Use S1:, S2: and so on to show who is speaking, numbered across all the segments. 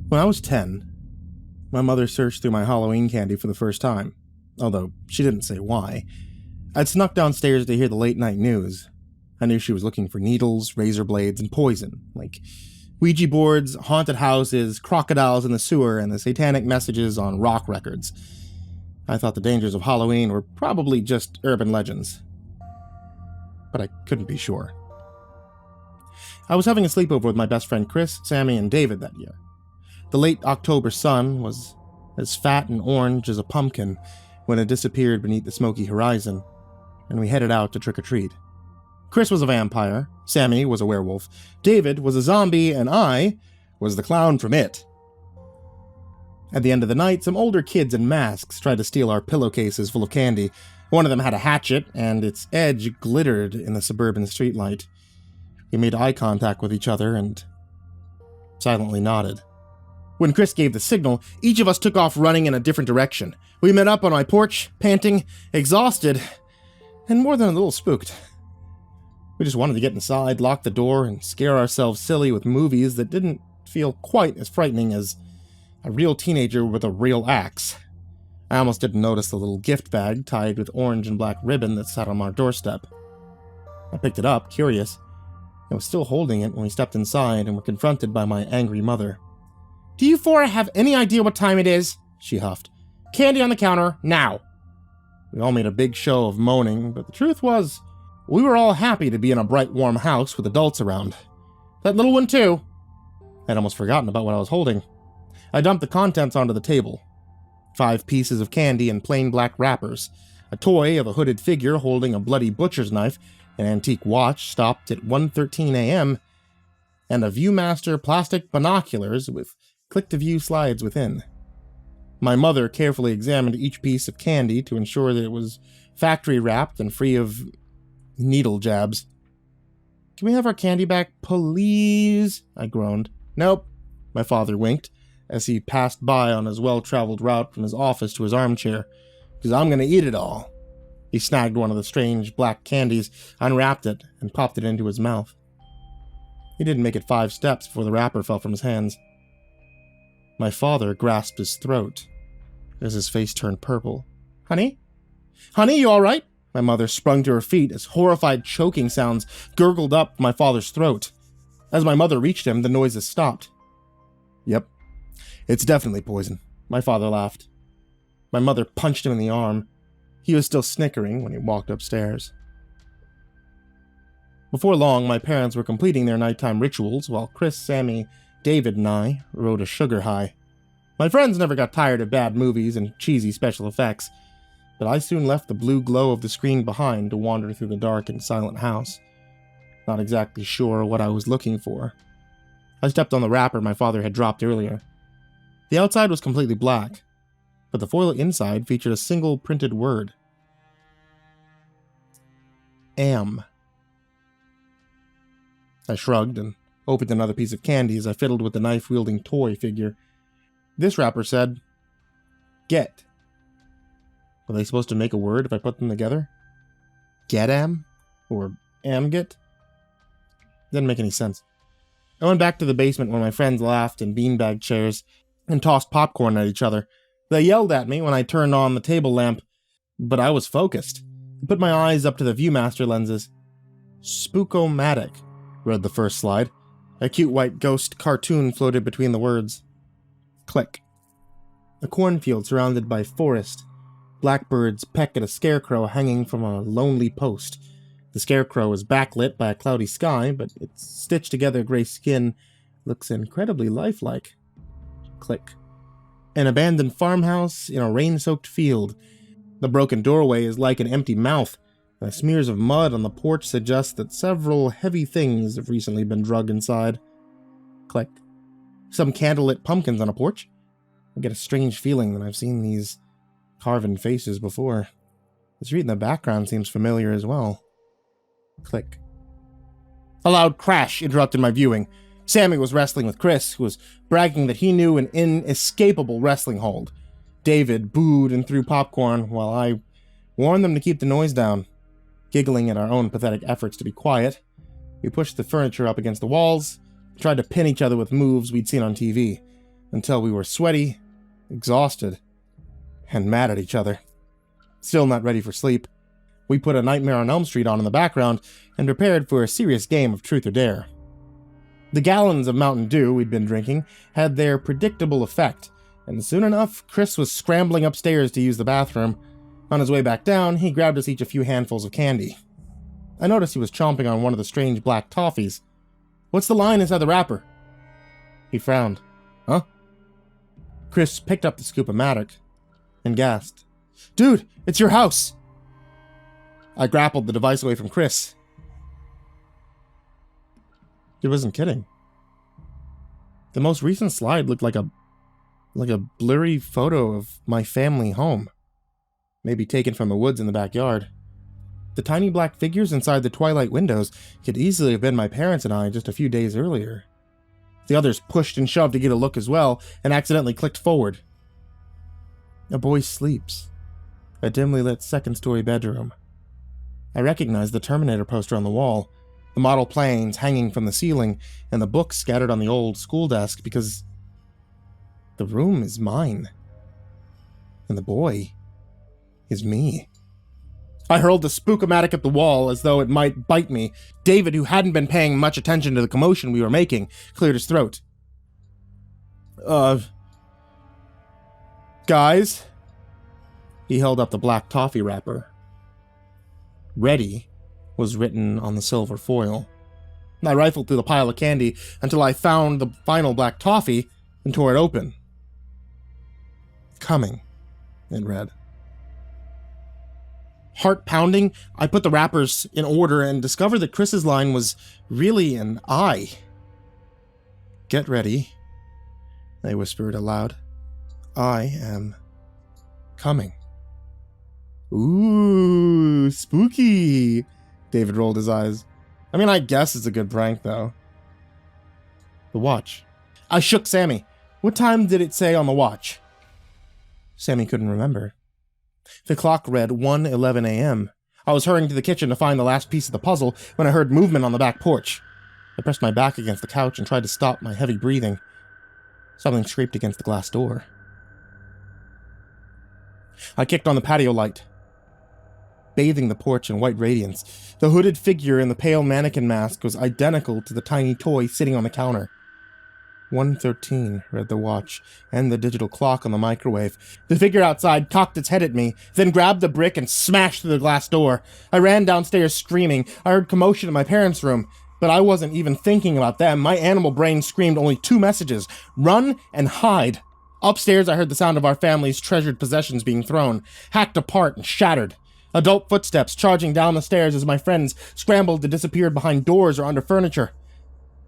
S1: When I was 10, my mother searched through my Halloween candy for the first time, although she didn't say why. I'd snuck downstairs to hear the late-night news. I knew she was looking for needles, razor blades, and poison, like Ouija boards, haunted houses, crocodiles in the sewer, and the satanic messages on rock records. I thought the dangers of Halloween were probably just urban legends. But I couldn't be sure. I was having a sleepover with my best friend Chris, Sammy, and David that year. The late October sun was as fat and orange as a pumpkin when it disappeared beneath the smoky horizon, and we headed out to trick-or-treat. Chris was a vampire, Sammy was a werewolf, David was a zombie, and I was the clown from It. At the end of the night, some older kids in masks tried to steal our pillowcases full of candy. One of them had a hatchet, and its edge glittered in the suburban streetlight. We made eye contact with each other and silently nodded. When Chris gave the signal, each of us took off running in a different direction. We met up on my porch, panting, exhausted, and more than a little spooked. We just wanted to get inside, lock the door, and scare ourselves silly with movies that didn't feel quite as frightening as a real teenager with a real axe. I almost didn't notice the little gift bag tied with orange and black ribbon that sat on our doorstep. I picked it up, curious, and was still holding it when we stepped inside and were confronted by my angry mother. "Do you four have any idea what time it is?" she huffed. "Candy on the counter, now!" We all made a big show of moaning, but the truth was, we were all happy to be in a bright, warm house with adults around. That little one, too. I'd almost forgotten about what I was holding. I dumped the contents onto the table. 5 pieces of candy in plain black wrappers, a toy of a hooded figure holding a bloody butcher's knife, an antique watch stopped at 1:13 a.m., and a Viewmaster plastic binoculars with click-to-view slides within. My mother carefully examined each piece of candy to ensure that it was factory-wrapped and free of needle jabs. "Can we have our candy back, please?" I groaned. "Nope," my father winked as he passed by on his well-traveled route from his office to his armchair, "because I'm going to eat it all." He snagged one of the strange black candies, unwrapped it, and popped it into his mouth. He didn't make it 5 steps before the wrapper fell from his hands. My father grasped his throat as his face turned purple. "Honey? Honey, you all right?" My mother sprung to her feet as horrified choking sounds gurgled up my father's throat. As my mother reached him, the noises stopped. "Yep, it's definitely poison," my father laughed. My mother punched him in the arm. He was still snickering when he walked upstairs. Before long, my parents were completing their nighttime rituals while Chris, Sammy, David, and I rode a sugar high. My friends never got tired of bad movies and cheesy special effects, but I soon left the blue glow of the screen behind to wander through the dark and silent house, not exactly sure what I was looking for. I stepped on the wrapper my father had dropped earlier. The outside was completely black, but the foil inside featured a single printed word. Am. I shrugged and opened another piece of candy as I fiddled with the knife-wielding toy figure. This wrapper said, "Get." Were they supposed to make a word if I put them together? Get-am? Or am-get? Didn't make any sense. I went back to the basement where my friends laughed in beanbag chairs and tossed popcorn at each other. They yelled at me when I turned on the table lamp, but I was focused. I put my eyes up to the Viewmaster lenses. "Spook-o-matic," read the first slide. A cute white ghost cartoon floated between the words. Click. A cornfield surrounded by forest. Blackbirds peck at a scarecrow hanging from a lonely post. The scarecrow is backlit by a cloudy sky, but its stitched-together gray skin looks incredibly lifelike. Click. An abandoned farmhouse in a rain-soaked field. The broken doorway is like an empty mouth. The smears of mud on the porch suggest that several heavy things have recently been drugged inside. Click. Some candlelit pumpkins on a porch. I get a strange feeling that I've seen these carven faces before. The street in the background seems familiar as well. Click. A loud crash interrupted my viewing. Sammy was wrestling with Chris, who was bragging that he knew an inescapable wrestling hold. David booed and threw popcorn, while I warned them to keep the noise down. Giggling at our own pathetic efforts to be quiet, we pushed the furniture up against the walls, tried to pin each other with moves we'd seen on TV. until we were sweaty, exhausted, and mad at each other. Still not ready for sleep, we put A Nightmare on Elm Street on in the background and prepared for a serious game of Truth or Dare. The gallons of Mountain Dew we'd been drinking had their predictable effect, and soon enough, Chris was scrambling upstairs to use the bathroom. On his way back down, he grabbed us each a few handfuls of candy. I noticed he was chomping on one of the strange black toffees. "What's the line inside the wrapper?" He frowned. "Huh?" Chris picked up the Scoop-O-Matic and gasped. "Dude, it's your house!" I grappled the device away from Chris. He wasn't kidding. The most recent slide looked like a blurry photo of my family home. Maybe taken from the woods in the backyard. The tiny black figures inside the twilight windows could easily have been my parents and I just a few days earlier. The others pushed and shoved to get a look as well, and accidentally clicked forward. A boy sleeps. A dimly lit second-story bedroom. I recognized the Terminator poster on the wall, the model planes hanging from the ceiling, and the books scattered on the old school desk because the room is mine. And the boy is me. I hurled the Spook-O-Matic at the wall as though it might bite me. David, who hadn't been paying much attention to the commotion we were making, cleared his throat. Guys? He held up the black toffee wrapper. Ready was written on the silver foil. I rifled through the pile of candy until I found the final black toffee and tore it open. Coming, it read. Heart pounding, I put the wrappers in order and discovered that Chris's line was really an I. Get ready, they whispered aloud. I am coming. Ooh, spooky, David rolled his eyes. I mean, I guess it's a good prank, though. The watch. I shook Sammy. What time did it say on the watch? Sammy couldn't remember. The clock read 1:11 a.m. I was hurrying to the kitchen to find the last piece of the puzzle when I heard movement on the back porch. I pressed my back against the couch and tried to stop my heavy breathing. Something scraped against the glass door. I kicked on the patio light, bathing the porch in white radiance. The hooded figure in the pale mannequin mask was identical to the tiny toy sitting on the counter. 1:13, read the watch, and the digital clock on the microwave. The figure outside cocked its head at me, then grabbed the brick and smashed through the glass door. I ran downstairs screaming. I heard commotion in my parents' room, but I wasn't even thinking about them. My animal brain screamed only two messages: run and hide. Upstairs, I heard the sound of our family's treasured possessions being thrown, hacked apart and shattered. Adult footsteps charging down the stairs as my friends scrambled to disappear behind doors or under furniture.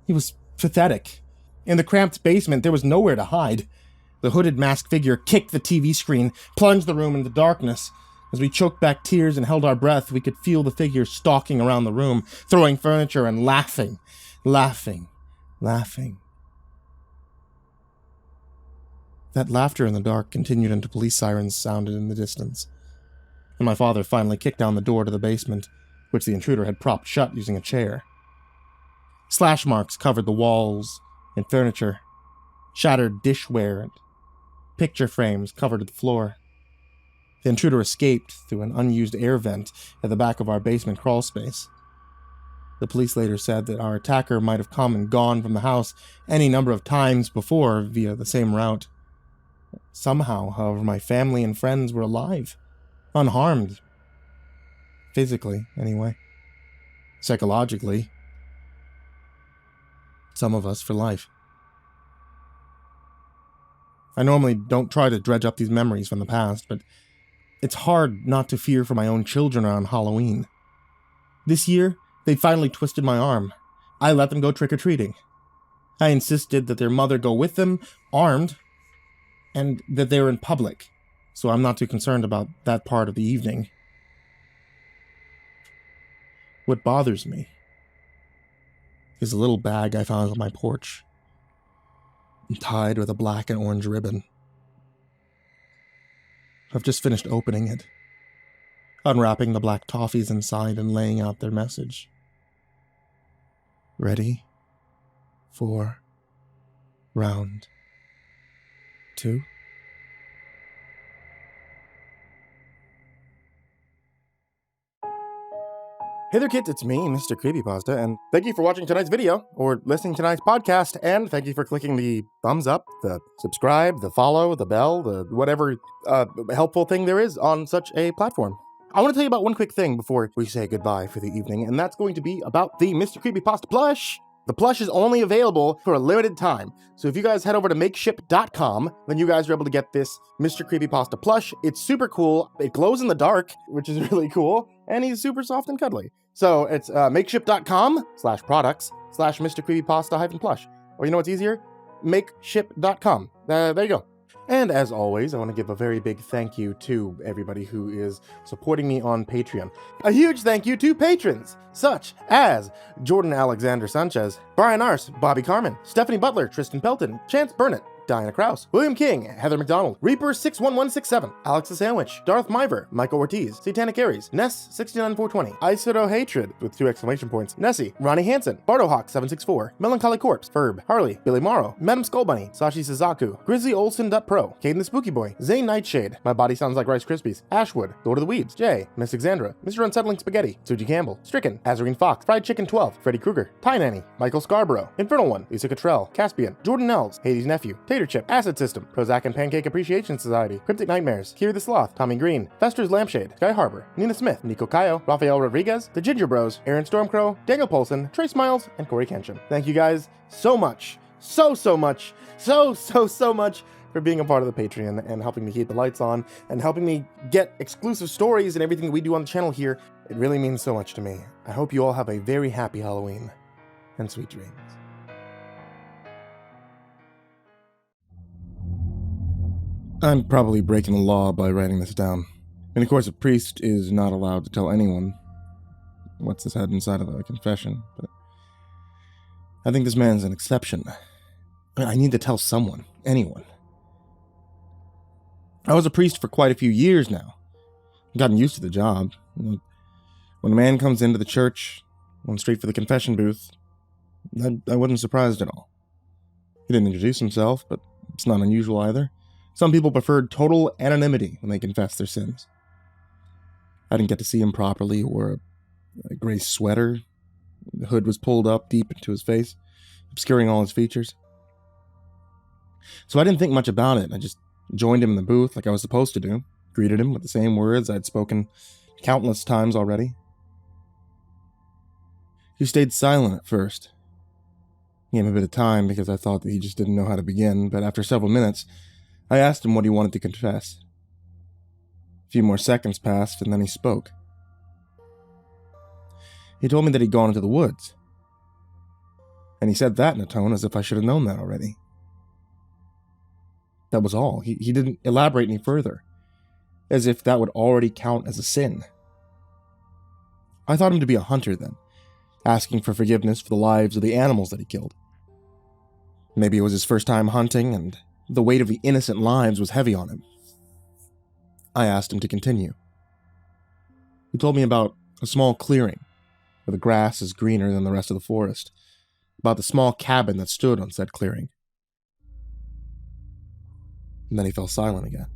S1: It was pathetic. In the cramped basement, there was nowhere to hide. The hooded masked figure kicked the TV screen, plunged the room into darkness. As we choked back tears and held our breath, we could feel the figure stalking around the room, throwing furniture and laughing. That laughter in the dark continued until police sirens sounded in the distance, and my father finally kicked down the door to the basement, which the intruder had propped shut using a chair. Slash marks covered the walls and furniture. Shattered dishware and picture frames covered the floor. The intruder escaped through an unused air vent at the back of our basement crawl space. The police later said that our attacker might have come and gone from the house any number of times before via the same route. Somehow, however, my family and friends were alive, unharmed. Physically, anyway. Psychologically. Some of us for life. I normally don't try to dredge up these memories from the past, but it's hard not to fear for my own children around Halloween. This year, they finally twisted my arm. I let them go trick-or-treating. I insisted that their mother go with them, armed, and that they were in public, so I'm not too concerned about that part of the evening. What bothers me is a little bag I found on my porch, tied with a black and orange ribbon. I've just finished opening it, unwrapping the black toffees inside and laying out their message. Ready for round 2. Hey there kids, it's me, MrCreepyPasta, and thank you for watching tonight's video, or listening to tonight's podcast, and thank you for clicking the thumbs up, the subscribe, the follow, the bell, the whatever helpful thing there is on such a platform. I want to tell you about one quick thing before we say goodbye for the evening, and that's going to be about the MrCreepyPasta plush. The plush is only available for a limited time, so if you guys head over to makeship.com, then you guys are able to get this MrCreepyPasta plush. It's super cool. It glows in the dark, which is really cool, and he's super soft and cuddly. So it's makeship.com/products/MrCreepyPasta-plush. Or you know what's easier? Makeship.com. There you go. And as always, I want to give a very big thank you to everybody who is supporting me on Patreon. A huge thank you to patrons, such as Jordan Alexander Sanchez, Brian Arce, Bobby Karman, Stephanie Butler, Tristain Pelton, Chance Burnett, Diana Kraus, William King, Heather McDonald, Reaper61167, Alex the Sandwich, Darth Miver, Michael Ortiz, Satanic Aries, Ness69420, aisodoehtraed with 2 exclamation points, Nessie, Ronnie Hansen, BardoHawk764, Melancholy Corpse, Ferb, Harley, Billy Morrow, Madam Skullbunny, Sashi Sazaku, Grizzly Olsen.pro, Kayden the Spooky Boy, Zane Nightshade, MyBodySoundsLikeRiceKrispys, Ashwood, Lord of the Weebs, Jay, Miss Alexandra, Mr. Unsettling Spaghetti, Suji Campbell, Stricken, Azarine Fox, Fried Chicken 12, Freddy Krueger, Ty Nanny, Michael Scarborough, Infernal One, Lisa Cottrell, Caspian, Jordan Elves, Hades Nephew, Tater Chip, Acid System, Prozac and Pancake Appreciation Society, Cryptic Nightmares, Kiri the Sloth, Tommy Green, Fester's Lampshade, Sky Harbor, Nina Smith, Nico Cayo, Rafael Rodriguez, The Ginger Bros, Aaron Stormcrow, Daniel Polson, Trey Smiles, and Corey Kenshin. Thank you guys so much, so much for being a part of the Patreon and helping me keep the lights on and helping me get exclusive stories and everything that we do on the channel here. It really means so much to me. I hope you all have a very happy Halloween and sweet dreams. I'm probably breaking the law by writing this down. And of course, a priest is not allowed to tell anyone what's said inside of a confession, but I think this man's an exception. I need to tell someone, anyone. I was a priest for quite a few years now. I've gotten used to the job. When a man comes into the church, went straight for the confession booth, I wasn't surprised at all. He didn't introduce himself, but it's not unusual either. Some people preferred total anonymity when they confessed their sins. I didn't get to see him properly. He wore a gray sweater. The hood was pulled up deep into his face, obscuring all his features. So I didn't think much about it. I just joined him in the booth like I was supposed to do, greeted him with the same words I'd spoken countless times already. He stayed silent at first. I gave him a bit of time because I thought that he just didn't know how to begin, but after several minutes, I asked him what he wanted to confess. A few more seconds passed, and then he spoke. He told me that he'd gone into the woods. And he said that in a tone as if I should have known that already. That was all. He didn't elaborate any further, as if that would already count as a sin. I thought him to be a hunter then, asking for forgiveness for the lives of the animals that he killed. Maybe it was his first time hunting, and the weight of the innocent lives was heavy on him. I asked him to continue. He told me about a small clearing, where the grass is greener than the rest of the forest, about the small cabin that stood on said clearing. And then he fell silent again.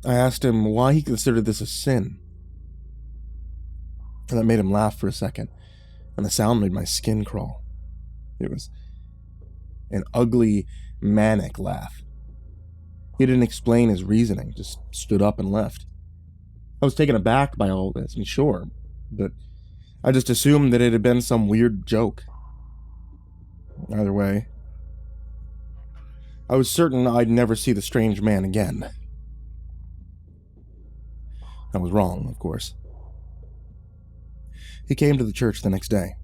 S1: I asked him why he considered this a sin, and that made him laugh for a second, and the sound made my skin crawl. It was an ugly, manic laugh. He didn't explain his reasoning, just stood up and left. I was taken aback by all this, and sure, but I just assumed that it had been some weird joke. Either way, I was certain I'd never see the strange man again. I was wrong, of course. He came to the church the next day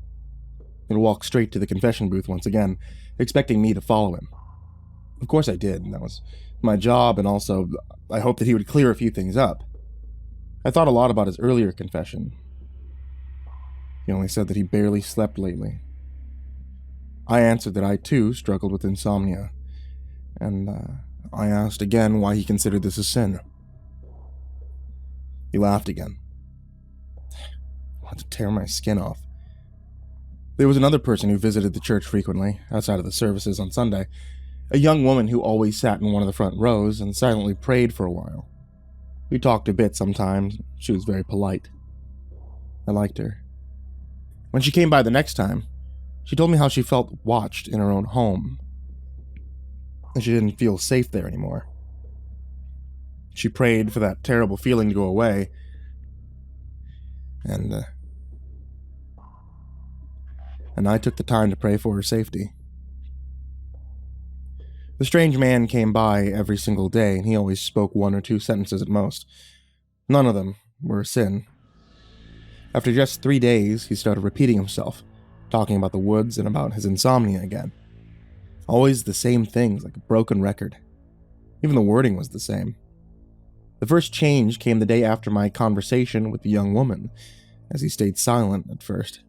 S1: and walked straight to the confession booth once again, expecting me to follow him. Of course I did, and that was my job, and also I hoped that he would clear a few things up. I thought a lot about his earlier confession. He only said that he barely slept lately. I answered that I too struggled with insomnia, and I asked again why he considered this a sin. He laughed again. I wanted to tear my skin off. There was another person who visited the church frequently, outside of the services on Sunday, a young woman who always sat in one of the front rows and silently prayed for a while. We talked a bit sometimes. She was very polite. I liked her. When she came by the next time, she told me how she felt watched in her own home, and she didn't feel safe there anymore. She prayed for that terrible feeling to go away, and I took the time to pray for her safety. The strange man came by every single day, and he always spoke 1 or 2 sentences at most. None of them were a sin. After just 3 days, he started repeating himself, talking about the woods and about his insomnia again. Always the same things, like a broken record. Even the wording was the same. The first change came the day after my conversation with the young woman, as he stayed silent at first.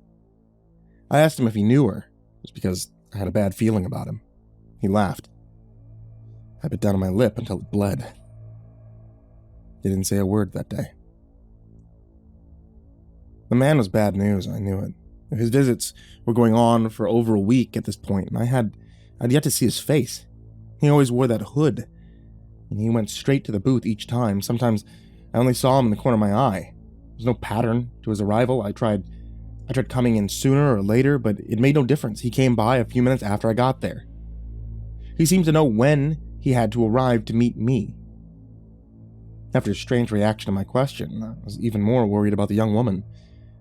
S1: I asked him if he knew her, just because I had a bad feeling about him. He laughed. I bit down on my lip until it bled. He didn't say a word that day. The man was bad news, I knew it. His visits were going on for over a week at this point, and I'd yet to see his face. He always wore that hood, and he went straight to the booth each time. Sometimes I only saw him in the corner of my eye. There was no pattern to his arrival. I tried coming in sooner or later, but it made no difference. He came by a few minutes after I got there. He seemed to know when he had to arrive to meet me. After his strange reaction to my question, I was even more worried about the young woman.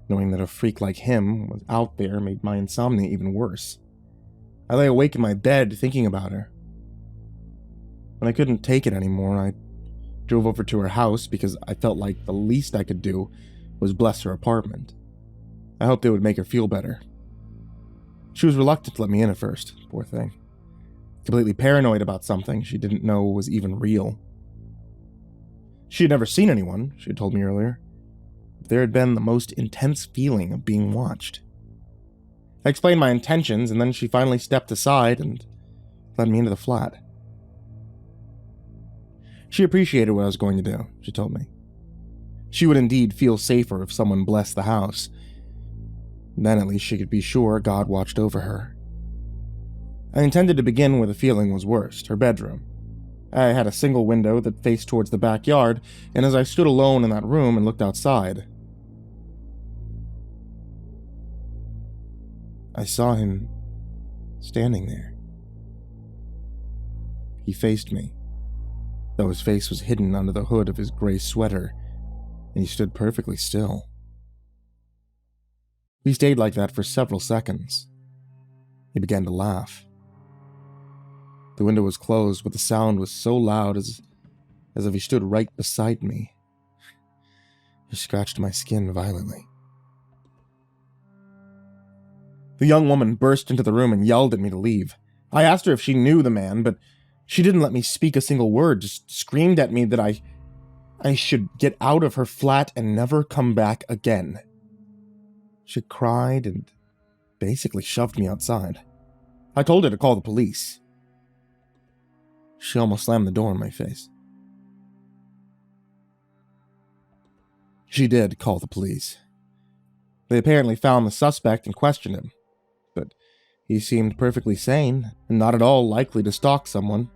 S1: Knowing that a freak like him was out there made my insomnia even worse. I lay awake in my bed thinking about her. When I couldn't take it anymore, I drove over to her house because I felt like the least I could do was bless her apartment. I hoped it would make her feel better. She was reluctant to let me in at first, poor thing. Completely paranoid about something she didn't know was even real. She had never seen anyone, she had told me earlier. There had been the most intense feeling of being watched. I explained my intentions, and then she finally stepped aside and led me into the flat. She appreciated what I was going to do, she told me. She would indeed feel safer if someone blessed the house. Then at least she could be sure God watched over her. I intended to begin where the feeling was worst, her bedroom. I had a single window that faced towards the backyard, and as I stood alone in that room and looked outside, I saw him standing there. He faced me, though his face was hidden under the hood of his gray sweater, and he stood perfectly still. He stayed like that for several seconds. He began to laugh. The window was closed, but the sound was so loud as if he stood right beside me. He scratched my skin violently. The young woman burst into the room and yelled at me to leave. I asked her if she knew the man, but she didn't let me speak a single word, just screamed at me that I should get out of her flat and never come back again. She cried and basically shoved me outside. I told her to call the police. She almost slammed the door in my face. She did call the police. They apparently found the suspect and questioned him, but he seemed perfectly sane and not at all likely to stalk someone,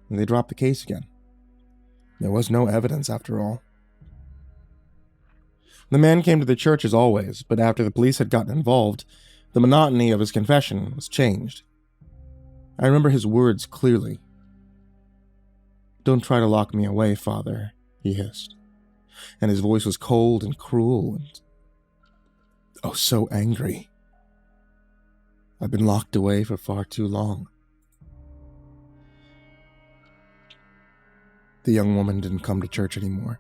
S1: and they dropped the case again. There was no evidence after all. The man came to the church as always, but after the police had gotten involved, the monotony of his confession was changed. I remember his words clearly. "Don't try to lock me away, Father," he hissed, and his voice was cold and cruel and, oh, so angry. I've been locked away for far too long. The young woman didn't come to church anymore.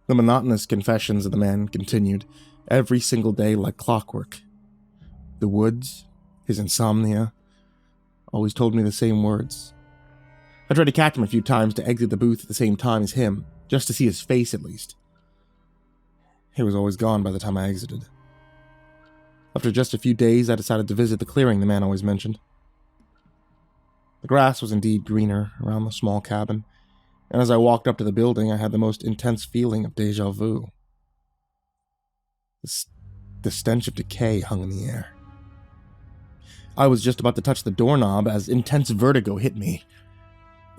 S1: The monotonous confessions of the man continued, every single day like clockwork. The woods, his insomnia, always told me the same words. I tried to catch him a few times to exit the booth at the same time as him, just to see his face at least. He was always gone by the time I exited. After just a few days, I decided to visit the clearing the man always mentioned. The grass was indeed greener around the small cabin, and as I walked up to the building, I had the most intense feeling of déjà vu. This The stench of decay hung in the air. I was just about to touch the doorknob as intense vertigo hit me.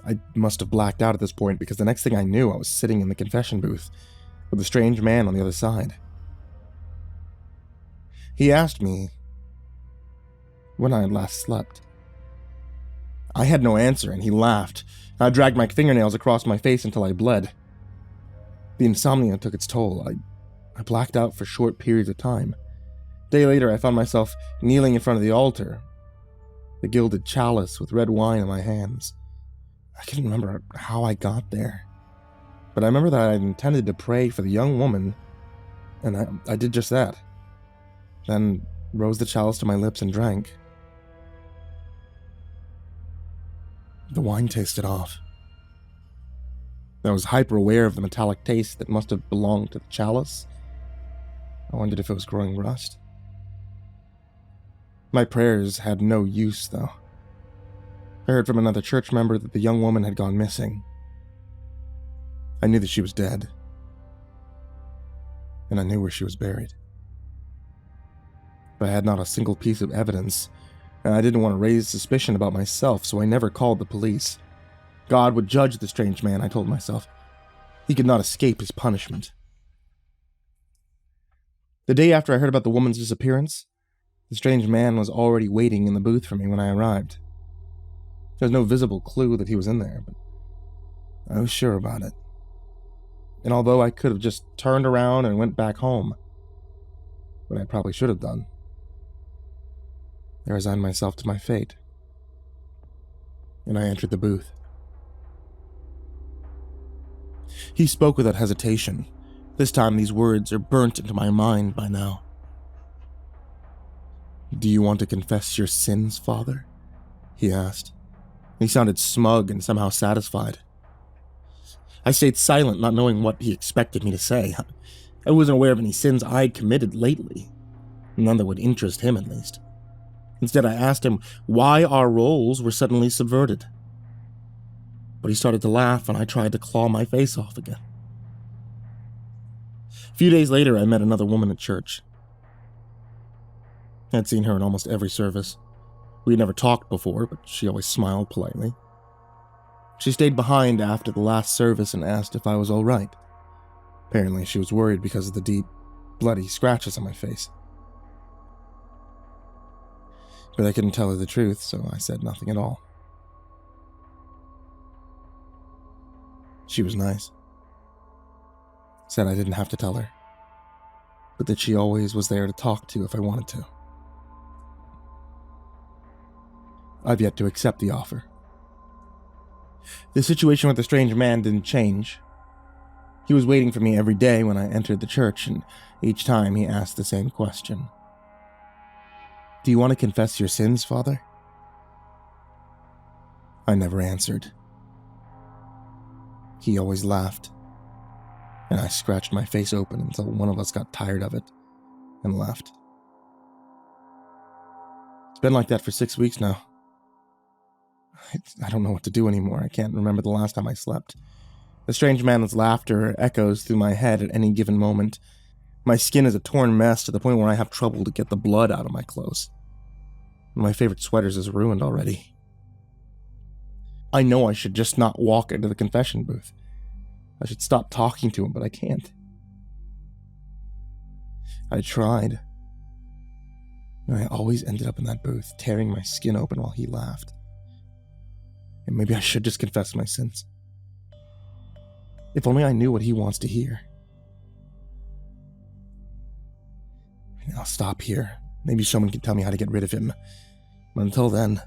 S1: I must have blacked out at this point because the next thing I knew, I was sitting in the confession booth with a strange man on the other side. He asked me when I had last slept. I had no answer, and he laughed. I dragged my fingernails across my face until I bled. The insomnia took its toll. I blacked out for short periods of time. A day later, I found myself kneeling in front of the altar, the gilded chalice with red wine in my hands. I can't remember how I got there, but I remember that I intended to pray for the young woman, and I did just that. Then rose the chalice to my lips and drank. The wine tasted off. I was hyper-aware of the metallic taste that must have belonged to the chalice. I wondered if it was growing rust. My prayers had no use, though. I heard from another church member that the young woman had gone missing. I knew that she was dead, and I knew where she was buried. But I had not a single piece of evidence, and I didn't want to raise suspicion about myself, so I never called the police. God would judge the strange man, I told myself. He could not escape his punishment. The day after I heard about the woman's disappearance, the strange man was already waiting in the booth for me when I arrived. There was no visible clue that he was in there, but I was sure about it. And although I could have just turned around and went back home, what I probably should have done, I resigned myself to my fate, and I entered the booth. He spoke without hesitation. This time these words are burnt into my mind by now. "Do you want to confess your sins, Father?" he asked. He sounded smug and somehow satisfied. I stayed silent, not knowing what he expected me to say. I wasn't aware of any sins I'd committed lately, none that would interest him at least. Instead, I asked him why our roles were suddenly subverted. But he started to laugh, and I tried to claw my face off again. A few days later, I met another woman at church. I had seen her in almost every service. We had never talked before, but she always smiled politely. She stayed behind after the last service and asked if I was all right. Apparently, she was worried because of the deep, bloody scratches on my face. But I couldn't tell her the truth, so I said nothing at all. She was nice. Said I didn't have to tell her, but that she always was there to talk to if I wanted to. I've yet to accept the offer. The situation with the strange man didn't change. He was waiting for me every day when I entered the church, and each time he asked the same question. "Do you want to confess your sins, Father?" I never answered. He always laughed, and I scratched my face open until one of us got tired of it and left. It's been like that for 6 weeks now. I don't know what to do anymore. I can't remember the last time I slept. The strange man's laughter echoes through my head at any given moment. My skin is a torn mess to the point where I have trouble to get the blood out of my clothes. My favorite sweaters is ruined already. I know I should just not walk into the confession booth. I should stop talking to him, but I can't. I tried. And I always ended up in that booth, tearing my skin open while he laughed. And maybe I should just confess my sins. If only I knew what he wants to hear. I'll stop here. Maybe someone can tell me how to get rid of him. But until then,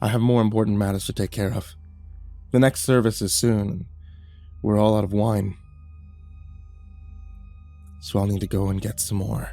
S1: I have more important matters to take care of. The next service is soon, and we're all out of wine. So I'll need to go and get some more.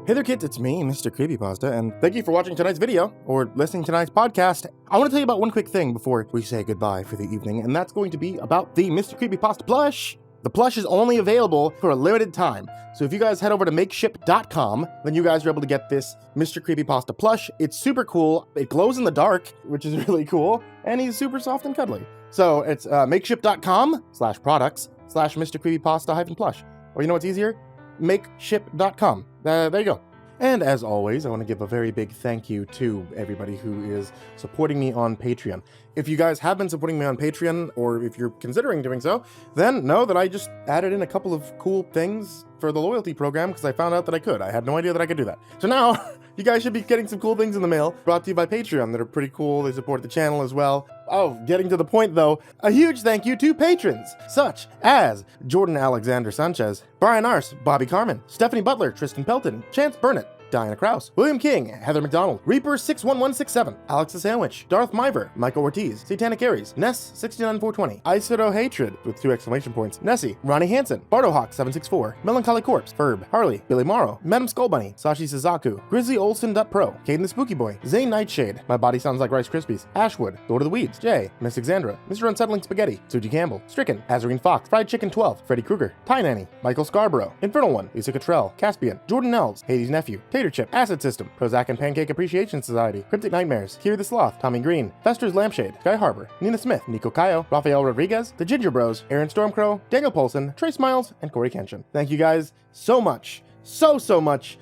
S1: Hey there kids, it's me, MrCreepyPasta, and thank you for watching tonight's video, or listening to tonight's podcast. I want to tell you about one quick thing before we say goodbye for the evening, and that's going to be about the MrCreepyPasta plush. The plush is only available for a limited time. So if you guys head over to makeship.com, then you guys are able to get this Mr. Creepypasta plush. It's super cool. It glows in the dark, which is really cool. And he's super soft and cuddly. So it's makeship.com/products/Mr. Creepypasta-plush. Or you know what's easier? Makeship.com. There you go. And as always, I want to give a very big thank you to everybody who is supporting me on Patreon. If you guys have been supporting me on Patreon, or if you're considering doing so, then know that I just added in a couple of cool things for the loyalty program because I found out that I could. I had no idea that I could do that. So now, you guys should be getting some cool things in the mail brought to you by Patreon that are pretty cool. They support the channel as well. Oh, getting to the point though, a huge thank you to patrons such as Jordan Alexander Sanchez, Brian Arce, Bobby Karman, Stephanie Butler, Tristain Pelton, Chance Burnett, Diana Kraus, William King, Heather McDonald, Reaper61167, Alex the Sandwich, Darth Miver, Michael Ortiz, Satanic Aries, Ness69420, aisodoehtraed with 2 exclamation points, Nessie, Ronnie Hansen, Bardohawk764, Melancholy Corpse, Ferb, Harley, Billy Morrow, Madam Skullbunny, Sashi Sazaku, Grizzly Olsen.pro, Kayden the Spooky Boy, Zane Nightshade, MyBodySoundsLikeRiceKrispys, Ashwood, Lord of the Weeds, Jay, Miss Exandra, Mr. Unsettling Spaghetti, Suji Campbell, Stricken, Azarine Fox, Fried Chicken 12, Freddy Krueger, Pie Nanny, Michael Scarborough, Infernal One, Lisa Cottrell, Caspian, Jordan Elves, Hades Nephew, Tater Chip, Acid System, Prozac and Pancake Appreciation Society, Cryptic Nightmares, Kiri the Sloth, Tommy Green, Fester's Lampshade, Sky Harbor, Nina Smith, Nico Kayo, Rafael Rodriguez, The Ginger Bros, Aaron Stormcrow, Daniel Polson, Trace Miles, and Corey Kenshin. Thank you guys so much, so much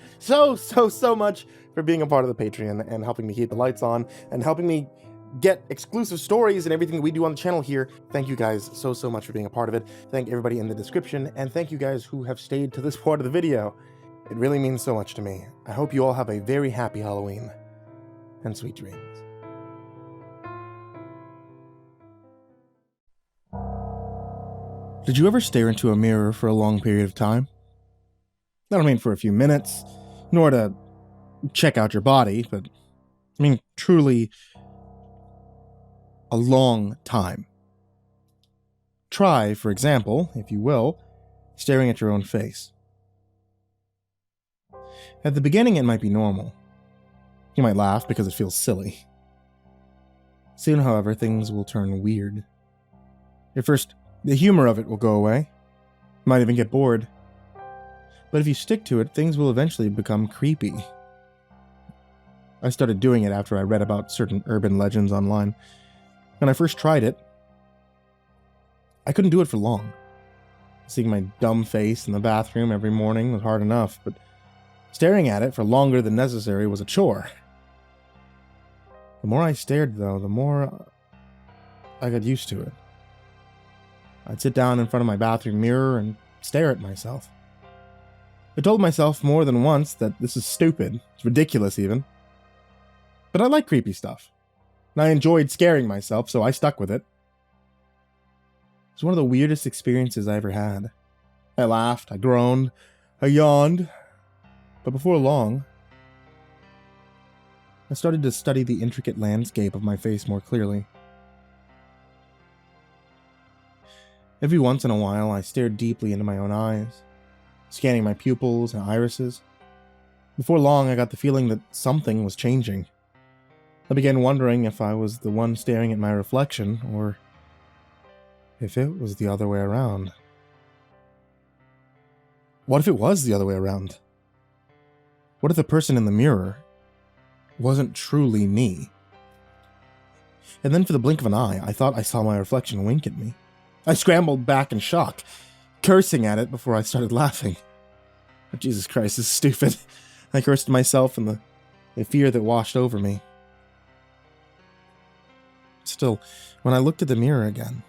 S1: for being a part of the Patreon and helping me keep the lights on and helping me get exclusive stories and everything we do on the channel here. Thank you guys so much for being a part of it. Thank everybody in the description, and thank you guys who have stayed to this part of the video. It really means so much to me. I hope you all have a very happy Halloween, and sweet dreams. Did you ever stare into a mirror for a long period of time? I don't mean for a few minutes, nor to check out your body, but I mean truly a long time. Try, for example, if you will, staring at your own face. At the beginning, it might be normal. You might laugh because it feels silly. Soon, however, things will turn weird. At first, the humor of it will go away. You might even get bored. But if you stick to it, things will eventually become creepy. I started doing it after I read about certain urban legends online. When I first tried it, I couldn't do it for long. Seeing my dumb face in the bathroom every morning was hard enough, but staring at it for longer than necessary was a chore. The more I stared, though, the more I got used to it. I'd sit down in front of my bathroom mirror and stare at myself. I told myself more than once that this is stupid, it's ridiculous even. But I like creepy stuff, and I enjoyed scaring myself, so I stuck with it. It was one of the weirdest experiences I ever had. I laughed, I groaned, I yawned. But before long, I started to study the intricate landscape of my face more clearly. Every once in a while, I stared deeply into my own eyes, scanning my pupils and irises. Before long, I got the feeling that something was changing. I began wondering if I was the one staring at my reflection, or if it was the other way around. What if it was the other way around? What if the person in the mirror wasn't truly me? And then for the blink of an eye, I thought I saw my reflection wink at me. I scrambled back in shock, cursing at it before I started laughing. Oh, Jesus Christ, this is stupid. I cursed myself and the fear that washed over me. Still, when I looked at the mirror again,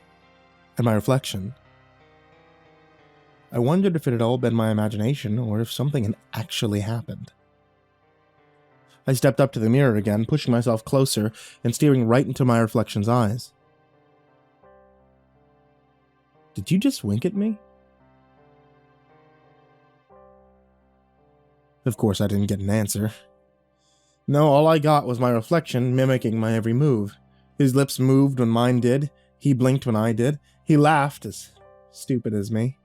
S1: at my reflection, I wondered if it had all been my imagination or if something had actually happened. I stepped up to the mirror again, pushing myself closer and staring right into my reflection's eyes. Did you just wink at me? Of course, I didn't get an answer. No, all I got was my reflection mimicking my every move. His lips moved when mine did. He blinked when I did. He laughed, as stupid as me.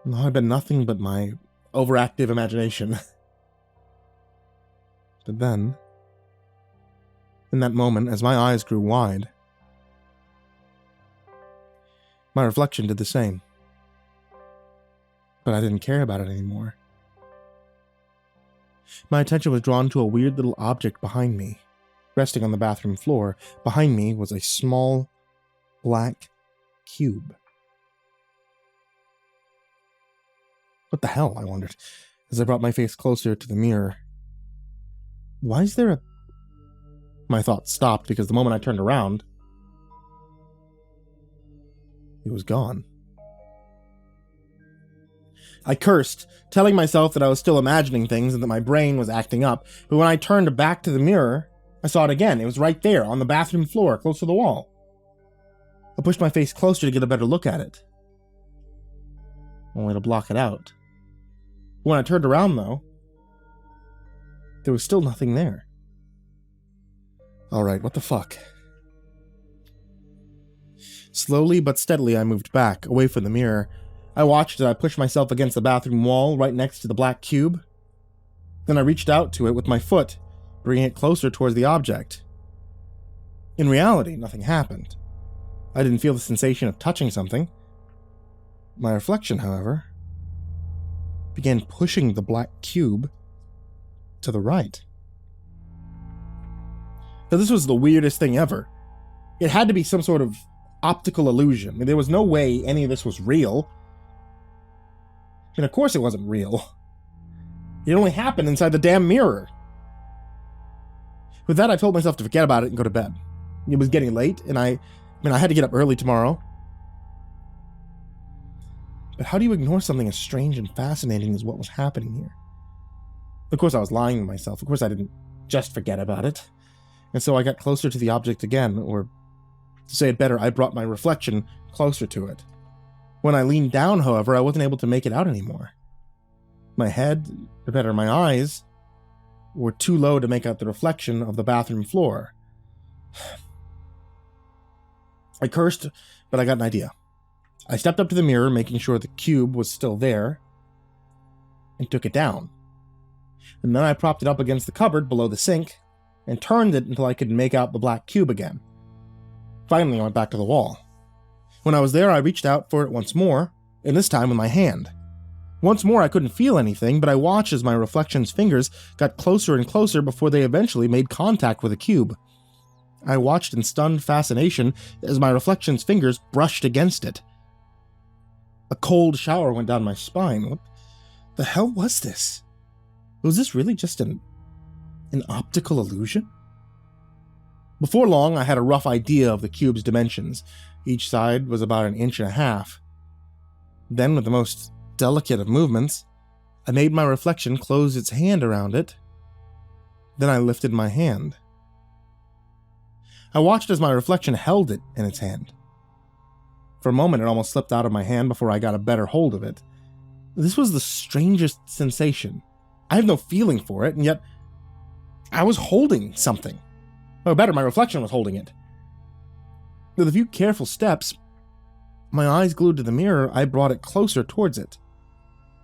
S1: No, I've been nothing but my overactive imagination. But then, in that moment, as my eyes grew wide, My reflection did the same. But I didn't care about it anymore. My attention was drawn to a weird little object behind me. Resting on the bathroom floor, behind me was a small, black cube. What the hell, I wondered, as I brought my face closer to the mirror. Why is there a... My thoughts stopped because the moment I turned around, it was gone. I cursed, telling myself that I was still imagining things and that my brain was acting up, but when I turned back to the mirror, I saw it again. It was right there, on the bathroom floor, close to the wall. I pushed my face closer to get a better look at it, only to block it out. When I turned around, though, there was still nothing there. Alright, what the fuck? Slowly but steadily, I moved back, away from the mirror. I watched as I pushed myself against the bathroom wall right next to the black cube. Then I reached out to it with my foot, bringing it closer towards the object. In reality, nothing happened. I didn't feel the sensation of touching something. My reflection, however, began pushing the black cube to the right. Now, this was the weirdest thing ever. It had to be some sort of optical illusion. I mean, there was no way any of this was real. And of course it wasn't real. It only happened inside the damn mirror. With that, I told myself to forget about it and go to bed. It was getting late, and I had to get up early tomorrow. But how do you ignore something as strange and fascinating as what was happening here? Of course, I was lying to myself. Of course, I didn't just forget about it. And so I got closer to the object again, or to say it better, I brought my reflection closer to it. When I leaned down, however, I wasn't able to make it out anymore. My head, or better, my eyes, were too low to make out the reflection of the bathroom floor. I cursed, but I got an idea. I stepped up to the mirror, making sure the cube was still there, and took it down. And then I propped it up against the cupboard below the sink, and turned it until I could make out the black cube again. Finally, I went back to the wall. When I was there, I reached out for it once more, and this time with my hand. Once more, I couldn't feel anything, but I watched as my reflection's fingers got closer and closer before they eventually made contact with the cube. I watched in stunned fascination as my reflection's fingers brushed against it. A cold shower went down my spine. What the hell was this? Was this really just an optical illusion? Before long, I had a rough idea of the cube's dimensions. Each side was about 1.5 inches. Then, with the most delicate of movements, I made my reflection close its hand around it. Then I lifted my hand. I watched as my reflection held it in its hand. For a moment, it almost slipped out of my hand before I got a better hold of it. This was the strangest sensation. I have no feeling for it, and yet I was holding something. Or better, my reflection was holding it. With a few careful steps, my eyes glued to the mirror, I brought it closer towards it.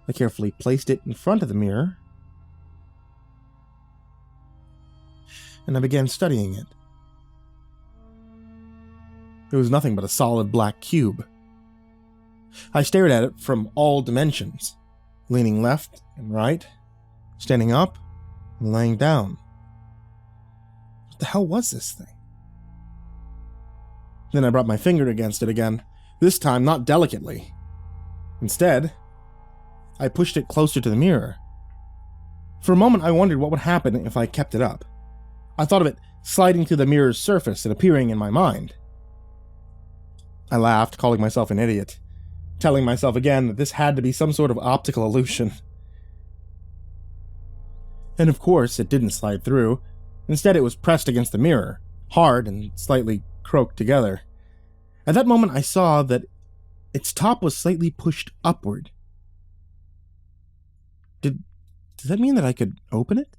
S1: I carefully placed it in front of the mirror, and I began studying it. It was nothing but a solid black cube. I stared at it from all dimensions, leaning left and right, standing up and laying down. What the hell was this thing? Then I brought my finger against it again, this time not delicately. Instead, I pushed it closer to the mirror. For a moment, I wondered what would happen if I kept it up. I thought of it sliding through the mirror's surface and appearing in my mind. I laughed, calling myself an idiot, telling myself again that this had to be some sort of optical illusion. And of course, it didn't slide through. Instead, it was pressed against the mirror, hard and slightly croaked together. At that moment, I saw that its top was slightly pushed upward. Does that mean that I could open it?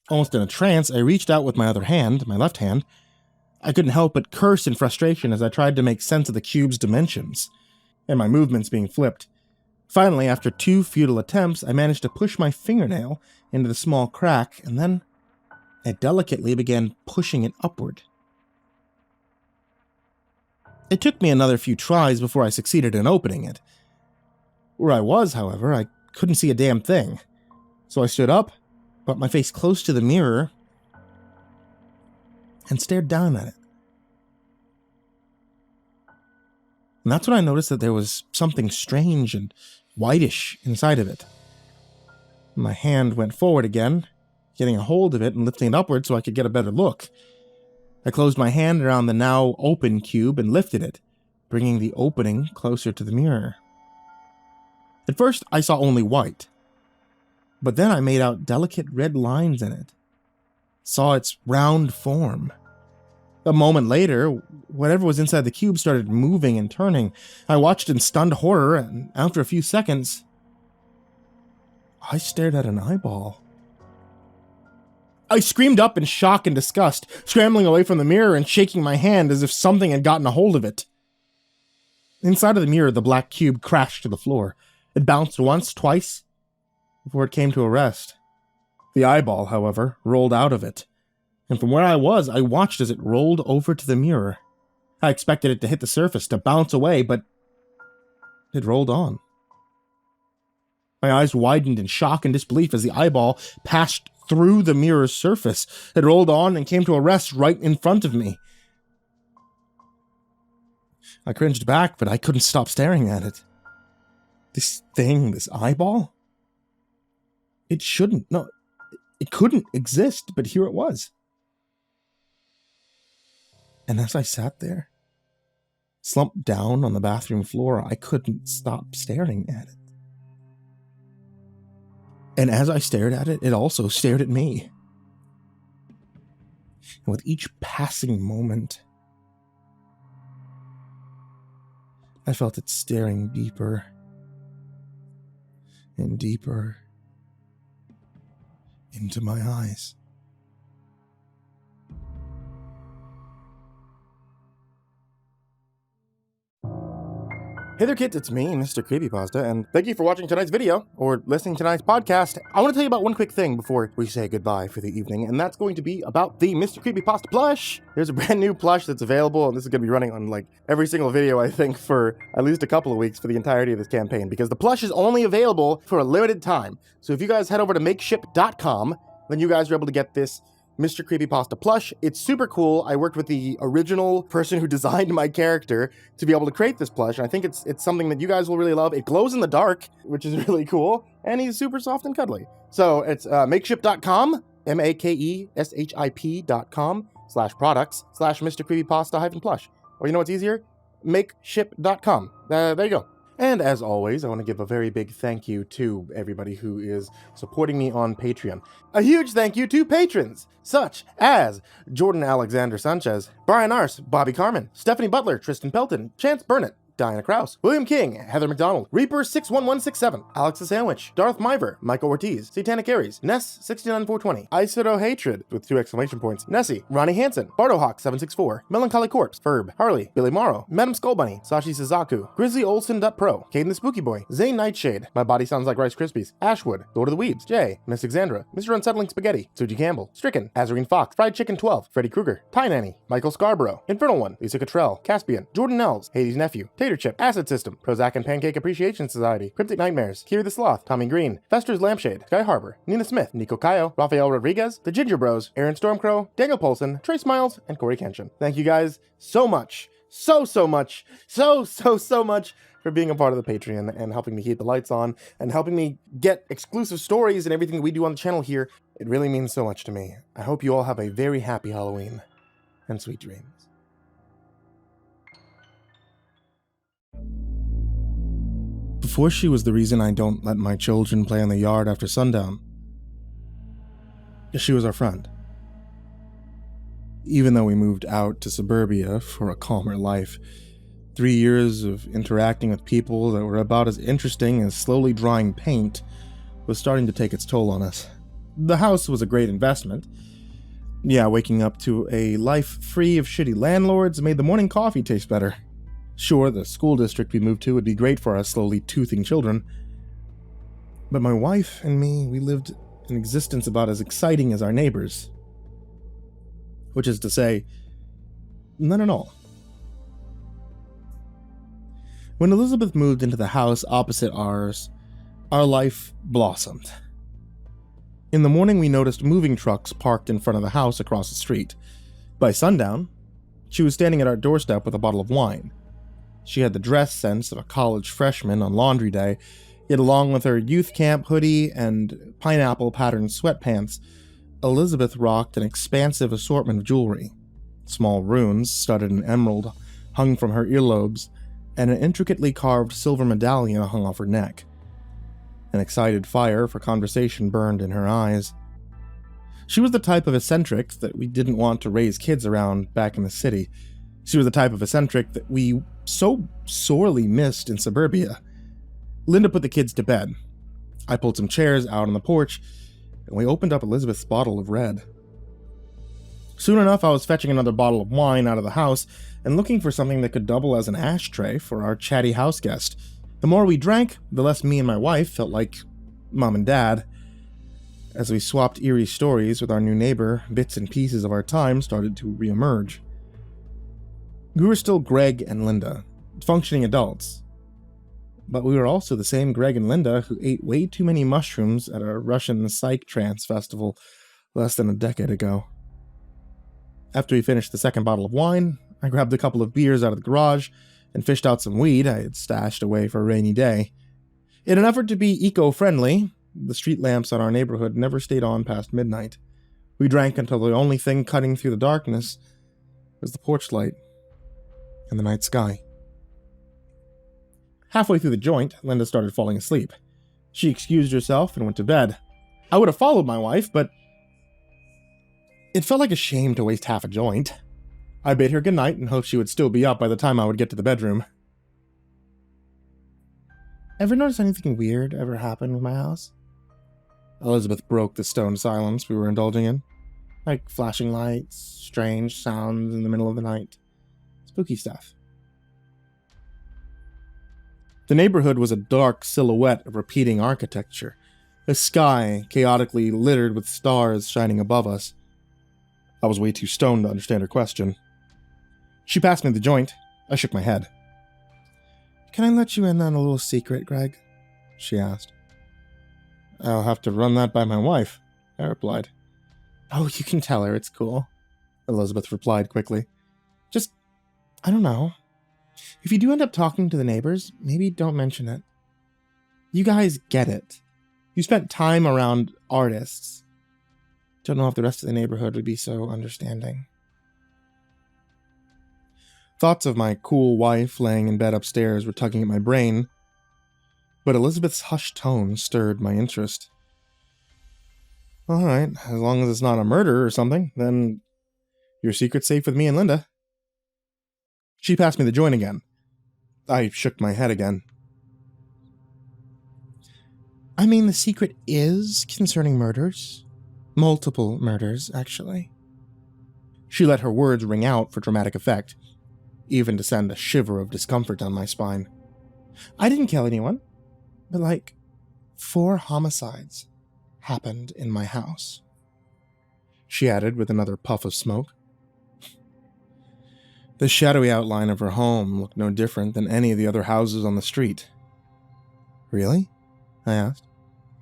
S1: Almost in a trance, I reached out with my other hand, my left hand. I couldn't help but curse in frustration as I tried to make sense of the cube's dimensions, and my movements being flipped. Finally, after 2 futile attempts, I managed to push my fingernail into the small crack, and then I delicately began pushing it upward. It took me another few tries before I succeeded in opening it. Where I was, however, I couldn't see a damn thing. So I stood up, brought my face close to the mirror, and stared down at it. And that's when I noticed that there was something strange and whitish inside of it. My hand went forward again, getting a hold of it and lifting it upward so I could get a better look. I closed my hand around the now open cube and lifted it, bringing the opening closer to the mirror. At first, I saw only white, but then I made out delicate red lines in it, saw its round form. A moment later, whatever was inside the cube started moving and turning. I watched in stunned horror, and after a few seconds, I stared at an eyeball. I screamed up in shock and disgust, scrambling away from the mirror and shaking my hand as if something had gotten a hold of it. Inside of the mirror, the black cube crashed to the floor. It bounced once, twice, before it came to a rest. The eyeball, however, rolled out of it, and from where I was, I watched as it rolled over to the mirror. I expected it to hit the surface, to bounce away, but it rolled on. My eyes widened in shock and disbelief as the eyeball passed through the mirror's surface. It rolled on and came to a rest right in front of me. I cringed back, but I couldn't stop staring at it. This thing, this eyeball? It couldn't exist, but here it was. And as I sat there, slumped down on the bathroom floor, I couldn't stop staring at it. And as I stared at it, it also stared at me. And with each passing moment, I felt it staring deeper and deeper into my eyes. Hey there kids, it's me, MrCreepyPasta, and thank you for watching tonight's video, or listening to tonight's podcast. I want to tell you about one quick thing before we say goodbye for the evening, and that's going to be about the MrCreepyPasta plush. There's a brand new plush that's available, and this is going to be running on like every single video, I think, for at least a couple of weeks for the entirety of this campaign, because the plush is only available for a limited time. So if you guys head over to makeship.com, then you guys are able to get this MrCreepyPasta plush. It's super cool. I worked with the original person who designed my character to be able to create this plush, and I think it's something that you guys will really love. It glows in the dark, which is really cool, and he's super soft and cuddly. So it's makeship.com, makeship.com/products/MrCreepyPasta-plush. Or you know what's easier? Makeship.com. There you go. And as always, I want to give a very big thank you to everybody who is supporting me on Patreon. A huge thank you to patrons, such as Jordan Alexander Sanchez, Brian Arce, Bobby Karman, Stephanie Butler, Tristain Pelton, Chance Burnett, Diana Kraus, William King, Heather McDonald, Reaper61167, Alex the Sandwich, Darth Miver, Michael Ortiz, Satanic Aries, Ness69420, aisodoehtraed with 2 exclamation points, Nessie, Ronnie Hansen, BardoHawk764, Melancholy Corpse, Ferb, Harley, Billy Morrow, Madam Skullbunny, Sashi Sazaku, Grizzly Olsen.pro, Kayden the Spooky Boy, Zane Nightshade, MyBodySoundsLikeRiceKrispys, Ashwood, Lord of the Weebs, Jay, Miss Exandra, Mr. Unsettling Spaghetti, Suji Campbell, Stricken, Azarine Fox, Fried Chicken 12, Freddy Krueger, Ty Nanny, Michael Scarborough, Infernal One, Lisa Cottrell, Caspian, Jordan Ells, Hades Nephew, Tater Chip, Acid System, Prozac and Pancake Appreciation Society, Cryptic Nightmares, Kiri the Sloth, Tommy Green, Fester's Lampshade, Sky Harbor, Nina Smith, Nico Cayo, Rafael Rodriguez, The Ginger Bros, Aaron Stormcrow, Daniel Polson, Trey Smiles, and Corey Kenshin. Thank you guys so much, so much for being a part of the Patreon and helping me keep the lights on and helping me get exclusive stories and everything that we do on the channel here. It really means so much to me. I hope you all have a very happy Halloween and sweet dreams. Before she was the reason I don't let my children play in the yard after sundown. She was our friend. Even though we moved out to suburbia for a calmer life, 3 years of interacting with people that were about as interesting as slowly drying paint was starting to take its toll on us. The house was a great investment. Yeah, waking up to a life free of shitty landlords made the morning coffee taste better. Sure, the school district we moved to would be great for our slowly toothing children. But my wife and me, we lived an existence about as exciting as our neighbors. Which is to say, none at all. When Elizabeth moved into the house opposite ours, our life blossomed. In the morning, we noticed moving trucks parked in front of the house across the street. By sundown, she was standing at our doorstep with a bottle of wine. She had the dress sense of a college freshman on laundry day, yet along with her youth camp hoodie and pineapple-patterned sweatpants, Elizabeth rocked an expansive assortment of jewelry. Small runes, studded in emerald, hung from her earlobes, and an intricately carved silver medallion hung off her neck. An excited fire for conversation burned in her eyes. She was the type of eccentric that we didn't want to raise kids around back in the city. She was the type of eccentric that we so sorely missed in suburbia. Linda put the kids to bed. I pulled some chairs out on the porch, and we opened up Elizabeth's bottle of red. Soon enough, I was fetching another bottle of wine out of the house and looking for something that could double as an ashtray for our chatty house guest. The more we drank, the less me and my wife felt like Mom and Dad. As we swapped eerie stories with our new neighbor, bits and pieces of our time started to reemerge. We were still Greg and Linda, functioning adults. But we were also the same Greg and Linda who ate way too many mushrooms at a Russian psych trance festival less than a decade ago. After we finished the second bottle of wine, I grabbed a couple of beers out of the garage and fished out some weed I had stashed away for a rainy day. In an effort to be eco-friendly, the street lamps on our neighborhood never stayed on past midnight. We drank until the only thing cutting through the darkness was the porch light and the night sky. Halfway through the joint, Linda started falling asleep. She excused herself and went to bed. I would have followed my wife, but it felt like a shame to waste half a joint. I bade her goodnight and hoped she would still be up by the time I would get to the bedroom. Ever notice anything weird ever happen with my house? Elizabeth broke the stone silence we were indulging in. Like flashing lights, strange sounds in the middle of the night. Spooky stuff. The neighborhood was a dark silhouette of repeating architecture, a sky chaotically littered with stars shining above us. I was way too stoned to understand her question. She passed me the joint. I shook my head. "Can I let you in on a little secret, Greg?" she asked. "I'll have to run that by my wife," I replied. "Oh, you can tell her, it's cool," Elizabeth replied quickly. "Just, I don't know. If you do end up talking to the neighbors, maybe don't mention it. You guys get it. You spent time around artists. Don't know if the rest of the neighborhood would be so understanding." Thoughts of my cool wife laying in bed upstairs were tugging at my brain, but Elizabeth's hushed tone stirred my interest. "All right, as long as it's not a murder or something, then your secret's safe with me and Linda." She passed me the joint again. I shook my head again. "I mean, the secret is concerning murders. Multiple murders, actually." She let her words ring out for dramatic effect, even to send a shiver of discomfort down my spine. "I didn't kill anyone, but 4 homicides happened in my house," she added with another puff of smoke. The shadowy outline of her home looked no different than any of the other houses on the street. "Really?" I asked.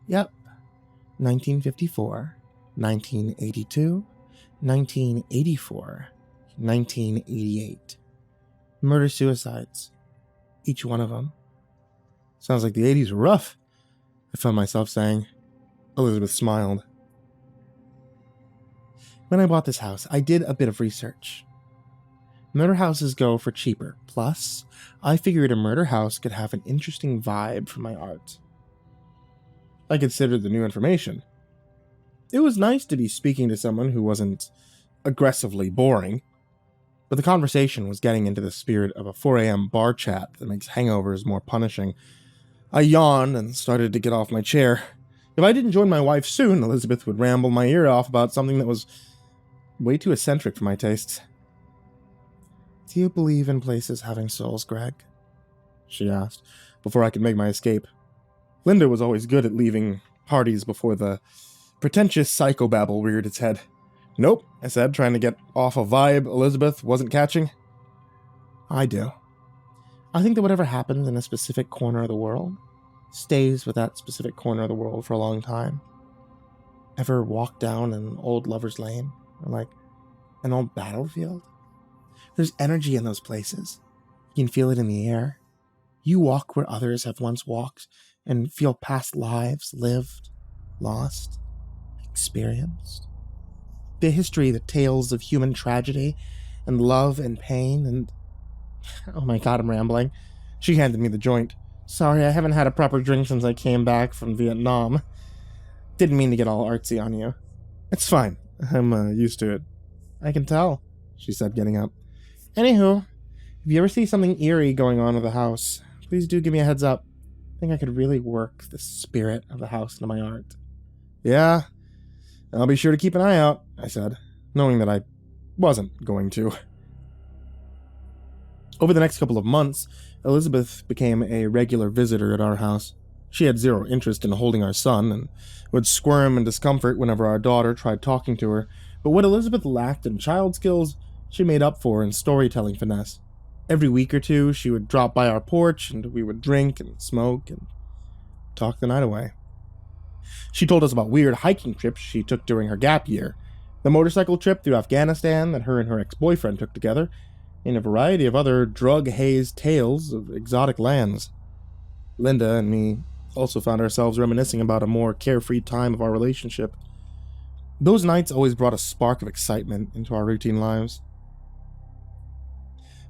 S1: "Yep. 1954, 1982, 1984, 1988. Murder-suicides. Each one of them." "Sounds like the 80s were rough," I found myself saying. Elizabeth smiled. "When I bought this house, I did a bit of research. Murder houses go for cheaper. Plus, I figured a murder house could have an interesting vibe for my art." I considered the new information. It was nice to be speaking to someone who wasn't aggressively boring, but the conversation was getting into the spirit of a 4 a.m. bar chat that makes hangovers more punishing. I yawned and started to get off my chair. If I didn't join my wife soon, Elizabeth would ramble my ear off about something that was way too eccentric for my tastes. "Do you believe in places having souls, Greg?" she asked, before I could make my escape. Linda was always good at leaving parties before the pretentious psychobabble reared its head. "Nope," I said, trying to get off a vibe Elizabeth wasn't catching. "I do. I think that whatever happens in a specific corner of the world stays with that specific corner of the world for a long time. Ever walk down an old lover's lane? Or like an old battlefield? There's energy in those places. You can feel it in the air. You walk where others have once walked and feel past lives lived, lost, experienced. The history, the tales of human tragedy and love and pain and... Oh my god, I'm rambling. She handed me the joint. Sorry, I haven't had a proper drink since I came back from Vietnam. Didn't mean to get all artsy on you. It's fine. I'm used to it. I can tell, she said, getting up. Anywho, if you ever see something eerie going on with the house, please do give me a heads up. I think I could really work the spirit of the house into my art. Yeah, I'll be sure to keep an eye out, I said, knowing that I wasn't going to. Over the next couple of months, Elizabeth became a regular visitor at our house. She had zero interest in holding our son and would squirm in discomfort whenever our daughter tried talking to her, but what Elizabeth lacked in child skills, she made up for in storytelling finesse. Every week or two, she would drop by our porch and we would drink and smoke and talk the night away. She told us about weird hiking trips she took during her gap year, the motorcycle trip through Afghanistan that her and her ex-boyfriend took together, and a variety of other drug-hazed tales of exotic lands. Linda and me also found ourselves reminiscing about a more carefree time of our relationship. Those nights always brought a spark of excitement into our routine lives.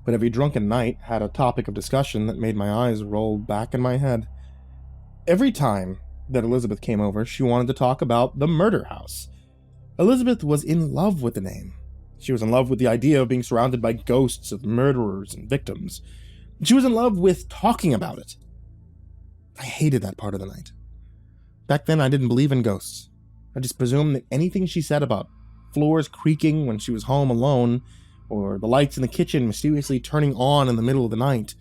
S1: But every drunken night had a topic of discussion that made my eyes roll back in my head. Every time that Elizabeth came over, she wanted to talk about the murder house. Elizabeth was in love with the name. She was in love with the idea of being surrounded by ghosts of murderers and victims. She was in love with talking about it. I hated that part of the night. Back then, I didn't believe in ghosts. I just presumed that anything she said about floors creaking when she was home alone, or the lights in the kitchen mysteriously turning on in the middle of the night,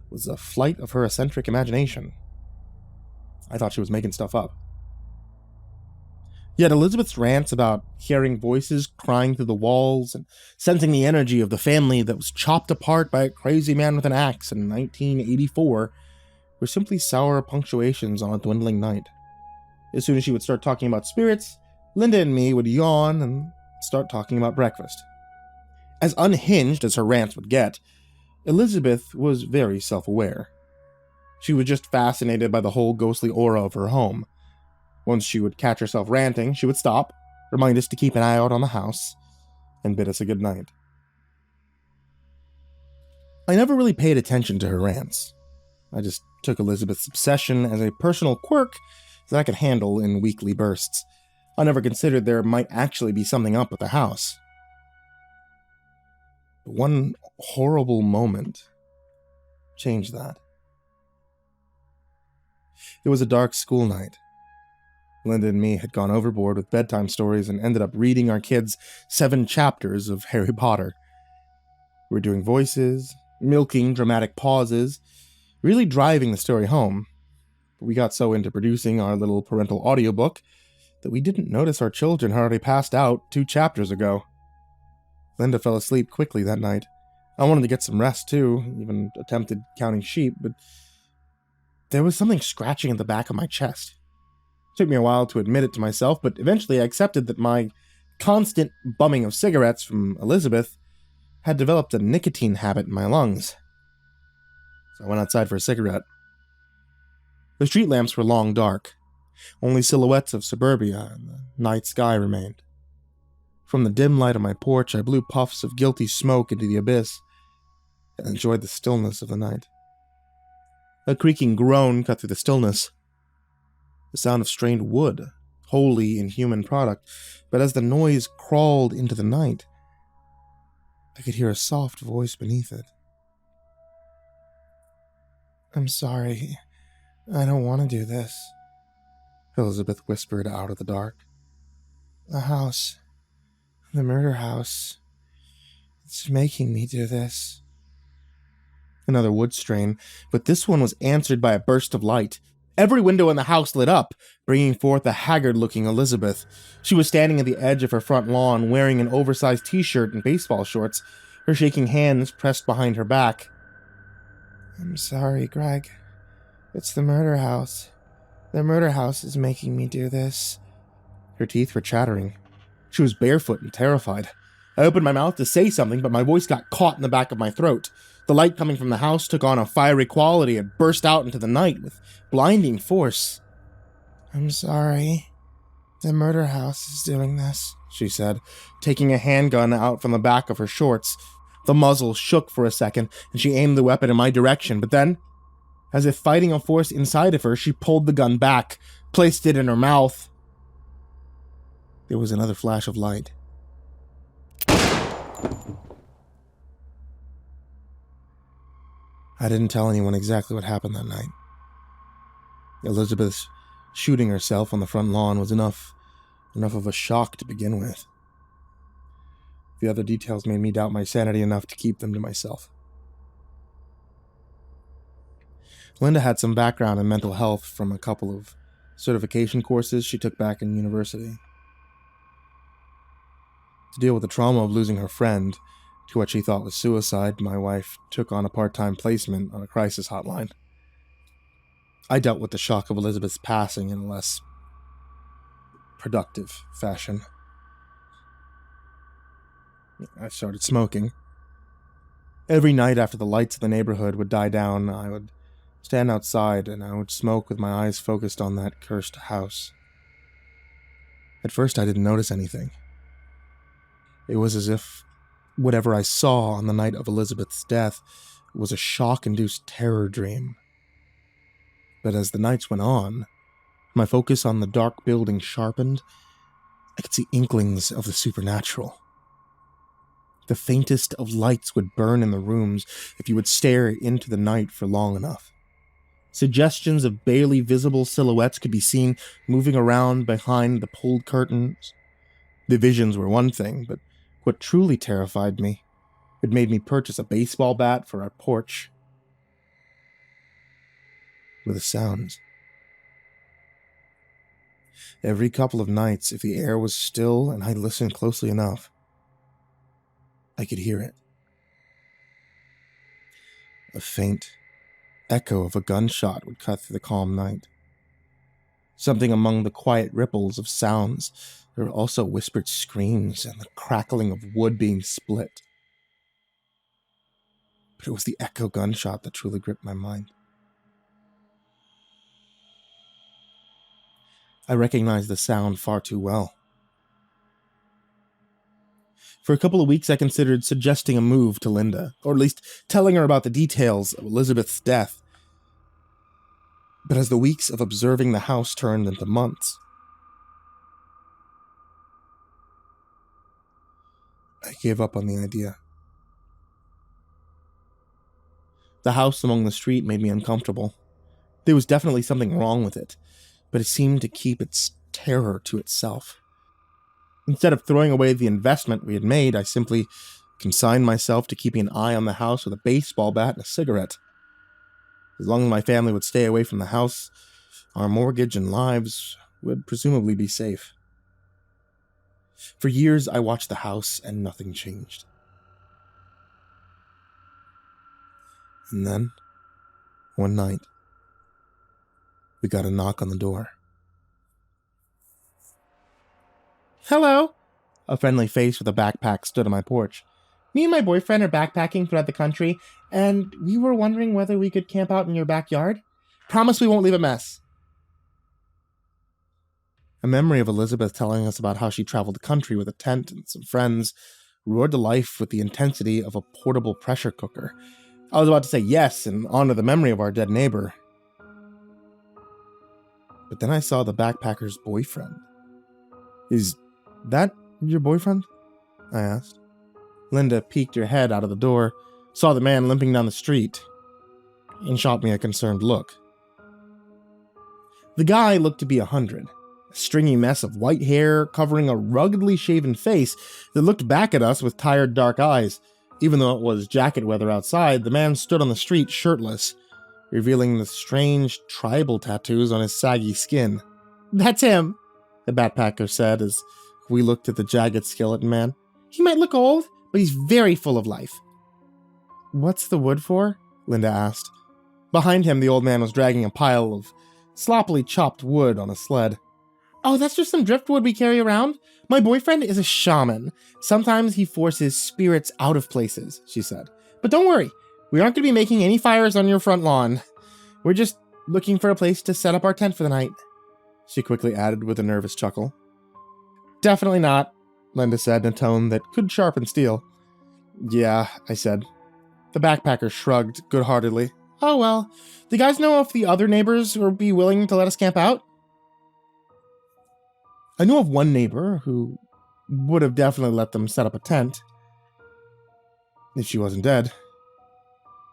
S1: was a flight of her eccentric imagination. I thought she was making stuff up. Yet Elizabeth's rants about hearing voices crying through the walls and sensing the energy of the family that was chopped apart by a crazy man with an axe in 1984 were simply sour punctuations on a dwindling night. As soon as she would start talking about spirits, Linda and me would yawn and start talking about breakfast. As unhinged as her rants would get, Elizabeth was very self-aware. She was just fascinated by the whole ghostly aura of her home. Once she would catch herself ranting, she would stop, remind us to keep an eye out on the house, and bid us a good night. I never really paid attention to her rants. I just took Elizabeth's obsession as a personal quirk that I could handle in weekly bursts. I never considered there might actually be something up with the house. But one horrible moment changed that. It was a dark school night. Linda and me had gone overboard with bedtime stories and ended up reading our kids 7 chapters of Harry Potter. We were doing voices, milking dramatic pauses, really driving the story home. But we got so into producing our little parental audiobook that we didn't notice our children had already passed out 2 chapters ago. Linda fell asleep quickly that night. I wanted to get some rest too, even attempted counting sheep, but there was something scratching at the back of my chest. It took me a while to admit it to myself, but eventually I accepted that my constant bumming of cigarettes from Elizabeth had developed a nicotine habit in my lungs. So I went outside for a cigarette. The street lamps were long dark. Only silhouettes of suburbia and the night sky remained. From the dim light of my porch, I blew puffs of guilty smoke into the abyss and enjoyed the stillness of the night. A creaking groan cut through the stillness. The sound of strained wood, wholly inhuman product, but as the noise crawled into the night, I could hear a soft voice beneath it. "I'm sorry. I don't want to do this," Elizabeth whispered out of the dark. "The house, the murder house, it's making me do this." Another wood strain, but this one was answered by a burst of light. Every window in the house lit up, bringing forth a haggard-looking Elizabeth. She was standing at the edge of her front lawn, wearing an oversized t-shirt and baseball shorts, her shaking hands pressed behind her back. I'm sorry, Greg. It's the murder house. The murder house is making me do this. Her teeth were chattering. She was barefoot and terrified. I opened my mouth to say something, but my voice got caught in the back of my throat. The light coming from the house took on a fiery quality and burst out into the night with blinding force. I'm sorry. The murder house is doing this, she said, taking a handgun out from the back of her shorts. The muzzle shook for a second, and she aimed the weapon in my direction, but then, as if fighting a force inside of her, she pulled the gun back, placed it in her mouth. There was another flash of light. I didn't tell anyone exactly what happened that night. Elizabeth's shooting herself on the front lawn was enough of a shock to begin with. The other details made me doubt my sanity enough to keep them to myself. Linda had some background in mental health from a couple of certification courses she took back in university. To deal with the trauma of losing her friend to what she thought was suicide, my wife took on a part-time placement on a crisis hotline. I dealt with the shock of Elizabeth's passing in a less productive fashion. I started smoking. Every night after the lights of the neighborhood would die down, I would stand outside and I would smoke with my eyes focused on that cursed house. At first I didn't notice anything. It was as if whatever I saw on the night of Elizabeth's death was a shock-induced terror dream. But as the nights went on, my focus on the dark building sharpened. I could see inklings of the supernatural. The faintest of lights would burn in the rooms if you would stare into the night for long enough. Suggestions of barely visible silhouettes could be seen moving around behind the pulled curtains. The visions were one thing, but what truly terrified me, it made me purchase a baseball bat for our porch. Were the sounds. Every couple of nights, if the air was still and I listened closely enough, I could hear it. A faint echo of a gunshot would cut through the calm night. Something among the quiet ripples of sounds, there were also whispered screams and the crackling of wood being split. But it was the echo gunshot that truly gripped my mind. I recognized the sound far too well. For a couple of weeks, I considered suggesting a move to Linda, or at least telling her about the details of Elizabeth's death. But as the weeks of observing the house turned into months, I gave up on the idea. The house along the street made me uncomfortable. There was definitely something wrong with it, but it seemed to keep its terror to itself. Instead of throwing away the investment we had made, I simply consigned myself to keeping an eye on the house with a baseball bat and a cigarette. As long as my family would stay away from the house, our mortgage and lives would presumably be safe. For years, I watched the house and nothing changed. And then, one night, we got a knock on the door. Hello! A friendly face with a backpack stood on my porch. Me and my boyfriend are backpacking throughout the country, and we were wondering whether we could camp out in your backyard. Promise we won't leave a mess. A memory of Elizabeth telling us about how she traveled the country with a tent and some friends roared to life with the intensity of a portable pressure cooker. I was about to say yes and honor the memory of our dead neighbor. But then I saw the backpacker's boyfriend. Is that your boyfriend? I asked. Linda peeked her head out of the door, saw the man limping down the street, and shot me a concerned look. The guy looked to be 100, a stringy mess of white hair covering a ruggedly shaven face that looked back at us with tired dark eyes. Even though it was jacket weather outside, the man stood on the street shirtless, revealing the strange tribal tattoos on his saggy skin. That's him, the backpacker said as we looked at the jagged skeleton man. He might look old, but he's very full of life. What's the wood for? Linda asked. Behind him, the old man was dragging a pile of sloppily chopped wood on a sled. "Oh, that's just some driftwood we carry around. My boyfriend is a shaman. Sometimes he forces spirits out of places," she said. "But don't worry, we aren't going to be making any fires on your front lawn. We're just looking for a place to set up our tent for the night," she quickly added with a nervous chuckle. "Definitely not," Linda said in a tone that could sharpen steel. "Yeah," I said. The backpacker shrugged good-heartedly. "Oh well, do you guys know if the other neighbors would be willing to let us camp out?" I knew of one neighbor who would have definitely let them set up a tent. If she wasn't dead.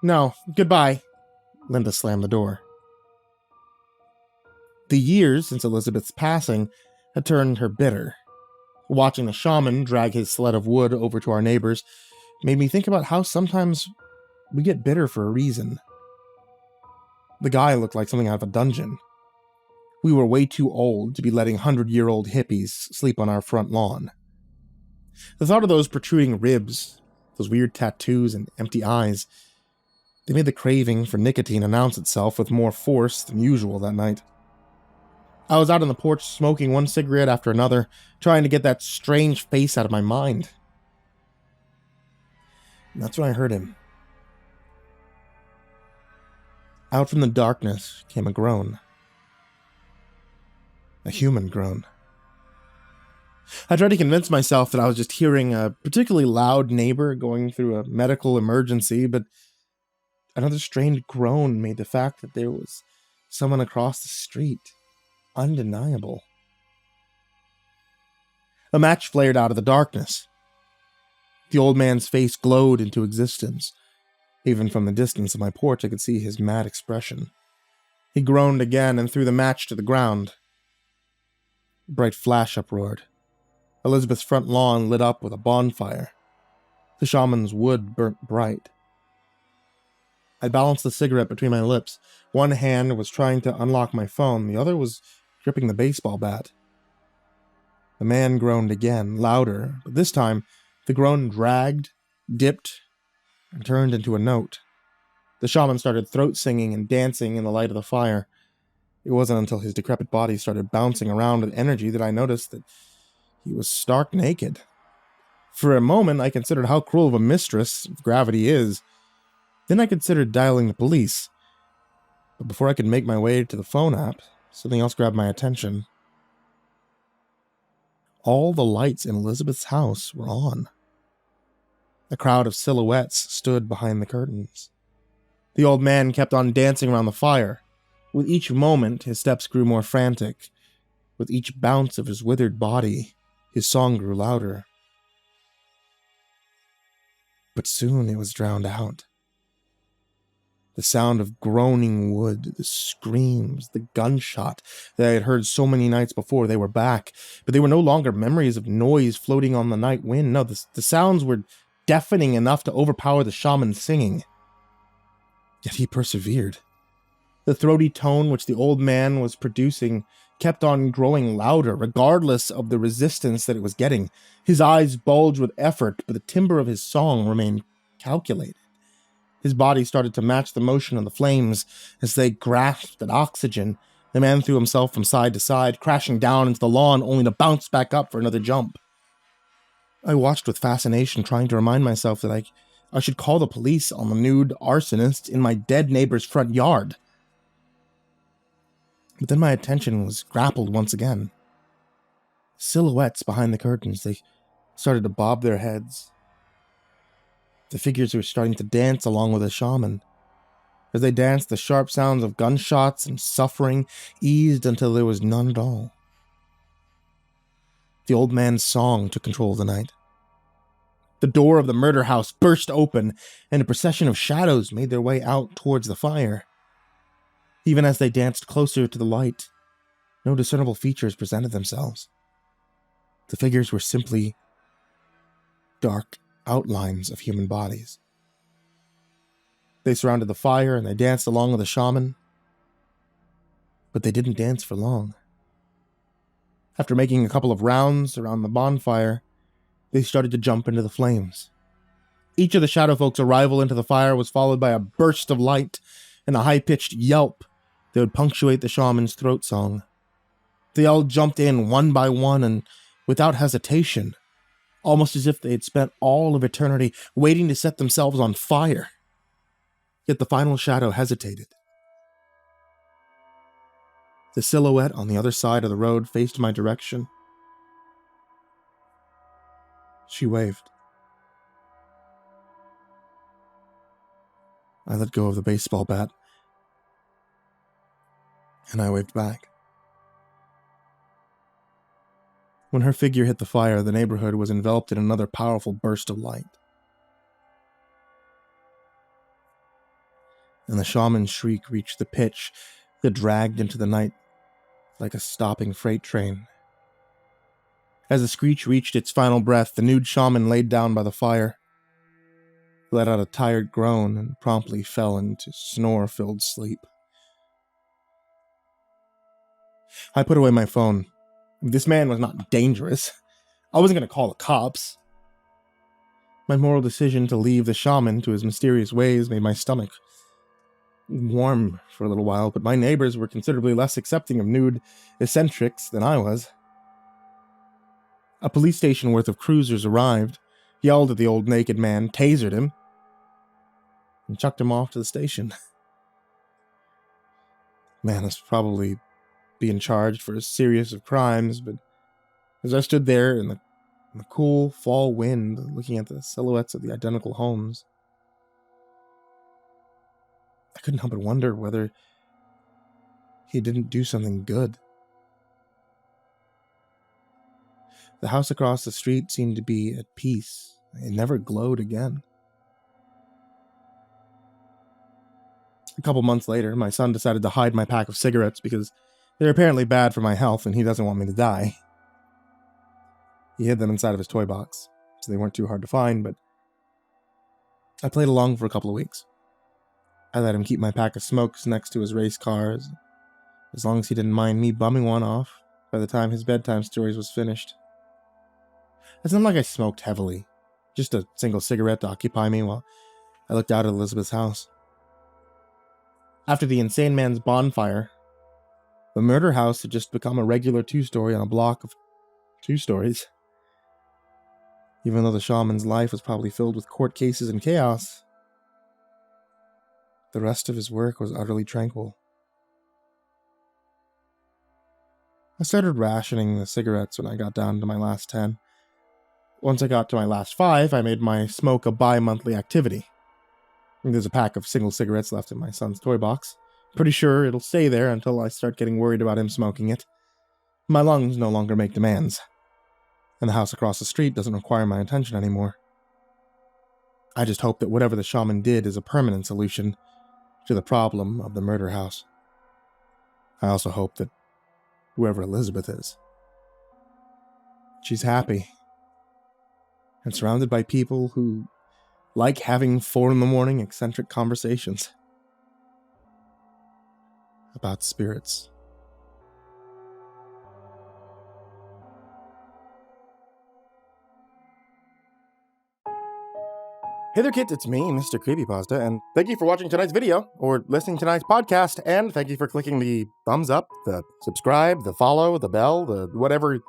S1: "No, goodbye." Linda slammed the door. The years since Elizabeth's passing had turned her bitter. Watching the shaman drag his sled of wood over to our neighbors made me think about how sometimes we get bitter for a reason. The guy looked like something out of a dungeon. We were way too old to be letting 100-year-old hippies sleep on our front lawn. The thought of those protruding ribs, those weird tattoos and empty eyes, they made the craving for nicotine announce itself with more force than usual that night. I was out on the porch smoking one cigarette after another, trying to get that strange face out of my mind. And that's when I heard him. Out from the darkness came a groan. A human groan. I tried to convince myself that I was just hearing a particularly loud neighbor going through a medical emergency, but another strange groan made the fact that there was someone across the street undeniable. A match flared out of the darkness. The old man's face glowed into existence. Even from the distance of my porch, I could see his mad expression. He groaned again and threw the match to the ground. A bright flash uproared. Elizabeth's front lawn lit up with a bonfire. The shaman's wood burnt bright. I balanced the cigarette between my lips. One hand was trying to unlock my phone, the other was gripping the baseball bat. The man groaned again, louder, but this time the groan dragged, dipped, and turned into a note. The shaman started throat singing and dancing in the light of the fire. It wasn't until his decrepit body started bouncing around with energy that I noticed that he was stark naked. For a moment, I considered how cruel of a mistress gravity is. Then I considered dialing the police. But before I could make my way to the phone app, something else grabbed my attention. All the lights in Elizabeth's house were on. A crowd of silhouettes stood behind the curtains. The old man kept on dancing around the fire. With each moment, his steps grew more frantic. With each bounce of his withered body, his song grew louder. But soon it was drowned out. The sound of groaning wood, the screams, the gunshot that I had heard so many nights before, they were back. But they were no longer memories of noise floating on the night wind. No, the sounds were deafening enough to overpower the shaman's singing. Yet he persevered. The throaty tone which the old man was producing kept on growing louder, regardless of the resistance that it was getting. His eyes bulged with effort, but the timbre of his song remained calculated. His body started to match the motion of the flames as they grasped at oxygen. The man threw himself from side to side, crashing down into the lawn only to bounce back up for another jump. I watched with fascination, trying to remind myself that I should call the police on the nude arsonist in my dead neighbor's front yard. But then my attention was grappled once again. Silhouettes behind the curtains, they started to bob their heads. The figures were starting to dance along with the shaman. As they danced, the sharp sounds of gunshots and suffering eased until there was none at all. The old man's song took control of the night. The door of the murder house burst open, and a procession of shadows made their way out towards the fire. Even as they danced closer to the light, no discernible features presented themselves. The figures were simply dark outlines of human bodies. They surrounded the fire and they danced along with the shaman, but they didn't dance for long. After making a couple of rounds around the bonfire, they started to jump into the flames. Each of the shadow folks' arrival into the fire was followed by a burst of light. and a high-pitched yelp that would punctuate the shaman's throat song. They all jumped in one by one and without hesitation, almost as if they had spent all of eternity waiting to set themselves on fire. Yet the final shadow hesitated. The silhouette on the other side of the road faced my direction. She waved. I let go of the baseball bat, and I waved back. When her figure hit the fire, the neighborhood was enveloped in another powerful burst of light. And the shaman's shriek reached the pitch that dragged into the night like a stopping freight train. As the screech reached its final breath, the nude shaman laid down by the fire, let out a tired groan, and promptly fell into snore-filled sleep. I put away my phone. This man was not dangerous. I wasn't going to call the cops. My moral decision to leave the shaman to his mysterious ways made my stomach warm for a little while, but my neighbors were considerably less accepting of nude eccentrics than I was. A police station worth of cruisers arrived, yelled at the old naked man, tasered him, and chucked him off to the station. Man is probably being charged for a series of crimes, but as I stood there in the cool fall wind, looking at the silhouettes of the identical homes, I couldn't help but wonder whether he didn't do something good. The house across the street seemed to be at peace. It never glowed again. A couple months later, my son decided to hide my pack of cigarettes because they're apparently bad for my health and he doesn't want me to die. He hid them inside of his toy box, so they weren't too hard to find, but I played along for a couple of weeks. I let him keep my pack of smokes next to his race cars, as long as he didn't mind me bumming one off by the time his bedtime stories was finished. It's not like I smoked heavily, just a single cigarette to occupy me while I looked out at Elizabeth's house. After the insane man's bonfire, the murder house had just become a regular 2-story on a block of 2 stories. Even though the shaman's life was probably filled with court cases and chaos, the rest of his work was utterly tranquil. I started rationing the cigarettes when I got down to my last 10. Once I got to my last 5, I made my smoke a bi-monthly activity. There's a pack of single cigarettes left in my son's toy box. Pretty sure it'll stay there until I start getting worried about him smoking it. My lungs no longer make demands, and the house across the street doesn't require my attention anymore. I just hope that whatever the shaman did is a permanent solution to the problem of the murder house. I also hope that whoever Elizabeth is, she's happy and surrounded by people who like having 4 a.m. eccentric conversations about spirits. Hey there kids, it's me, MrCreepyPasta, and thank you for watching tonight's video, or listening to tonight's podcast, and thank you for clicking the thumbs up, the subscribe, the follow, the bell, the whatever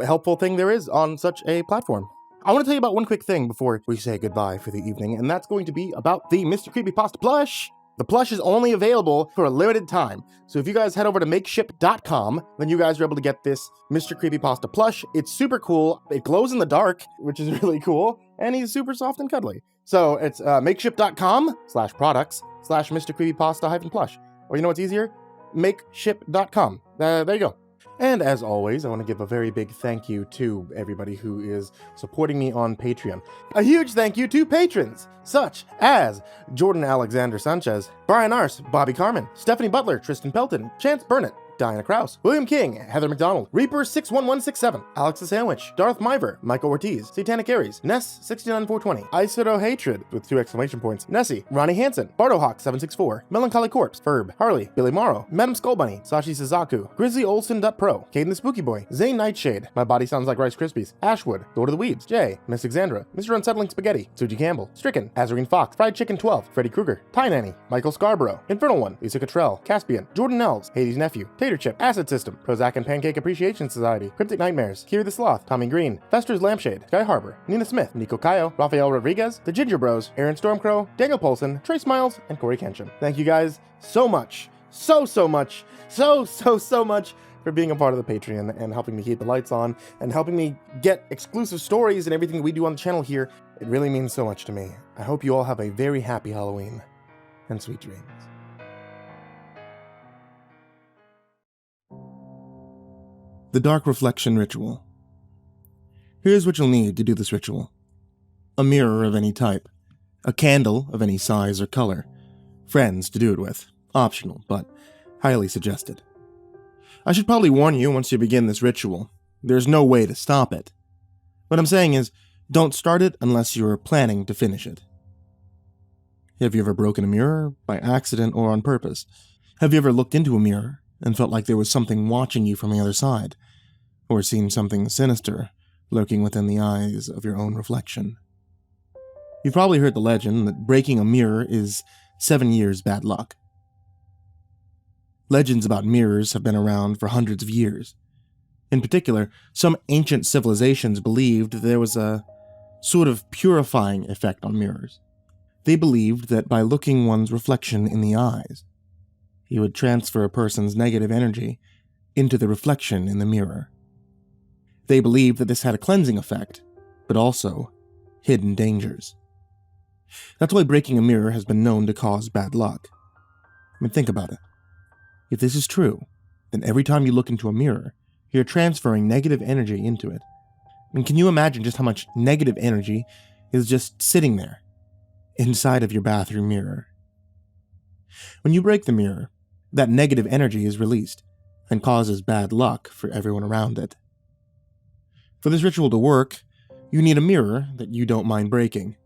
S1: helpful thing there is on such a platform. I want to tell you about one quick thing before we say goodbye for the evening, and that's going to be about the MrCreepyPasta plush. The plush is only available for a limited time, so if you guys head over to makeship.com, then you guys are able to get this MrCreepyPasta plush. It's super cool. It glows in the dark, which is really cool, and he's super soft and cuddly. So it's makeship.com/MrCreepyPasta-plush. Or you know what's easier? Makeship.com. There you go. And as always, I want to give a very big thank you to everybody who is supporting me on Patreon. A huge thank you to patrons such as Jordan Alexander Sanchez, Brian Arce, Bobby Karman, Stephanie Butler, Tristain Pelton, Chance Burnett, Diana Kraus, William King, Heather McDonald, Reaper61167, Alex the Sandwich, Darth Miver, Michael Ortiz, Satanic Aries, Ness69420, aisodoehtraed with 2 exclamation points, Nessie, Ronnie Hansen, Bardohawk764, Melancholy Corpse, Ferb, Harley, Billy Morrow, Madam Skullbunny, Sashi Sazaku, Grizzly Olsen.pro, Kayden the Spooky Boy, Zane Nightshade, My Body Sounds Like Rice Krispies, Ashwood, Lord of the Weebs, Jay, Miss Exandra, Mr. Unsettling Spaghetti, Suji Campbell, Stricken, Azarine Fox, Fried Chicken 12, Freddy Krueger, Ty Nanny, Michael Scarborough, Infernal One, Lisa Cottrell, Caspian, Jordan Elves, Hades Nephew, Tater Chip, Acid System, Prozac and Pancake Appreciation Society, Cryptic Nightmares, Kiri the Sloth, Tommy Green, Fester's Lampshade, Sky Harbor, Nina Smith, Nico Cayo, Rafael Rodriguez, The Ginger Bros, Aaron Stormcrow, Daniel Polson, Trey Smiles, and Corey Kenshin. Thank you guys so much, so much for being a part of the Patreon and helping me keep the lights on and helping me get exclusive stories and everything that we do on the channel here. It really means so much to me. I hope you all have a very happy Halloween and sweet dreams. The Dark Reflection Ritual. Here's what you'll need to do this ritual. A mirror of any type. A candle of any size or color. Friends to do it with. Optional, but highly suggested. I should probably warn you once you begin this ritual, there's no way to stop it. What I'm saying is, don't start it unless you're planning to finish it. Have you ever broken a mirror, by accident or on purpose? Have you ever looked into a mirror and felt like there was something watching you from the other side? Or seen something sinister lurking within the eyes of your own reflection? You've probably heard the legend that breaking a mirror is 7 years bad luck. Legends about mirrors have been around for hundreds of years. In particular, some ancient civilizations believed there was a sort of purifying effect on mirrors. They believed that by looking one's reflection in the eyes, you would transfer a person's negative energy into the reflection in the mirror. They believed that this had a cleansing effect, but also hidden dangers. That's why breaking a mirror has been known to cause bad luck. I mean, think about it. If this is true, then every time you look into a mirror, you're transferring negative energy into it. I mean, can you imagine just how much negative energy is just sitting there, inside of your bathroom mirror? When you break the mirror, that negative energy is released and causes bad luck for everyone around it. For this ritual to work, you need a mirror that you don't mind breaking.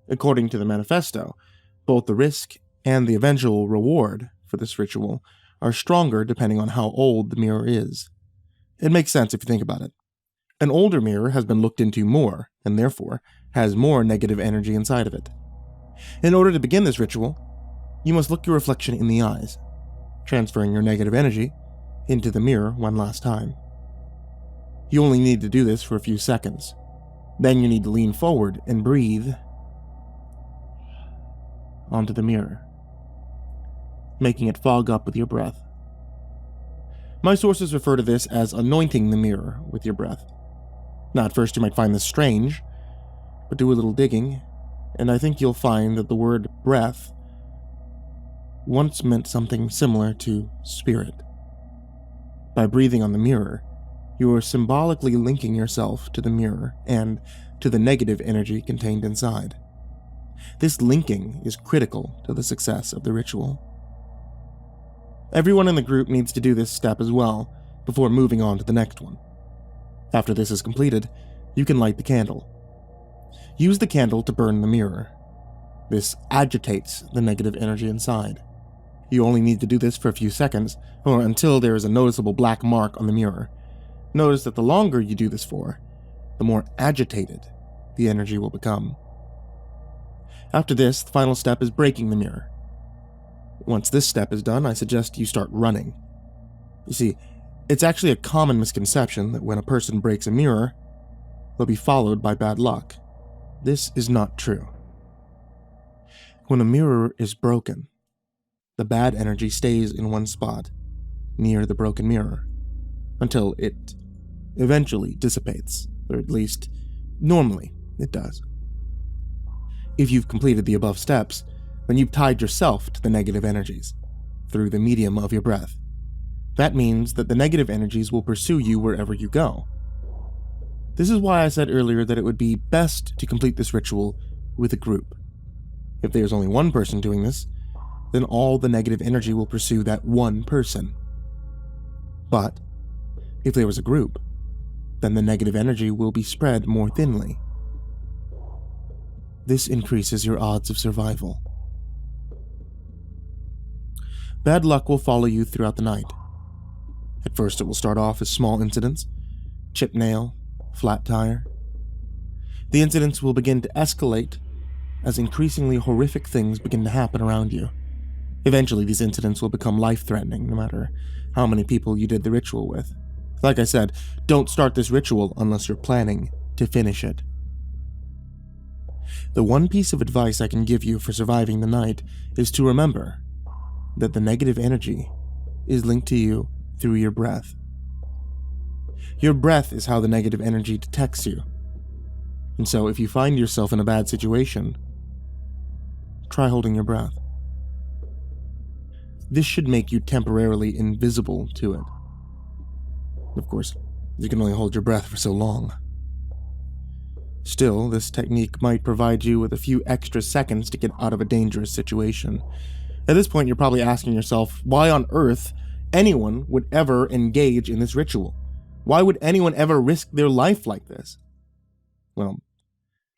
S1: According to the manifesto, both the risk and the eventual reward for this ritual are stronger depending on how old the mirror is. It makes sense if you think about it. An older mirror has been looked into more, and therefore has more negative energy inside of it. In order to begin this ritual, you must look your reflection in the eyes, transferring your negative energy into the mirror one last time. You only need to do this for a few seconds. Then you need to lean forward and breathe onto the mirror, making it fog up with your breath. My sources refer to this as anointing the mirror with your breath. Now, at first you might find this strange, but do a little digging, and I think you'll find that the word breath once meant something similar to spirit. By breathing on the mirror, you are symbolically linking yourself to the mirror and to the negative energy contained inside. This linking is critical to the success of the ritual. Everyone in the group needs to do this step as well, before moving on to the next one. After this is completed, you can light the candle. Use the candle to burn the mirror. This agitates the negative energy inside. You only need to do this for a few seconds, or until there is a noticeable black mark on the mirror. Notice that the longer you do this for, the more agitated the energy will become. After this, the final step is breaking the mirror. Once this step is done, I suggest you start running. You see, it's actually a common misconception that when a person breaks a mirror, they'll be followed by bad luck. This is not true. When a mirror is broken, the bad energy stays in one spot, near the broken mirror, until it eventually dissipates, or at least, normally, it does. If you've completed the above steps, then you've tied yourself to the negative energies, through the medium of your breath. That means that the negative energies will pursue you wherever you go. This is why I said earlier that it would be best to complete this ritual with a group. If there's only one person doing this, then all the negative energy will pursue that one person. But if there was a group, then the negative energy will be spread more thinly. This increases your odds of survival. Bad luck will follow you throughout the night. At first, it will start off as small incidents: chipped nail, flat tire. The incidents will begin to escalate as increasingly horrific things begin to happen around you. Eventually, these incidents will become life-threatening, no matter how many people you did the ritual with. Like I said, don't start this ritual unless you're planning to finish it. The one piece of advice I can give you for surviving the night is to remember that the negative energy is linked to you through your breath. Your breath is how the negative energy detects you. And so if you find yourself in a bad situation, try holding your breath. This should make you temporarily invisible to it. Of course, you can only hold your breath for so long. Still, this technique might provide you with a few extra seconds to get out of a dangerous situation. At this point, you're probably asking yourself, why on earth anyone would ever engage in this ritual? Why would anyone ever risk their life like this? Well,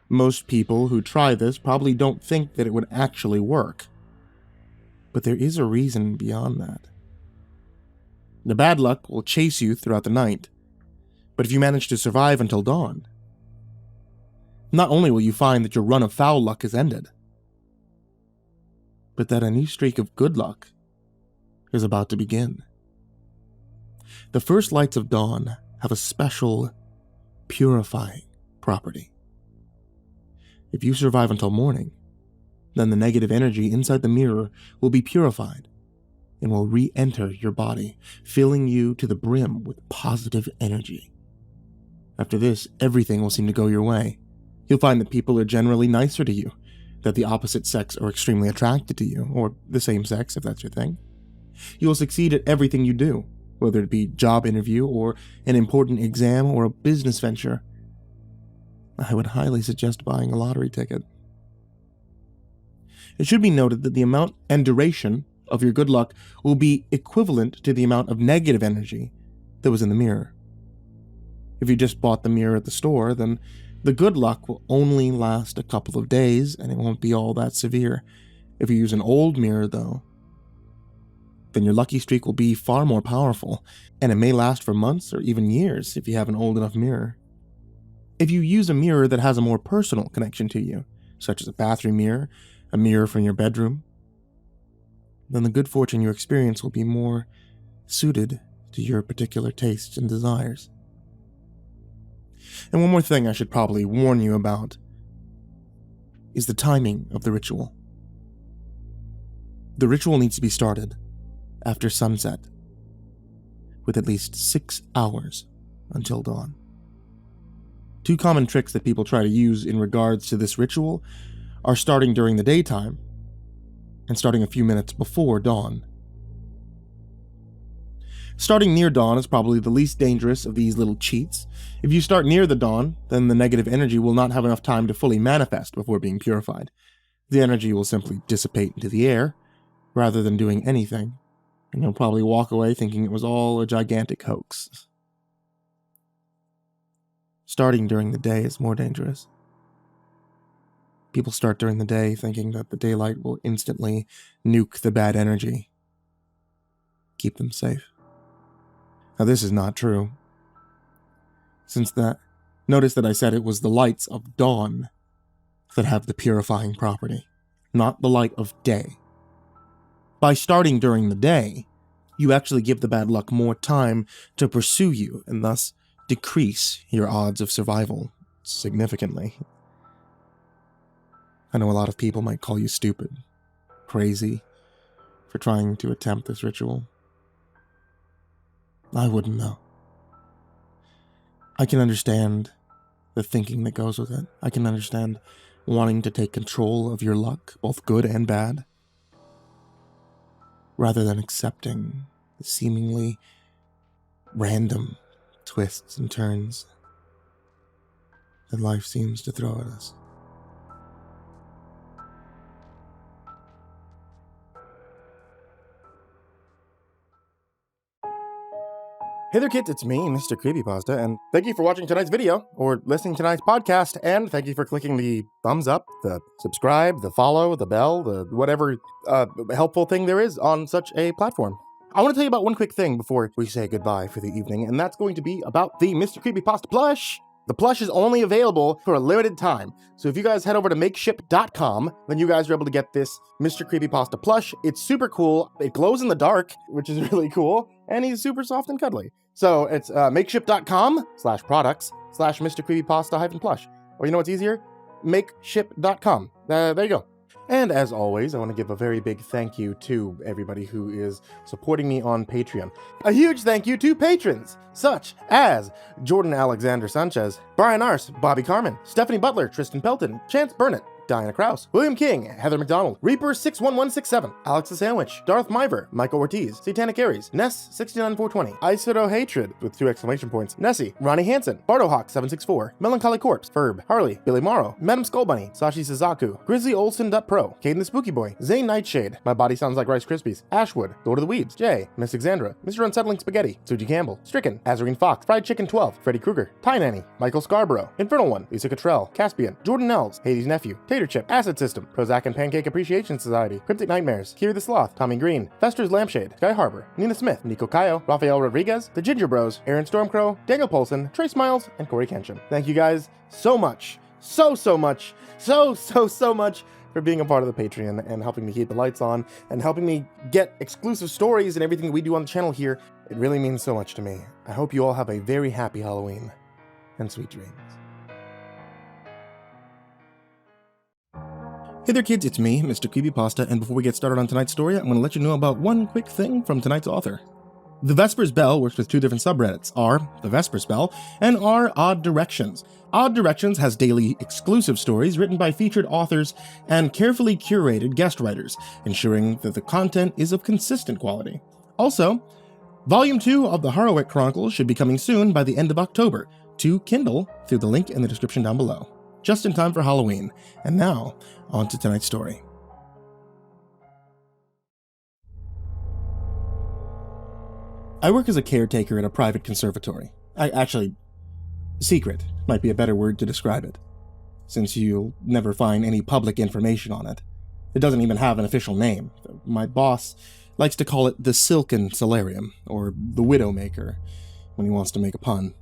S1: most people who try this probably don't think that it would actually work. But there is a reason beyond that. The bad luck will chase you throughout the night, but if you manage to survive until dawn, not only will you find that your run of foul luck is ended, but that a new streak of good luck is about to begin. The first lights of dawn have a special purifying property. If you survive until morning, then the negative energy inside the mirror will be purified and will re-enter your body, filling you to the brim with positive energy. After this, everything will seem to go your way. You'll find that people are generally nicer to you, that the opposite sex are extremely attracted to you, or the same sex if that's your thing. You will succeed at everything you do, whether it be a job interview or an important exam or a business venture. I would highly suggest buying a lottery ticket. It should be noted that the amount and duration of your good luck will be equivalent to the amount of negative energy that was in the mirror. If you just bought the mirror at the store, then the good luck will only last a couple of days and it won't be all that severe. If you use an old mirror, though, then your lucky streak will be far more powerful, and it may last for months or even years if you have an old enough mirror. If you use a mirror that has a more personal connection to you, such as a bathroom mirror, a mirror from your bedroom, then the good fortune you experience will be more suited to your particular tastes and desires. And one more thing I should probably warn you about is the timing of the ritual. The ritual needs to be started after sunset, with at least 6 hours until dawn. Two common tricks that people try to use in regards to this ritual are starting during the daytime and starting a few minutes before dawn. Starting near dawn is probably the least dangerous of these little cheats. If you start near the dawn, then the negative energy will not have enough time to fully manifest before being purified. The energy will simply dissipate into the air, rather than doing anything, and you'll probably walk away thinking it was all a gigantic hoax. Starting during the day is more dangerous. People start during the day thinking that the daylight will instantly nuke the bad energy, keep them safe. Now this is not true. Notice that I said it was the lights of dawn that have the purifying property, not the light of day. By starting during the day, you actually give the bad luck more time to pursue you and thus decrease your odds of survival significantly. I know a lot of people might call you stupid, crazy, for trying to attempt this ritual. I wouldn't though. I can understand the thinking that goes with it. I can understand wanting to take control of your luck, both good and bad, rather than accepting the seemingly random twists and turns that life seems to throw at us. Hey there kids, it's me, MrCreepyPasta, and thank you for watching tonight's video, or listening to tonight's podcast, and thank you for clicking the thumbs up, the subscribe, the follow, the bell, the whatever helpful thing there is on such a platform. I want to tell you about one quick thing before we say goodbye for the evening, and that's going to be about the MrCreepyPasta plush. The plush is only available for a limited time, so if you guys head over to makeship.com, then you guys are able to get this MrCreepyPasta plush. It's super cool. It glows in the dark, which is really cool, and he's super soft and cuddly. So it's makeship.com/products/MrCreepyPasta-plush. Or you know what's easier? Makeship.com. There you go. And as always, I want to give a very big thank you to everybody who is supporting me on Patreon. A huge thank you to patrons, such as Jordan Alexander Sanchez, Brian Arce, Bobby Karman, Stephanie Butler, Tristain Pelton, Chance Burnett, Diana Kraus, William King, Heather McDonald, Reaper61167, Alex the Sandwich, Darth Miver, Michael Ortiz, Satanic Aries, Ness69420, aisodoehtraed with 2 exclamation points, Nessie, Ronnie Hansen, BardoHawk764, Melancholy Corpse, Ferb, Harley, Billy Morrow, Madam Skullbunny, Sashi Sazaku, Grizzly Olsen.pro, Kayden the Spooky Boy, Zane Nightshade, MyBodySoundsLikeRiceKrispys, Ashwood, Lord of the Weebs, Jay, Miss Exandra, Mr. Unsettling Spaghetti, Suji Campbell, Stricken, Azarine Fox, Fried Chicken 12, Freddy Krueger, Ty Nanny, Michael Scarborough, Infernal One, Lisa Cottrell, Caspian, Jordan Nels, Hades Nephew, Tater Chip, Acid System, Prozac and Pancake Appreciation Society, Cryptic Nightmares, Kiri the Sloth, Tommy Green, Fester's Lampshade, Sky Harbor, Nina Smith, Nico Cayo, Rafael Rodriguez, The Ginger Bros, Aaron Stormcrow, Daniel Polson, Trey Smiles, and Corey Kenshin. Thank you guys so much, so much for being a part of the Patreon and helping me keep the lights on and helping me get exclusive stories and everything we do on the channel here. It really means so much to me. I hope you all have a very happy Halloween and sweet dreams. Hey there kids, it's me, MrCreepyPasta, and before we get started on tonight's story, I'm going to let you know about one quick thing from tonight's author. The Vespers Bell works with 2 different subreddits, r The Vespers Bell and r Odd Directions. Odd Directions has daily exclusive stories written by featured authors and carefully curated guest writers, ensuring that the content is of consistent quality. Also, Volume 2 of the Harrowwick Chronicles should be coming soon by the end of October to Kindle through the link in the description down below. Just in time for Halloween. And now, on to tonight's story. I work as a caretaker at a private conservatory. Secret might be a better word to describe it, since you'll never find any public information on it. It doesn't even have an official name. My boss likes to call it the Silken Solarium, or the Widowmaker, when he wants to make a pun.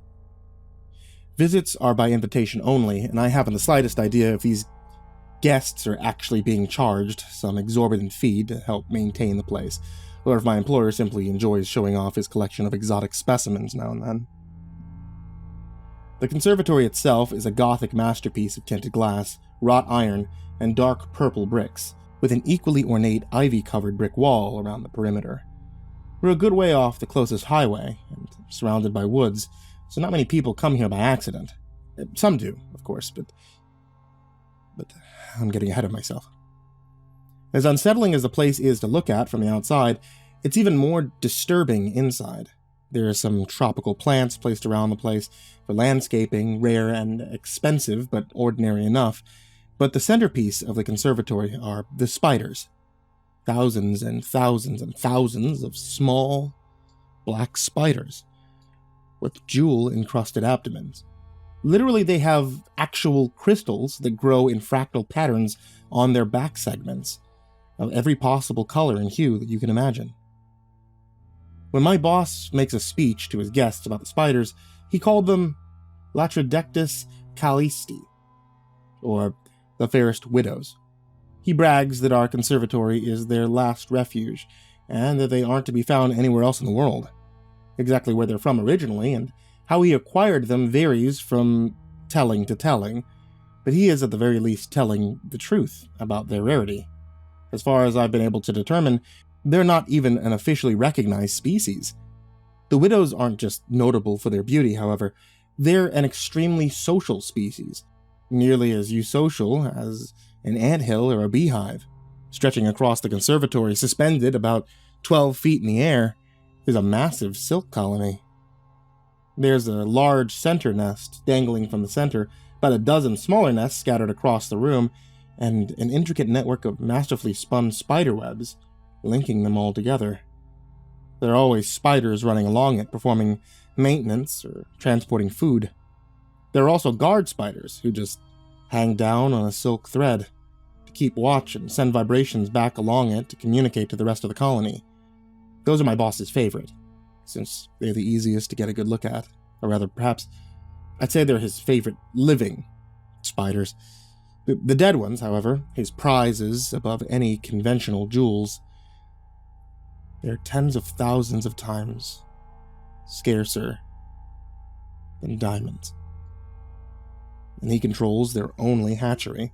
S1: Visits are by invitation only, and I haven't the slightest idea if these guests are actually being charged some exorbitant fee to help maintain the place, or if my employer simply enjoys showing off his collection of exotic specimens now and then. The conservatory itself is a Gothic masterpiece of tinted glass, wrought iron, and dark purple bricks, with an equally ornate ivy-covered brick wall around the perimeter. We're a good way off the closest highway, and surrounded by woods, so not many people come here by accident. Some do, of course, but I'm getting ahead of myself. As unsettling as the place is to look at from the outside, it's even more disturbing inside. There are some tropical plants placed around the place for landscaping, rare and expensive, but ordinary enough. But the centerpiece of the conservatory are the spiders. Thousands and thousands and thousands of small, black spiders with jewel-encrusted abdomens. Literally, they have actual crystals that grow in fractal patterns on their back segments, of every possible color and hue that you can imagine. When my boss makes a speech to his guests about the spiders, he called them Latrodectus Callisti, or the fairest widows. He brags that our conservatory is their last refuge, and that they aren't to be found anywhere else in the world. Exactly where they're from originally, and how he acquired them varies from telling to telling, but he is at the very least telling the truth about their rarity. As far as I've been able to determine, they're not even an officially recognized species. The widows aren't just notable for their beauty, however, they're an extremely social species, nearly as eusocial as an anthill or a beehive. Stretching across the conservatory, suspended about 12 feet in the air, is a massive silk colony. There's a large center nest dangling from the center, about a dozen smaller nests scattered across the room, and an intricate network of masterfully spun spider webs linking them all together. There are always spiders running along it, performing maintenance or transporting food. There are also guard spiders who just hang down on a silk thread to keep watch and send vibrations back along it to communicate to the rest of the colony. Those are my boss's favorite, since they're the easiest to get a good look at. Or rather, perhaps, I'd say they're his favorite living spiders. The dead ones, however, his prizes above any conventional jewels. They're tens of thousands of times scarcer than diamonds. And he controls their only hatchery.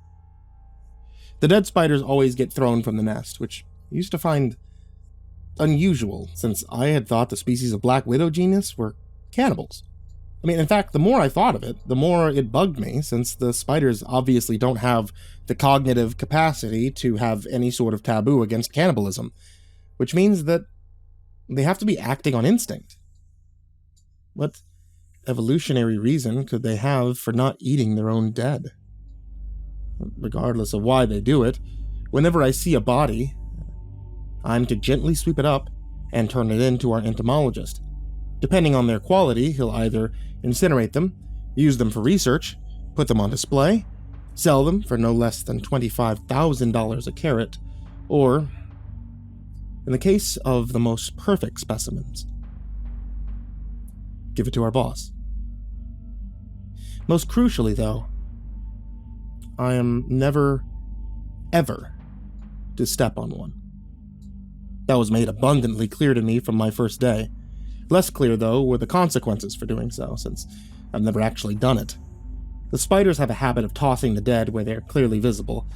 S1: The dead spiders always get thrown from the nest, which I used to find unusual, since I had thought the species of Black Widow genus were cannibals. I mean, in fact, the more I thought of it, the more it bugged me, since the spiders obviously don't have the cognitive capacity to have any sort of taboo against cannibalism, which means that they have to be acting on instinct. What evolutionary reason could they have for not eating their own dead? Regardless of why they do it, whenever I see a body, I'm to gently sweep it up and turn it in to our entomologist. Depending on their quality, he'll either incinerate them, use them for research, put them on display, sell them for no less than $25,000 a carat, or, in the case of the most perfect specimens, give it to our boss. Most crucially, though, I am never, ever to step on one. That was made abundantly clear to me from my first day. Less clear, though, were the consequences for doing so, since I've never actually done it. The spiders have a habit of tossing the dead where they are clearly visible,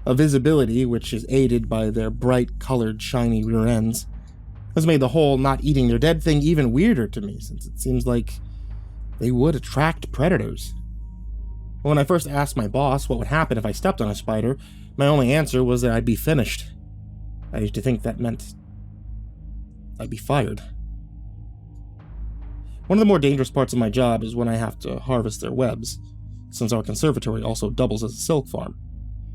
S1: a visibility which is aided by their bright-colored, shiny rear ends. Has made the whole not eating their dead thing even weirder to me, since it seems like they would attract predators. When I first asked my boss what would happen if I stepped on a spider, my only answer was that I'd be finished. I used to think that meant I'd be fired. One of the more dangerous parts of my job is when I have to harvest their webs, since our conservatory also doubles as a silk farm.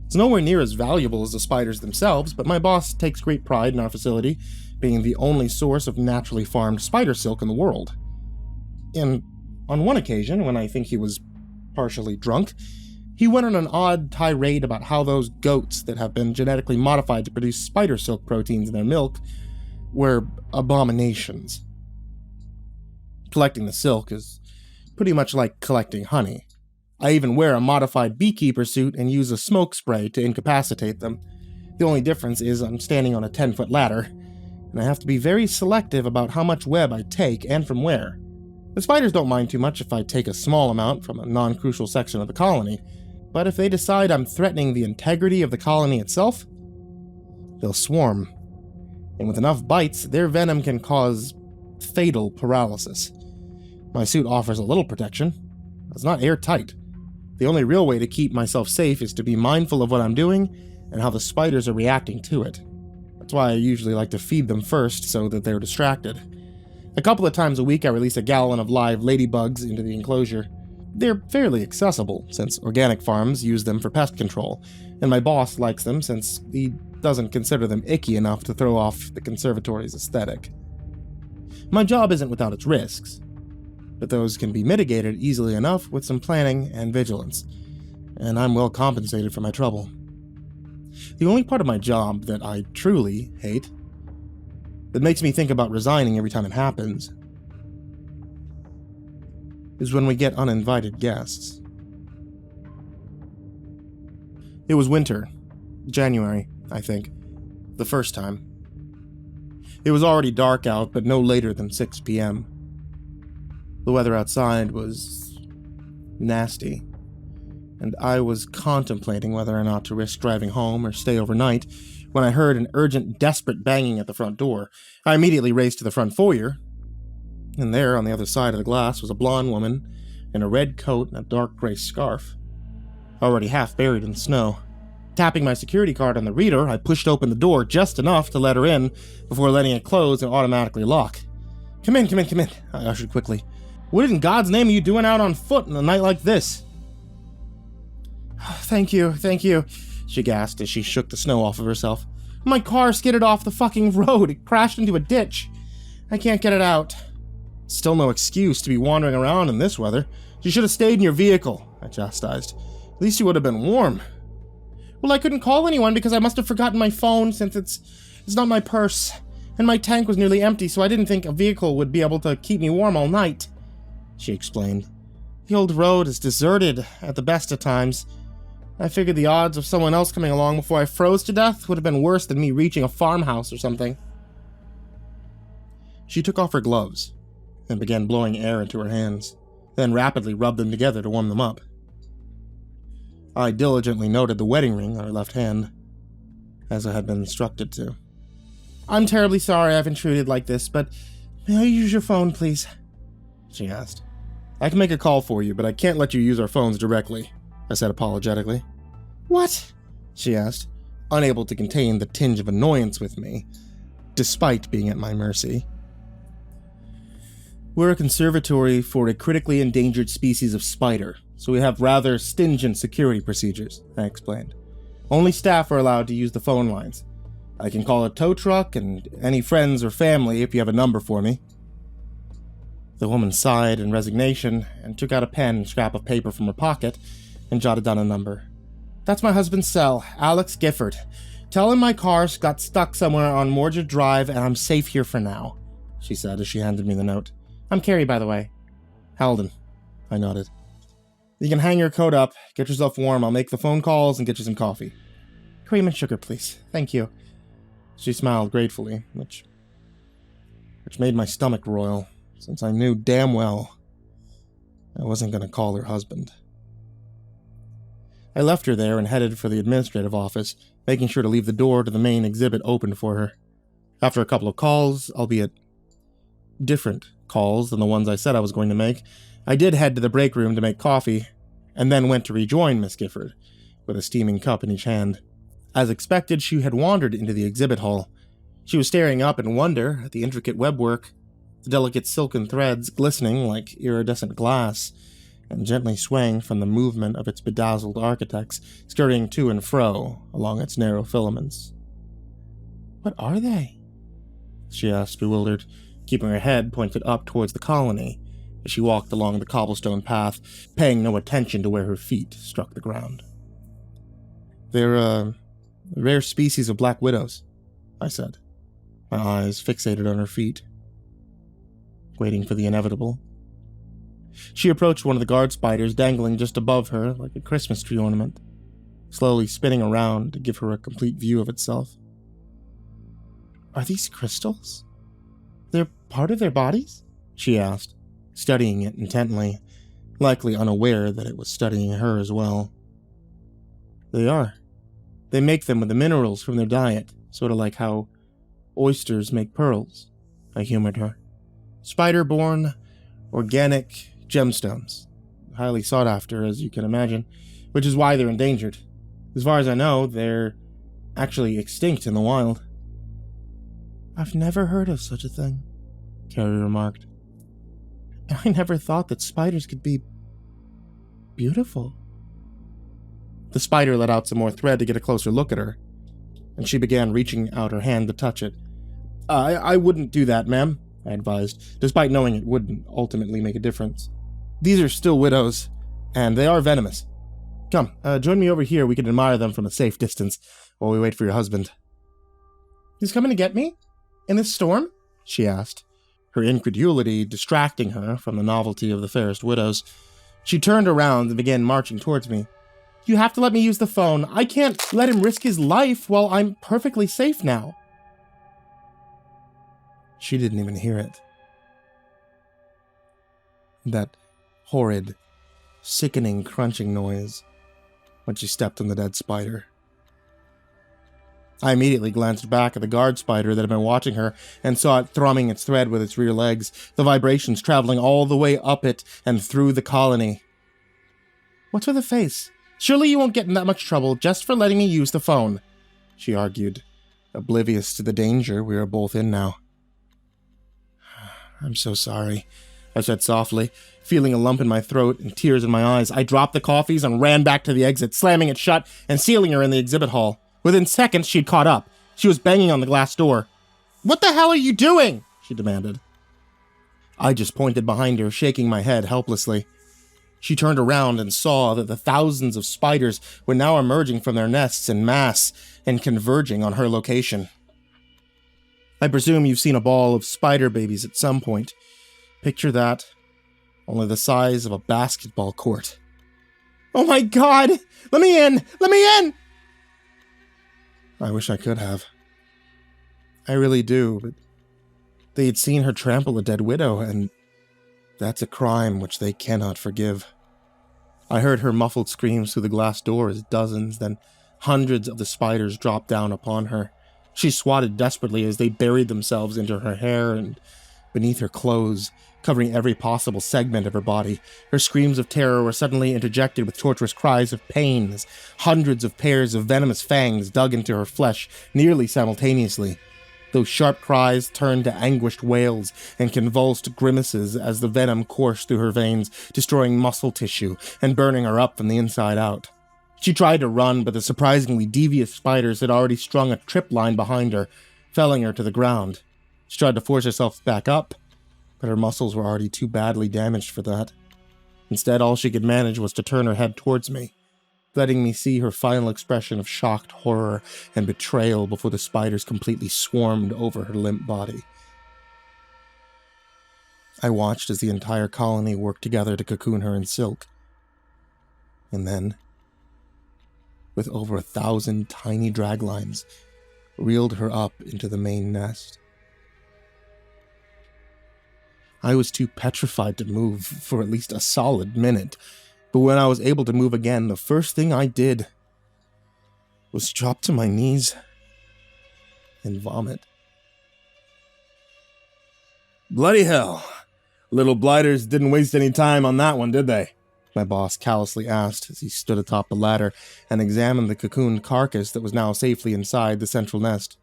S1: It's nowhere near as valuable as the spiders themselves, but my boss takes great pride in our facility being the only source of naturally farmed spider silk in the world. And on one occasion, when I think he was partially drunk, he went on an odd tirade about how those goats that have been genetically modified to produce spider silk proteins in their milk were abominations. Collecting the silk is pretty much like collecting honey. I even wear a modified beekeeper suit and use a smoke spray to incapacitate them. The only difference is I'm standing on a 10-foot ladder, and I have to be very selective about how much web I take and from where. The spiders don't mind too much if I take a small amount from a non-crucial section of the colony, but if they decide I'm threatening the integrity of the colony itself, they'll swarm. And with enough bites, their venom can cause fatal paralysis. My suit offers a little protection. It's not airtight. The only real way to keep myself safe is to be mindful of what I'm doing and how the spiders are reacting to it. That's why I usually like to feed them first so that they're distracted. A couple of times a week I release a gallon of live ladybugs into the enclosure. They're fairly accessible, since organic farms use them for pest control, and my boss likes them since he doesn't consider them icky enough to throw off the conservatory's aesthetic. My job isn't without its risks, but those can be mitigated easily enough with some planning and vigilance, and I'm well compensated for my trouble. The only part of my job that I truly hate, that makes me think about resigning every time it happens, is when we get uninvited guests. It was winter, January, I think, the first time. It was already dark out, but no later than 6 p.m. The weather outside was nasty, and I was contemplating whether or not to risk driving home or stay overnight when I heard an urgent, desperate banging at the front door. I immediately raced to the front foyer, and there, on the other side of the glass, was a blonde woman in a red coat and a dark gray scarf, already half buried in the snow. Tapping my security card on the reader, I pushed open the door just enough to let her in before letting it close and automatically lock. Come in, I ushered quickly. What in God's name are you doing out on foot on a night like this? Thank you, she gasped as she shook the snow off of herself. My car skidded off the fucking road. It crashed into a ditch. I can't get it out. Still no excuse to be wandering around in this weather. You should have stayed in your vehicle, I chastised. At least you would have been warm. Well, I couldn't call anyone because I must have forgotten my phone since it's not my purse. And my tank was nearly empty, so I didn't think a vehicle would be able to keep me warm all night, she explained. The old road is deserted at the best of times. I figured the odds of someone else coming along before I froze to death would have been worse than me reaching a farmhouse or something. She took off her gloves and began blowing air into her hands, then rapidly rubbed them together to warm them up. I diligently noted the wedding ring on her left hand, as I had been instructed to. I'm terribly sorry I've intruded like this, but may I use your phone, please? She asked. I can make a call for you, but I can't let you use our phones directly, I said apologetically. What? She asked, unable to contain the tinge of annoyance with me, despite being at my mercy. We're a conservatory for a critically endangered species of spider, so we have rather stringent security procedures, I explained. Only staff are allowed to use the phone lines. I can call a tow truck and any friends or family if you have a number for me. The woman sighed in resignation and took out a pen and scrap of paper from her pocket and jotted down a number. That's my husband's cell, Alex Gifford. Tell him my car got stuck somewhere on Mordred Drive and I'm safe here for now, she said as she handed me the note. I'm Carrie, by the way. Halden, I nodded. You can hang your coat up, get yourself warm, I'll make the phone calls and get you some coffee. Cream and sugar, please. Thank you. She smiled gratefully, which made my stomach roil, since I knew damn well I wasn't going to call her husband. I left her there and headed for the administrative office, making sure to leave the door to the main exhibit open for her. After a couple of calls, albeit different calls than the ones I said I was going to make, I did head to the break room to make coffee, and then went to rejoin Miss Gifford, with a steaming cup in each hand. As expected, she had wandered into the exhibit hall. She was staring up in wonder at the intricate webwork, the delicate silken threads glistening like iridescent glass, and gently swaying from the movement of its bedazzled architects, scurrying to and fro along its narrow filaments. What are they? She asked, bewildered, keeping her head pointed up towards the colony as she walked along the cobblestone path, paying no attention to where her feet struck the ground. They're a rare species of black widows, I said, my eyes fixated on her feet, waiting for the inevitable. She approached one of the guard spiders dangling just above her like a Christmas tree ornament, slowly spinning around to give her a complete view of itself. Are these crystals? They're part of their bodies? She asked, studying it intently, likely unaware that it was studying her as well. They are. They make them with the minerals from their diet, sort of like how oysters make pearls, I humored her. Spider-born, organic gemstones. Highly sought after, as you can imagine, which is why they're endangered. As far as I know, they're actually extinct in the wild. I've never heard of such a thing, Carrie remarked. And I never thought that spiders could be beautiful. The spider let out some more thread to get a closer look at her, and she began reaching out her hand to touch it. I wouldn't do that, ma'am, I advised, despite knowing it wouldn't ultimately make a difference. These are still widows, and they are venomous. Come, join me over here. We can admire them from a safe distance while we wait for your husband. He's coming to get me? In this storm? She asked, her incredulity distracting her from the novelty of the fairest widows. She turned around and began marching towards me. You have to let me use the phone. I can't let him risk his life while I'm perfectly safe now. She didn't even hear it. That horrid, sickening crunching noise when she stepped on the dead spider. I immediately glanced back at the guard spider that had been watching her and saw it thrumming its thread with its rear legs, the vibrations traveling all the way up it and through the colony. What's with the face? Surely you won't get in that much trouble just for letting me use the phone, she argued, oblivious to the danger we were both in now. I'm so sorry, I said softly, feeling a lump in my throat and tears in my eyes. I dropped the coffees and ran back to the exit, slamming it shut and sealing her in the exhibit hall. Within seconds, she'd caught up. She was banging on the glass door. What the hell are you doing? she demanded. I just pointed behind her, shaking my head helplessly. She turned around and saw that the thousands of spiders were now emerging from their nests en masse and converging on her location. I presume you've seen a ball of spider babies at some point. Picture that, only the size of a basketball court. Oh my God! Let me in! Let me in! I wish I could have. I really do, but they had seen her trample a dead widow, and that's a crime which they cannot forgive. I heard her muffled screams through the glass door as dozens, then hundreds of the spiders dropped down upon her. She swatted desperately as they buried themselves into her hair and beneath her clothes, covering every possible segment of her body. Her screams of terror were suddenly interjected with torturous cries of pain as hundreds of pairs of venomous fangs dug into her flesh nearly simultaneously. Those sharp cries turned to anguished wails and convulsed grimaces as the venom coursed through her veins, destroying muscle tissue and burning her up from the inside out. She tried to run, but the surprisingly devious spiders had already strung a trip line behind her, felling her to the ground. She tried to force herself back up, but her muscles were already too badly damaged for that. Instead, all she could manage was to turn her head towards me, letting me see her final expression of shocked horror and betrayal before the spiders completely swarmed over her limp body. I watched as the entire colony worked together to cocoon her in silk. And then, with over 1,000 tiny draglines, reeled her up into the main nest. I was too petrified to move for at least a solid minute, but when I was able to move again, the first thing I did was drop to my knees and vomit. Bloody hell. Little blighters didn't waste any time on that one, did they? My boss callously asked as he stood atop the ladder and examined the cocooned carcass that was now safely inside the central nest.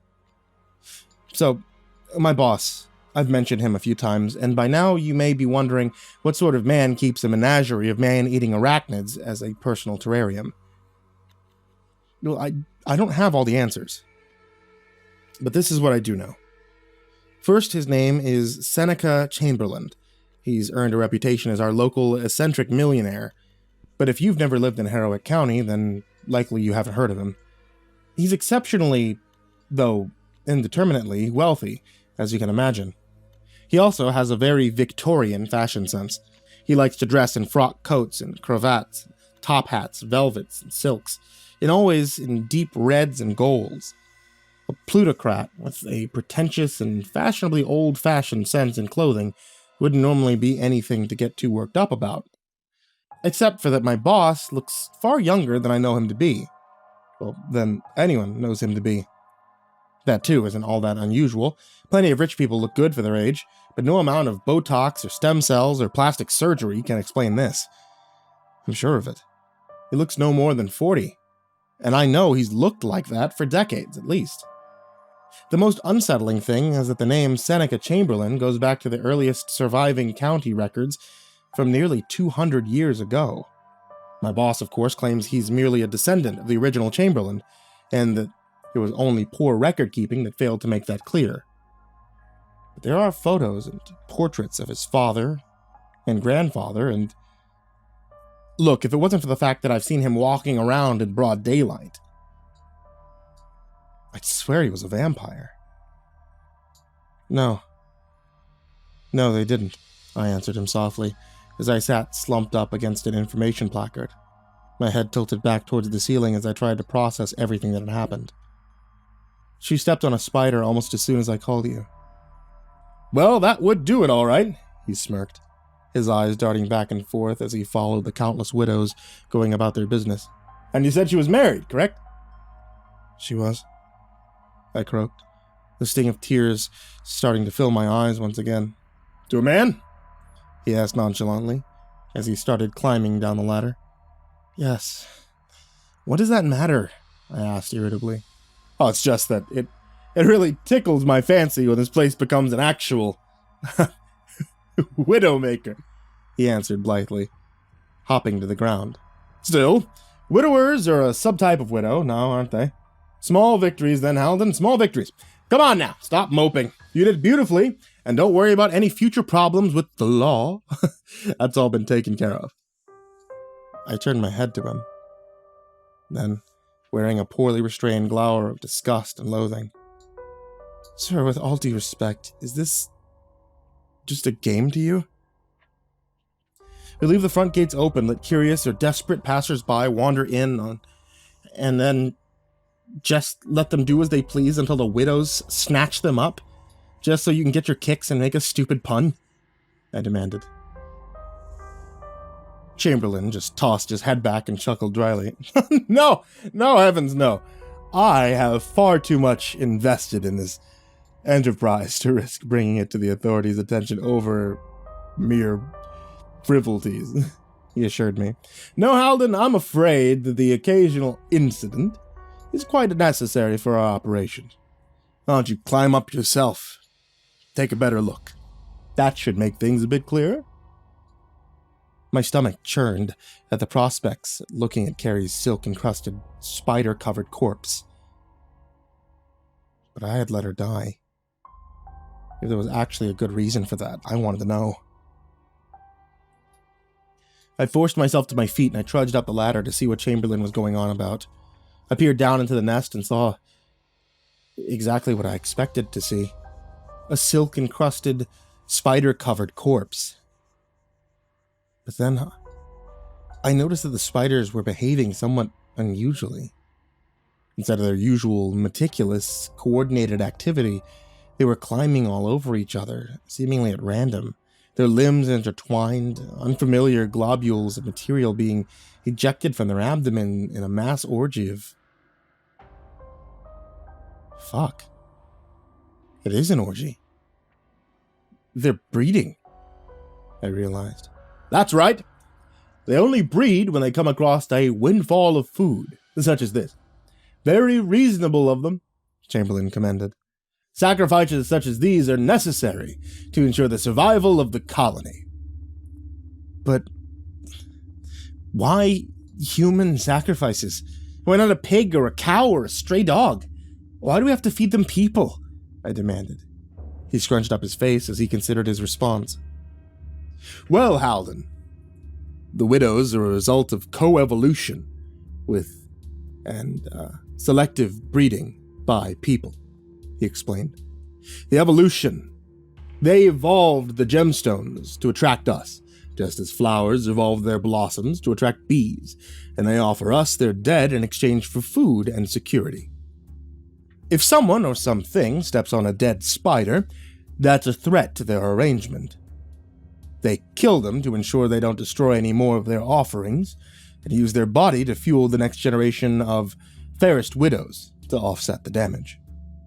S1: So, my boss, I've mentioned him a few times, and by now you may be wondering what sort of man keeps a menagerie of man-eating arachnids as a personal terrarium. Well, I don't have all the answers. But this is what I do know. First, his name is Seneca Chamberlain. He's earned a reputation as our local eccentric millionaire, but if you've never lived in Heroic County, then likely you haven't heard of him. He's exceptionally, though indeterminately, wealthy, as you can imagine. He also has a very Victorian fashion sense. He likes to dress in frock coats and cravats, top hats, velvets, and silks, and always in deep reds and golds. A plutocrat with a pretentious and fashionably old-fashioned sense in clothing wouldn't normally be anything to get too worked up about. Except for that my boss looks far younger than I know him to be. Well, than anyone knows him to be. That, too, isn't all that unusual. Plenty of rich people look good for their age, but no amount of Botox or stem cells or plastic surgery can explain this. I'm sure of it. He looks no more than 40, and I know he's looked like that for decades, at least. The most unsettling thing is that the name Seneca Chamberlain goes back to the earliest surviving county records from nearly 200 years ago. My boss, of course, claims he's merely a descendant of the original Chamberlain, and that it was only poor record-keeping that failed to make that clear. But there are photos and portraits of his father and grandfather, and look, if it wasn't for the fact that I've seen him walking around in broad daylight, I'd swear he was a vampire. No, they didn't, I answered him softly, as I sat slumped up against an information placard, my head tilted back towards the ceiling as I tried to process everything that had happened. She stepped on a spider almost as soon as I called you. Well, that would do it all right, he smirked, his eyes darting back and forth as he followed the countless widows going about their business. And you said she was married, correct? She was, I croaked, the sting of tears starting to fill my eyes once again. To a man? He asked nonchalantly, as he started climbing down the ladder. Yes. What does that matter? I asked irritably. Oh, it's just that it really tickles my fancy when this place becomes an actual widowmaker, he answered blithely, hopping to the ground. Still, widowers are a subtype of widow now, aren't they? Small victories then, Halden, small victories. Come on now, stop moping. You did beautifully, And don't worry about any future problems with the law. That's all been taken care of. I turned my head to him. Then, wearing a poorly restrained glower of disgust and loathing. Sir, with all due respect, is this just a game to you? We leave the front gates open, let curious or desperate passers-by wander in, and then just let them do as they please until the widows snatch them up, just so you can get your kicks and make a stupid pun? I demanded. Chamberlain just tossed his head back and chuckled dryly. No, heavens no. I have far too much invested in this enterprise to risk bringing it to the authorities' attention over mere frivolities, he assured me. No, Halden, I'm afraid that the occasional incident is quite necessary for our operation. Why don't you climb up yourself? Take a better look. That should make things a bit clearer. My stomach churned at the prospects looking at Carrie's silk-encrusted, spider-covered corpse. But I had let her die. If there was actually a good reason for that, I wanted to know. I forced myself to my feet and I trudged up the ladder to see what Chamberlain was going on about. I peered down into the nest and saw exactly what I expected to see. A silk-encrusted, spider-covered corpse. But then I noticed that the spiders were behaving somewhat unusually. Instead of their usual meticulous, coordinated activity, they were climbing all over each other, seemingly at random, their limbs intertwined, unfamiliar globules of material being ejected from their abdomen in a mass orgy of... Fuck. It is an orgy. They're breeding, I realized. That's right. They only breed when they come across a windfall of food, such as this. Very reasonable of them, Chamberlain commended. Sacrifices such as these are necessary to ensure the survival of the colony. But why human sacrifices? Why not a pig or a cow or a stray dog? Why do we have to feed them people? I demanded. He scrunched up his face as he considered his response. Well, Halden, the widows are a result of coevolution and selective breeding by people, he explained. The evolution, they evolved the gemstones to attract us, just as flowers evolved their blossoms to attract bees, and they offer us their dead in exchange for food and security. If someone or something steps on a dead spider, that's a threat to their arrangement. They kill them to ensure they don't destroy any more of their offerings, and use their body to fuel the next generation of fairest widows to offset the damage.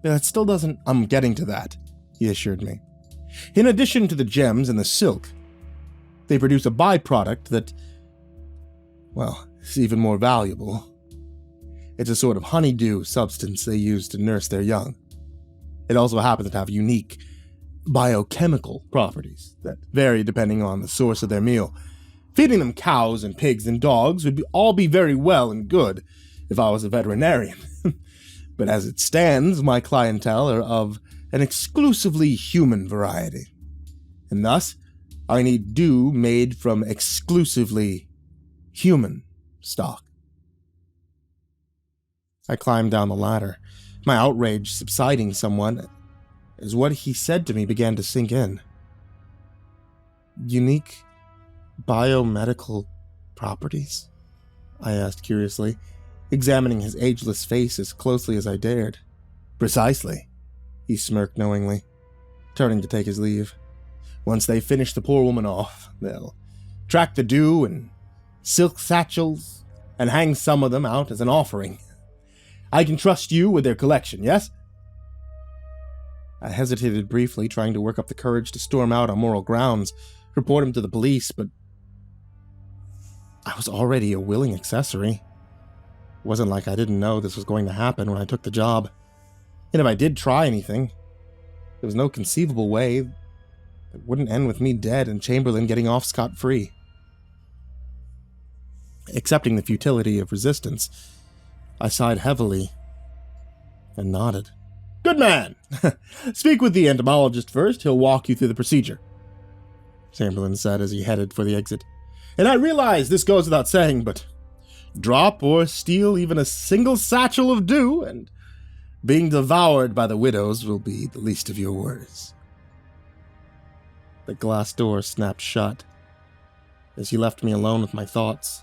S1: That still doesn't... I'm getting to that, he assured me. In addition to the gems and the silk, they produce a byproduct that, well, is even more valuable. It's a sort of honeydew substance they use to nurse their young. It also happens to have unique biochemical properties that vary depending on the source of their meal. Feeding them cows and pigs and dogs would all be very well and good if I was a veterinarian. But as it stands, my clientele are of an exclusively human variety. And thus, I need dew made from exclusively human stock. I climbed down the ladder, my outrage subsiding somewhat as what he said to me began to sink in. Unique biomedical properties? I asked curiously, examining his ageless face as closely as I dared. Precisely, he smirked knowingly, turning to take his leave. Once they finish the poor woman off, they'll track the dew and silk satchels and hang some of them out as an offering. I can trust you with their collection, yes? I hesitated briefly, trying to work up the courage to storm out on moral grounds, report him to the police, but I was already a willing accessory. It wasn't like I didn't know this was going to happen when I took the job. And if I did try anything, there was no conceivable way it wouldn't end with me dead and Chamberlain getting off scot-free. Accepting the futility of resistance, I sighed heavily and nodded. Good man! Speak with the entomologist first, he'll walk you through the procedure, Chamberlain said as he headed for the exit. And I realize this goes without saying, but drop or steal even a single satchel of dew, and being devoured by the widows will be the least of your worries. The glass door snapped shut as he left me alone with my thoughts.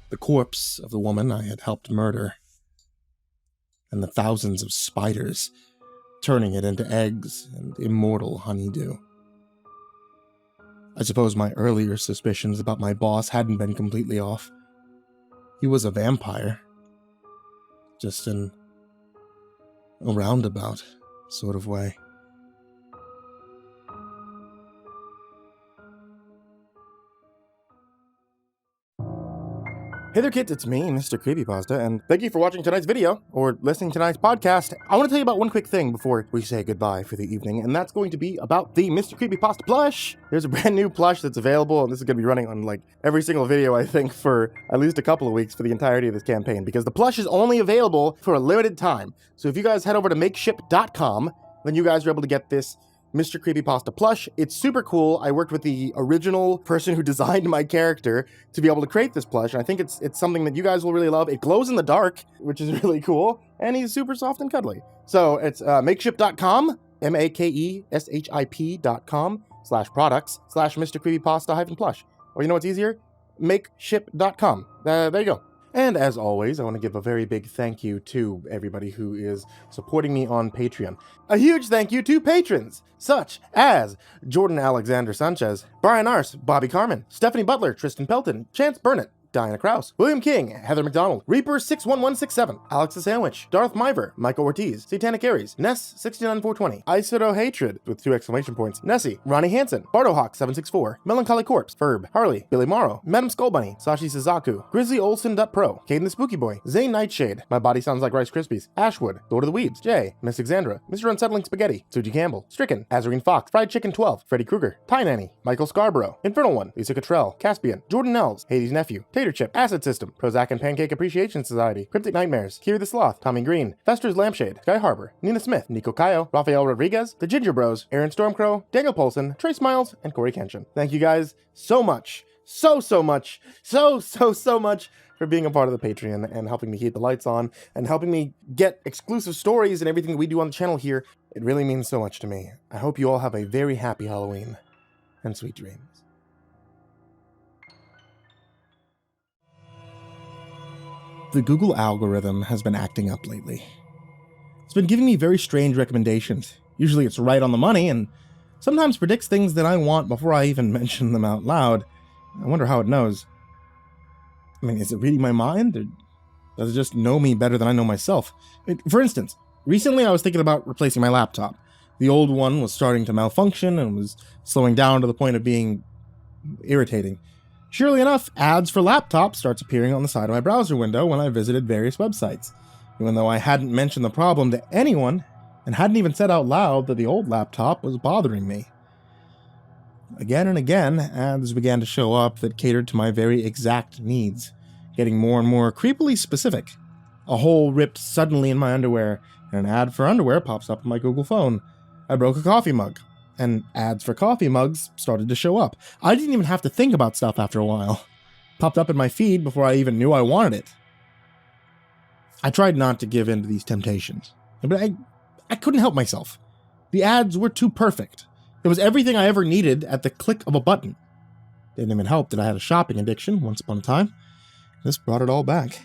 S1: The corpse of the woman I had helped murder, and the thousands of spiders turning it into eggs and immortal honeydew. I suppose my earlier suspicions about my boss hadn't been completely off. He was a vampire, just in a roundabout sort of way. Hey there kids, it's me, MrCreepyPasta, and thank you for watching tonight's video, or listening to tonight's podcast. I want to tell you about one quick thing before we say goodbye for the evening, and that's going to be about the MrCreepyPasta plush. There's a brand new plush that's available, and this is going to be running on like every single video, I think, for at least a couple of weeks for the entirety of this campaign, because the plush is only available for a limited time. So if you guys head over to makeship.com, then you guys are able to get this MrCreepyPasta plush. It's super cool. I worked with the original person who designed my character to be able to create this plush, and I think it's something that you guys will really love. It glows in the dark, which is really cool, and he's super soft and cuddly. So it's makeship.com, makeship.com/products/MrCreepyPasta-plush. Or you know what's easier? Makeship.com. There you go. And as always, I want to give a very big thank you to everybody who is supporting me on Patreon. A huge thank you to patrons, such as Jordan Alexander Sanchez, Brian Arce, Bobby Karman, Stephanie Butler, Tristain Pelton, Chance Burnett, Diana Kraus, William King, Heather McDonald, Reaper61167, Alex the Sandwich, Darth Miver, Michael Ortiz, Satanic Aries, Ness69420, aisodoehtraed with 2 exclamation points, Nessie, Ronnie Hansen, BardoHawk764, Melancholy Corpse, Ferb, Harley, Billy Morrow, Madam Skullbunny, Sashi Sazaku, Grizzly Olsen.pro, Kayden the Spooky Boy, Zane Nightshade, MyBodySoundsLikeRiceKrispys, Ashwood, Lord of the Weebs, Jay, Miss Xandra, Mr. Unsettling Spaghetti, Suji Campbell, Stricken, Azarine Fox, Fried Chicken 12, Freddy Krueger, Ty Nanny, Michael Scarborough, Infernal One, Lisa Cottrell, Caspian, Jordan Ells, Hades' Nephew, Tater Chip, Acid System, Prozac and Pancake Appreciation Society, Cryptic Nightmares, Kiri the Sloth, Tommy Green, Fester's Lampshade, Sky Harbor, Nina Smith, Nico Cayo, Rafael Rodriguez, The Ginger Bros, Aaron Stormcrow, Daniel Polson, Trey Smiles, and Corey Kenshin. Thank you guys so much, so much for being a part of the Patreon and helping me keep the lights on and helping me get exclusive stories and everything that we do on the channel here. It really means so much to me. I hope you all have a very happy Halloween and sweet dreams. The Google algorithm has been acting up lately. It's been giving me very strange recommendations. Usually it's right on the money and sometimes predicts things that I want before I even mention them out loud. I wonder how it knows. I mean, is it reading my mind, or does it just know me better than I know myself? For instance, recently I was thinking about replacing my laptop. The old one was starting to malfunction and was slowing down to the point of being irritating. Surely enough, ads for laptops starts appearing on the side of my browser window when I visited various websites, even though I hadn't mentioned the problem to anyone and hadn't even said out loud that the old laptop was bothering me. Again and again, ads began to show up that catered to my very exact needs, getting more and more creepily specific. A hole ripped suddenly in my underwear, and an ad for underwear pops up on my Google phone. I broke a coffee mug, and ads for coffee mugs started to show up. I didn't even have to think about stuff after a while. Popped up in my feed before I even knew I wanted it. I tried not to give in to these temptations, but I couldn't help myself. The ads were too perfect. It was everything I ever needed at the click of a button. Didn't even help that I had a shopping addiction once upon a time. This brought it all back.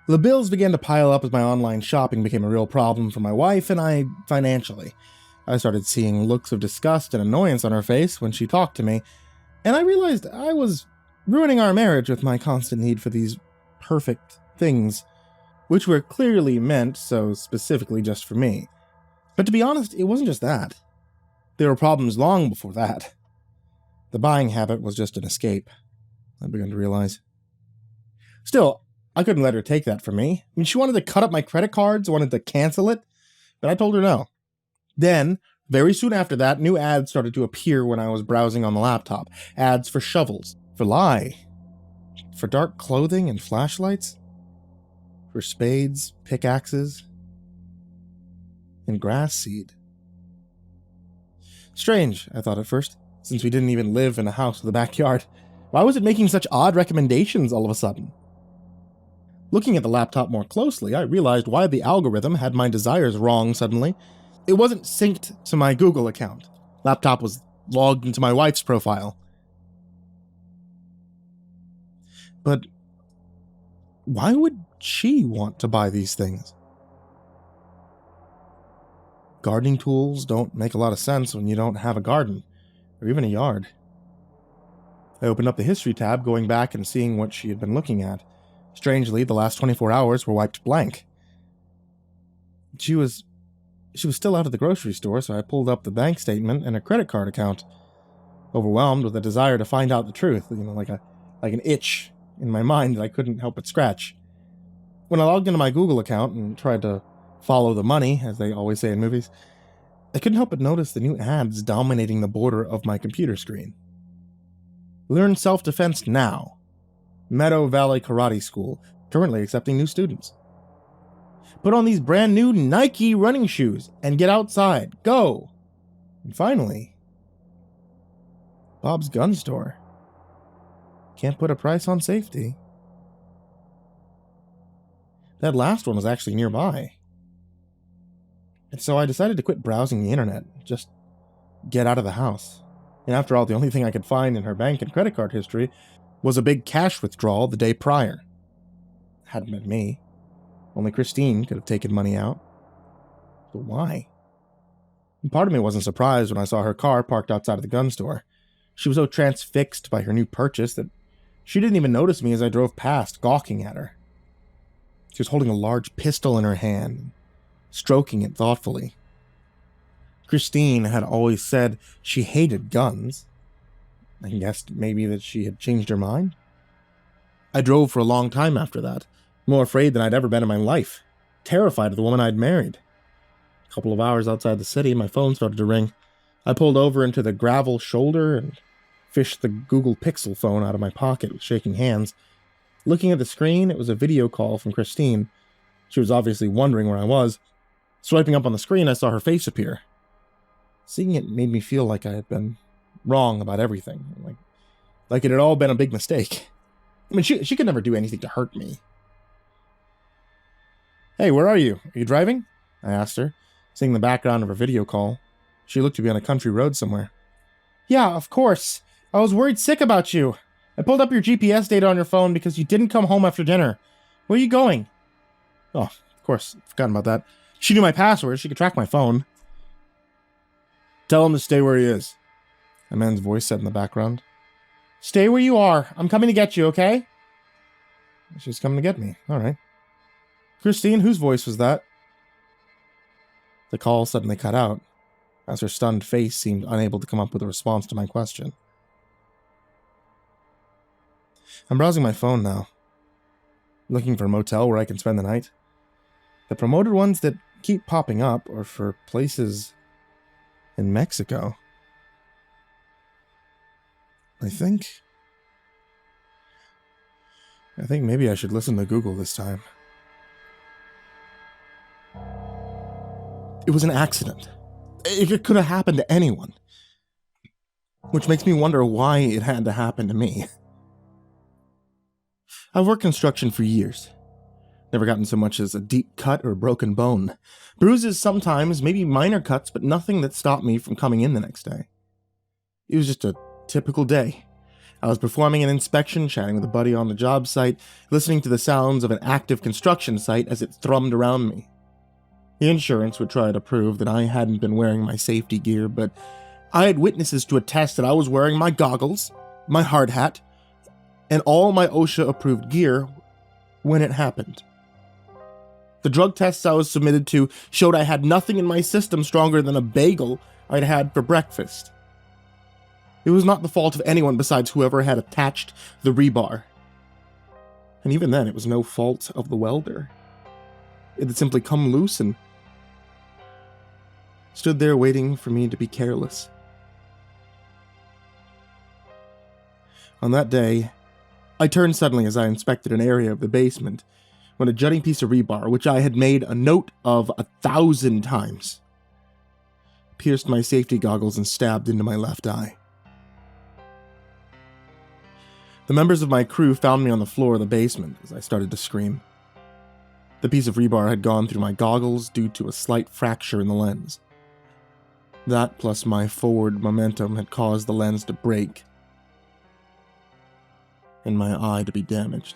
S1: The bills began to pile up as my online shopping became a real problem for my wife and I financially. I started seeing looks of disgust and annoyance on her face when she talked to me, and I realized I was ruining our marriage with my constant need for these perfect things, which were clearly meant so specifically just for me. But to be honest, it wasn't just that. There were problems long before that. The buying habit was just an escape, I began to realize. Still, I couldn't let her take that from me. I mean, she wanted to cut up my credit cards, wanted to cancel it, but I told her no. Then, very soon after that, new ads started to appear when I was browsing on the laptop. Ads for shovels, for lye, for dark clothing and flashlights. for spades, pickaxes, and grass seed. Strange, I thought at first, since we didn't even live in a house with a backyard. Why was it making such odd recommendations all of a sudden? Looking at the laptop more closely, I realized why the algorithm had my desires wrong suddenly. It wasn't synced to my Google account. Laptop was logged into my wife's profile. But why would she want to buy these things? Gardening tools don't make a lot of sense when you don't have a garden, or even a yard. I opened up the history tab, going back and seeing what she had been looking at. Strangely, the last 24 hours were wiped blank. She was still out at the grocery store, so I pulled up the bank statement and a credit card account, overwhelmed with a desire to find out the truth, like an itch in my mind that I couldn't help but scratch. When I logged into my Google account and tried to follow the money, as they always say in movies, I couldn't help but notice the new ads dominating the border of my computer screen. Learn self-defense now. Meadow Valley Karate School, currently accepting new students. Put on these brand new Nike running shoes and get outside. Go! And finally, Bob's gun store. Can't put a price on safety. That last one was actually nearby. And so I decided to quit browsing the internet, just get out of the house. And after all, the only thing I could find in her bank and credit card history was a big cash withdrawal the day prior. Hadn't been me. Only Tristain could have taken money out. But why? And part of me wasn't surprised when I saw her car parked outside of the gun store. She was so transfixed by her new purchase that she didn't even notice me as I drove past, gawking at her. She was holding a large pistol in her hand, stroking it thoughtfully. Tristain had always said she hated guns. I guessed maybe that she had changed her mind. I drove for a long time after that, more afraid than I'd ever been in my life, terrified of the woman I'd married. A couple of hours outside the city, my phone started to ring. I pulled over into the gravel shoulder and fished the Google Pixel phone out of my pocket with shaking hands. Looking at the screen, it was a video call from Tristain. She was obviously wondering where I was. Swiping up on the screen, I saw her face appear. Seeing it made me feel like I had been wrong about everything, like it had all been a big mistake. I mean, she could never do anything to hurt me. "Hey, where are you? Are you driving?" I asked her, seeing the background of her video call. She looked to be on a country road somewhere. "Yeah, of course. I was worried sick about you. I pulled up your GPS data on your phone because you didn't come home after dinner. Where are you going?" Oh, of course, forgotten about that. She knew my password. She could track my phone. "Tell him to stay where he is," a man's voice said in the background. "Stay where you are. I'm coming to get you, okay?" She's coming to get me. All right. "Tristain, whose voice was that?" The call suddenly cut out, as her stunned face seemed unable to come up with a response to my question. I'm browsing my phone now, looking for a motel where I can spend the night. The promoted ones that keep popping up are for places in Mexico. I think maybe I should listen to Google this time. It was an accident. It could have happened to anyone. Which makes me wonder why it had to happen to me. I've worked construction for years. Never gotten so much as a deep cut or a broken bone. Bruises sometimes, maybe minor cuts, but nothing that stopped me from coming in the next day. It was just a typical day. I was performing an inspection, chatting with a buddy on the job site, listening to the sounds of an active construction site as it thrummed around me. The insurance would try to prove that I hadn't been wearing my safety gear, but I had witnesses to attest that I was wearing my goggles, my hard hat, and all my OSHA-approved gear when it happened. The drug tests I was submitted to showed I had nothing in my system stronger than a bagel I'd had for breakfast. It was not the fault of anyone besides whoever had attached the rebar. And even then, it was no fault of the welder. It had simply come loose and stood there waiting for me to be careless. On that day, I turned suddenly as I inspected an area of the basement when a jutting piece of rebar, which I had made a note of 1,000 times, pierced my safety goggles and stabbed into my left eye. The members of my crew found me on the floor of the basement as I started to scream. The piece of rebar had gone through my goggles due to a slight fracture in the lens. That, plus my forward momentum, had caused the lens to break and my eye to be damaged.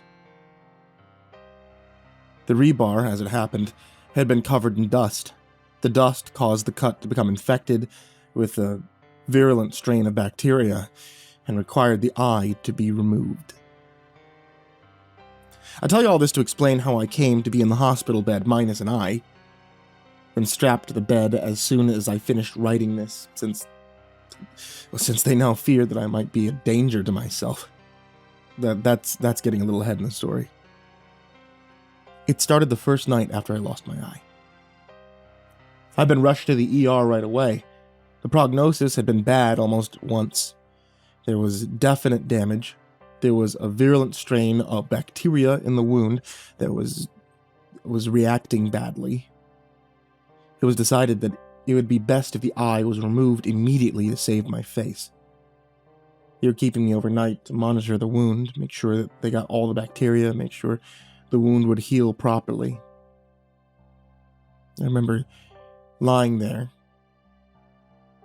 S1: The rebar, as it happened, had been covered in dust. The dust caused the cut to become infected with a virulent strain of bacteria and required the eye to be removed. I tell you all this to explain how I came to be in the hospital bed minus an eye, and strapped to the bed as soon as I finished writing this, since they now feared that I might be a danger to myself. That's getting a little ahead in the story. It started the first night after I lost my eye. I'd been rushed to the ER right away. The prognosis had been bad almost once. There was definite damage. There was a virulent strain of bacteria in the wound that was reacting badly. It was decided that it would be best if the eye was removed immediately to save my face. They were keeping me overnight to monitor the wound, make sure that they got all the bacteria, make sure the wound would heal properly. I remember lying there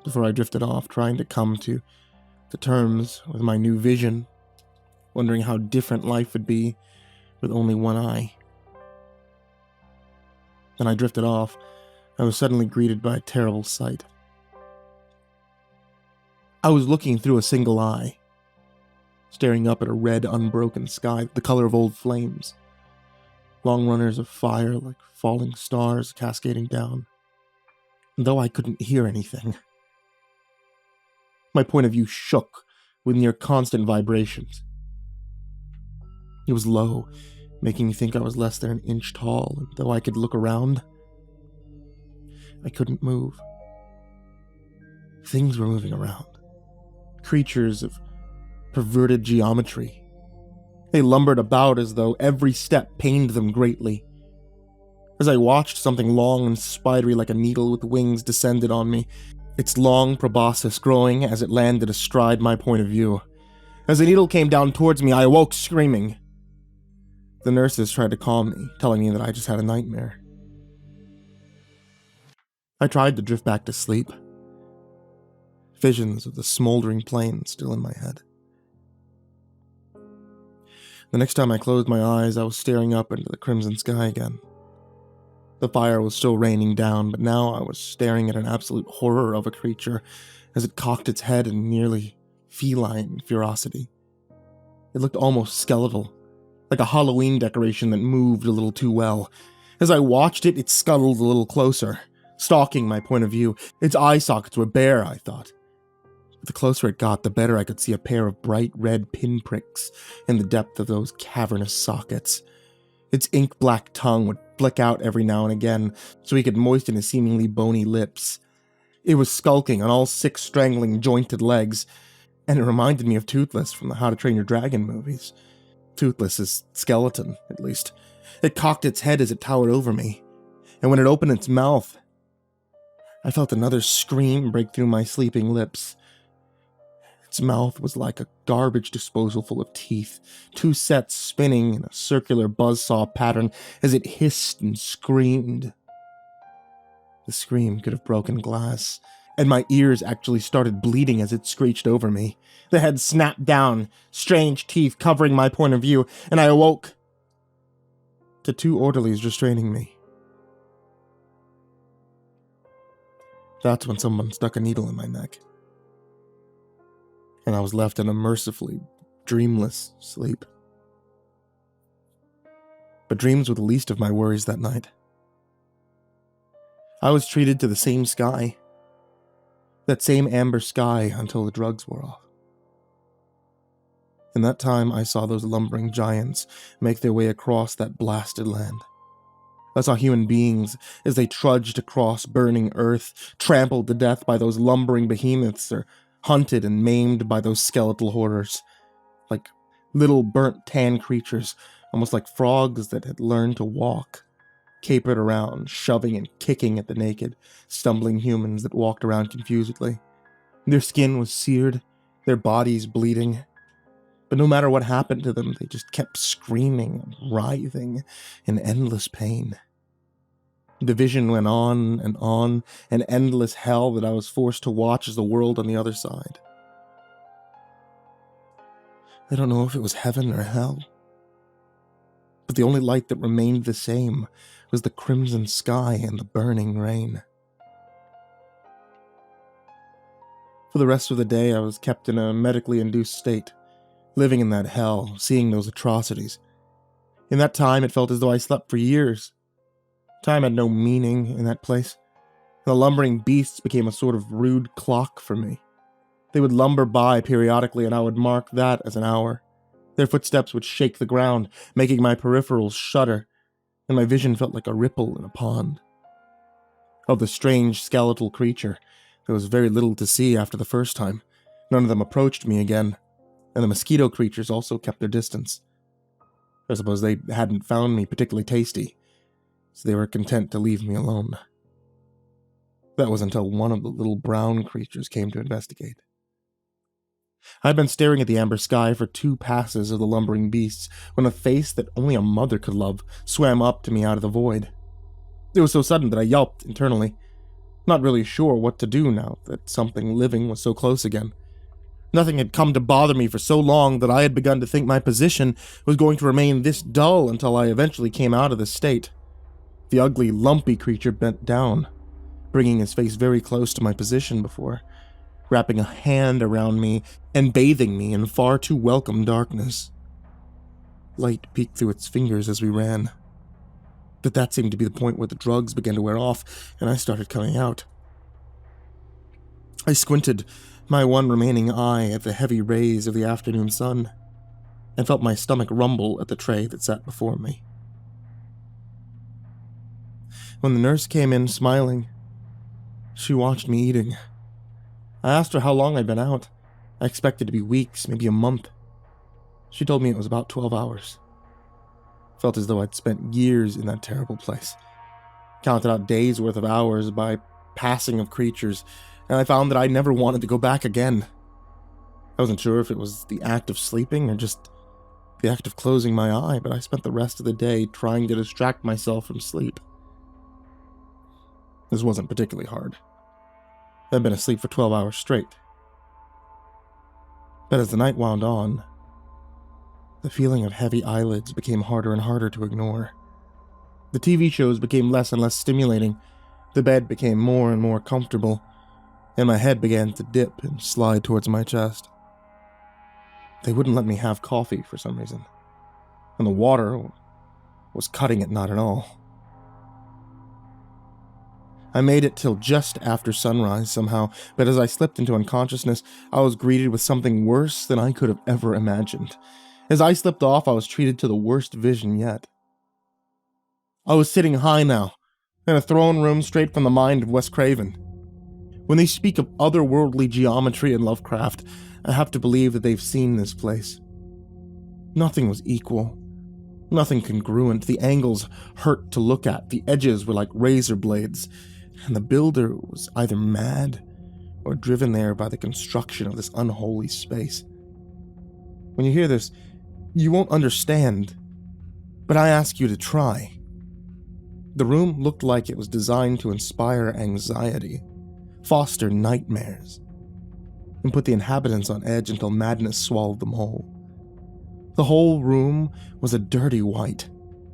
S1: before I drifted off, trying to come to terms with my new vision, wondering how different life would be with only one eye. Then I drifted off. I was suddenly greeted by a terrible sight. I was looking through a single eye, staring up at a red, unbroken sky, the color of old flames. Long runners of fire like falling stars cascading down. Though I couldn't hear anything. My point of view shook with near constant vibrations. It was low, making me think I was less than an inch tall, and though I could look around, I couldn't move. Things were moving around. Creatures of perverted geometry. They lumbered about as though every step pained them greatly. As I watched, something long and spidery like a needle with wings descended on me, its long proboscis growing as it landed astride my point of view. As the needle came down towards me, I awoke screaming. The nurses tried to calm me, telling me that I just had a nightmare. I tried to drift back to sleep. Visions of the smoldering plane still in my head. The next time I closed my eyes, I was staring up into the crimson sky again. The fire was still raining down, but now I was staring at an absolute horror of a creature as it cocked its head in nearly feline ferocity. It looked almost skeletal, like a Halloween decoration that moved a little too well. As I watched it, it scuttled a little closer, stalking my point of view. Its eye sockets were bare, I thought. But the closer it got, the better I could see a pair of bright red pinpricks in the depth of those cavernous sockets. Its ink-black tongue would flick out every now and again, so he could moisten his seemingly bony lips. It was skulking on all 6 strangling, jointed legs, and it reminded me of Toothless from the How to Train Your Dragon movies. Toothless's skeleton, at least. It cocked its head as it towered over me, and when it opened its mouth, I felt another scream break through my sleeping lips. Its mouth was like a garbage disposal full of teeth, 2 sets spinning in a circular buzzsaw pattern as it hissed and screamed. The scream could have broken glass, and my ears actually started bleeding as it screeched over me. The head snapped down, strange teeth covering my point of view, and I awoke to 2 orderlies restraining me. That's when someone stuck a needle in my neck, and I was left in a mercifully dreamless sleep. But dreams were the least of my worries that night. I was treated to the same sky, that same amber sky, until the drugs wore off. In that time, I saw those lumbering giants make their way across that blasted land. I saw human beings as they trudged across burning earth, trampled to death by those lumbering behemoths, or hunted and maimed by those skeletal horrors, like little burnt tan creatures almost like frogs that had learned to walk, capered around, shoving and kicking at the naked, stumbling humans that walked around confusedly. Their skin was seared, their bodies bleeding. But no matter what happened to them, they just kept screaming and writhing in endless pain. The vision went on, an endless hell that I was forced to watch as the world on the other side. I don't know if it was heaven or hell, but the only light that remained the same was the crimson sky and the burning rain. For the rest of the day, I was kept in a medically induced state, living in that hell, seeing those atrocities. In that time, it felt as though I slept for years. Time had no meaning in that place. The lumbering beasts became a sort of rude clock for me. They would lumber by periodically, and I would mark that as an hour. Their footsteps would shake the ground, making my peripherals shudder, and my vision felt like a ripple in a pond. Of the strange skeletal creature, there was very little to see after the first time. None of them approached me again, and the mosquito creatures also kept their distance. I suppose they hadn't found me particularly tasty, so they were content to leave me alone. That was until one of the little brown creatures came to investigate. I'd been staring at the amber sky for 2 passes of the lumbering beasts when a face that only a mother could love swam up to me out of the void. It was so sudden that I yelped internally, not really sure what to do now that something living was so close again. Nothing had come to bother me for so long that I had begun to think my position was going to remain this dull until I eventually came out of this state. The ugly, lumpy creature bent down, bringing his face very close to my position before, wrapping a hand around me and bathing me in far too welcome darkness. Light peeked through its fingers as we ran. But that seemed to be the point where the drugs began to wear off, and I started coming out. I squinted my one remaining eye at the heavy rays of the afternoon sun, and felt my stomach rumble at the tray that sat before me. When the nurse came in smiling, she watched me eating. I asked her how long I'd been out. I expected to be weeks, maybe a month. She told me it was about 12 hours. Felt as though I'd spent years in that terrible place. Counted out days' worth of hours by passing of creatures, and I found that I never wanted to go back again. I wasn't sure if it was the act of sleeping or just the act of closing my eye, but I spent the rest of the day trying to distract myself from sleep. This wasn't particularly hard. I'd been asleep for 12 hours straight. But as the night wound on, the feeling of heavy eyelids became harder and harder to ignore. The TV shows became less and less stimulating, the bed became more and more comfortable, and my head began to dip and slide towards my chest. They wouldn't let me have coffee for some reason, and the water was cutting it not at all. I made it till just after sunrise somehow, but as I slipped into unconsciousness, I was greeted with something worse than I could have ever imagined. As I slipped off, I was treated to the worst vision yet. I was sitting high now, in a throne room straight from the mind of Wes Craven. When they speak of otherworldly geometry in Lovecraft, I have to believe that they've seen this place. Nothing was equal. Nothing congruent. The angles hurt to look at. The edges were like razor blades. And the builder was either mad or driven there by the construction of this unholy space. When you hear this, you won't understand, but I ask you to try. The room looked like it was designed to inspire anxiety, foster nightmares, and put the inhabitants on edge until madness swallowed them whole. The whole room was a dirty white.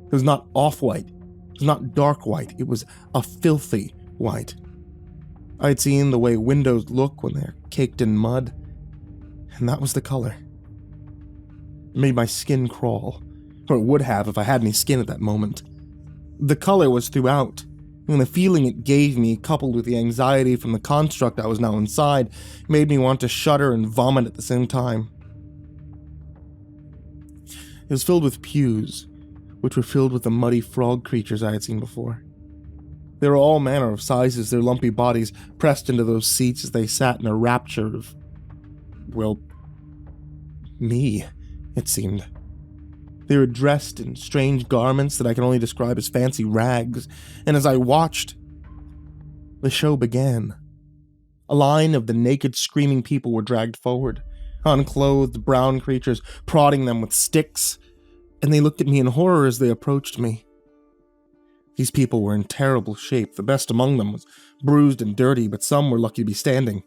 S1: It was not off-white. It was not dark white. It was a filthy white. I had seen the way windows look when they're caked in mud, and that was the color. It made my skin crawl, or it would have if I had any skin at that moment. The color was throughout, and the feeling it gave me, coupled with the anxiety from the construct I was now inside, made me want to shudder and vomit at the same time. It was filled with pews, which were filled with the muddy frog creatures I had seen before. They were all manner of sizes, their lumpy bodies pressed into those seats as they sat in a rapture of, well, me, it seemed. They were dressed in strange garments that I can only describe as fancy rags, and as I watched, the show began. A line of the naked, screaming people were dragged forward, unclothed brown creatures prodding them with sticks, and they looked at me in horror as they approached me. These people were in terrible shape. The best among them was bruised and dirty, but some were lucky to be standing.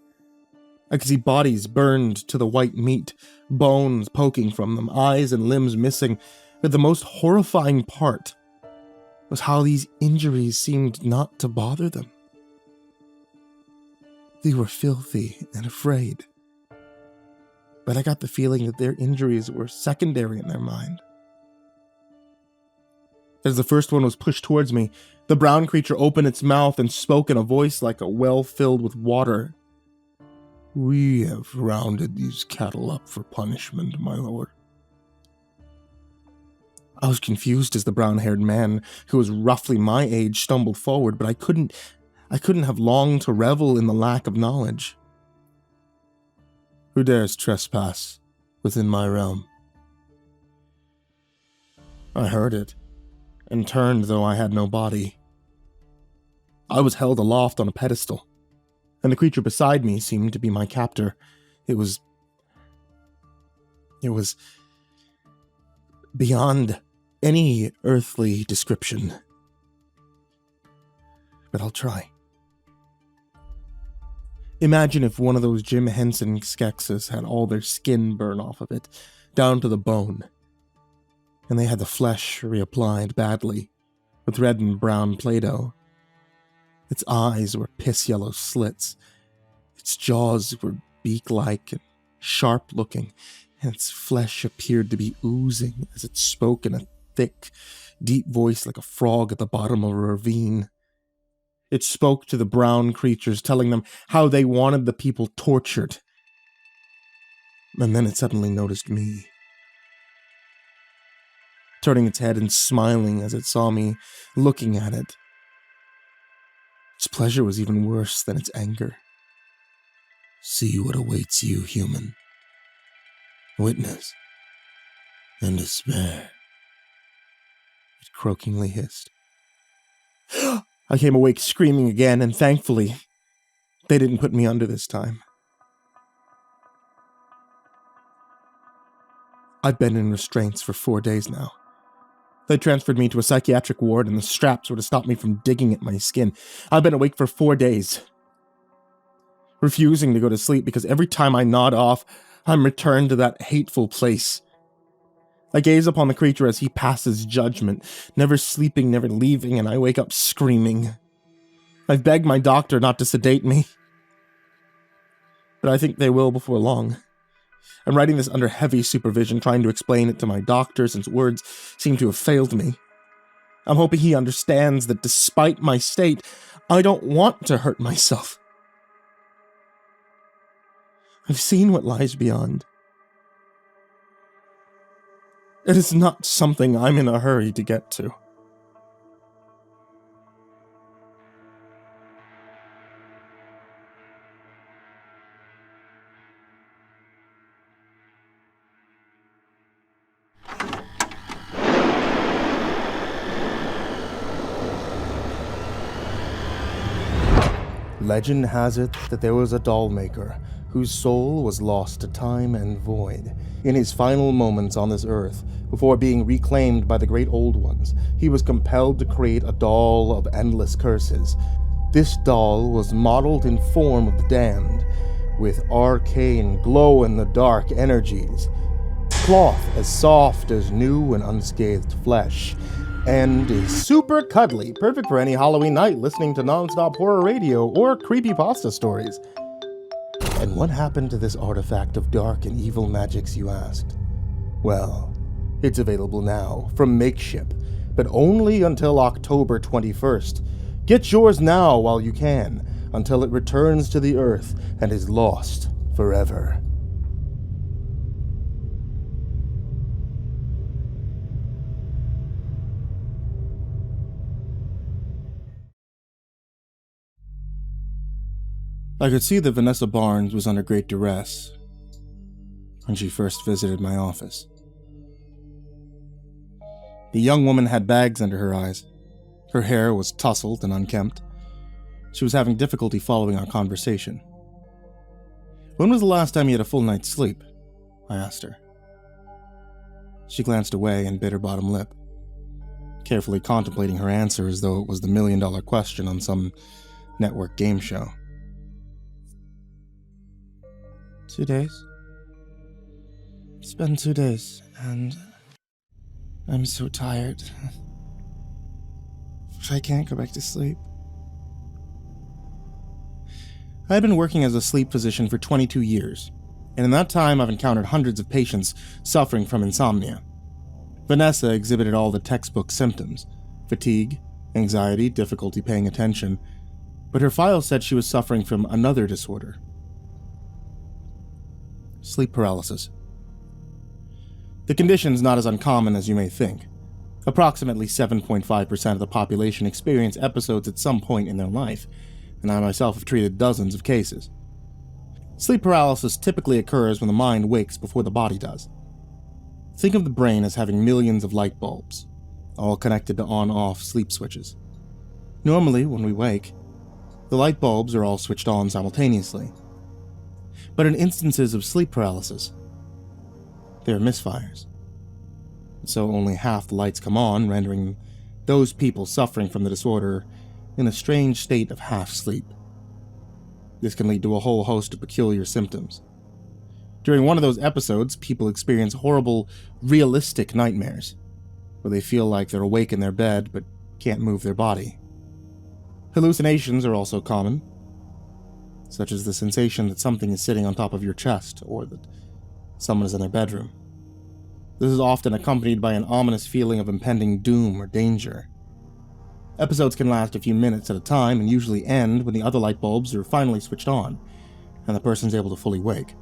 S1: I could see bodies burned to the white meat, bones poking from them, eyes and limbs missing, but the most horrifying part was how these injuries seemed not to bother them. They were filthy and afraid, but I got the feeling that their injuries were secondary in their mind. As the first one was pushed towards me, the brown creature opened its mouth and spoke in a voice like a well filled with water. "We have rounded these cattle up for punishment, my lord." I was confused as the brown-haired man, who was roughly my age, stumbled forward, but I couldn't have long to revel in the lack of knowledge. "Who dares trespass within my realm?" I heard it, and turned though I had no body. I was held aloft on a pedestal, and the creature beside me seemed to be my captor. It was beyond any earthly description. But I'll try. Imagine if one of those Jim Henson skeksis had all their skin burn off of it, down to the bone, and they had the flesh reapplied badly, with red and brown Play-Doh. Its eyes were piss-yellow slits, its jaws were beak-like and sharp-looking, and its flesh appeared to be oozing as it spoke in a thick, deep voice like a frog at the bottom of a ravine. It spoke to the brown creatures, telling them how they wanted the people tortured. And then it suddenly noticed me. Turning its head and smiling as it saw me looking at it. Its pleasure was even worse than its anger. "See what awaits you, human. Witness and despair," it croakingly hissed. I came awake screaming again, and thankfully, they didn't put me under this time. I've been in restraints for 4 days now. They transferred me to a psychiatric ward, and the straps were to stop me from digging at my skin. I've been awake for 4 days, refusing to go to sleep because every time I nod off, I'm returned to that hateful place. I gaze upon the creature as he passes judgment, never sleeping, never leaving, and I wake up screaming. I've begged my doctor not to sedate me, but I think they will before long. I'm writing this under heavy supervision, trying to explain it to my doctor since words seem to have failed me. I'm hoping he understands that despite my state, I don't want to hurt myself. I've seen what lies beyond. It is not something I'm in a hurry to get to. Legend has it that there was a doll maker whose soul was lost to time and void. In his final moments on this earth, before being reclaimed by the great old ones, he was compelled to create a doll of endless curses. This doll was modeled in form of the damned, with arcane, glow-in-the-dark energies, cloth as soft as new and unscathed flesh, and is super cuddly, perfect for any Halloween night listening to non-stop horror radio or creepypasta stories. And what happened to this artifact of dark and evil magics, you asked? Well, it's available now from Makeship, but only until October 21st. Get yours now while you can, until it returns to the earth and is lost forever. I could see that Vanessa Barnes was under great duress when she first visited my office. The young woman had bags under her eyes. Her hair was tousled and unkempt. She was having difficulty following our conversation. "When was the last time you had a full night's sleep?" I asked her. She glanced away and bit her bottom lip, carefully contemplating her answer as though it was the million-dollar question on some network game show. 2 days. It's been 2 days, and I'm so tired. I can't go back to sleep. I've been working as a sleep physician for 22 years, and in that time I've encountered hundreds of patients suffering from insomnia. Vanessa exhibited all the textbook symptoms: fatigue, anxiety, difficulty paying attention, but her file said she was suffering from another disorder: sleep paralysis. The condition's not as uncommon as you may think. Approximately 7.5% of the population experience episodes at some point in their life, and I myself have treated dozens of cases. Sleep paralysis typically occurs when the mind wakes before the body does. Think of the brain as having millions of light bulbs, all connected to on-off sleep switches. Normally, when we wake, the light bulbs are all switched on simultaneously. But in instances of sleep paralysis, there are misfires. So only half the lights come on, rendering those people suffering from the disorder in a strange state of half-sleep. This can lead to a whole host of peculiar symptoms. During one of those episodes, people experience horrible, realistic nightmares, where they feel like they're awake in their bed but can't move their body. Hallucinations are also common, such as the sensation that something is sitting on top of your chest or that someone is in their bedroom. This is often accompanied by an ominous feeling of impending doom or danger. Episodes can last a few minutes at a time and usually end when the other light bulbs are finally switched on and the person's able to fully wake.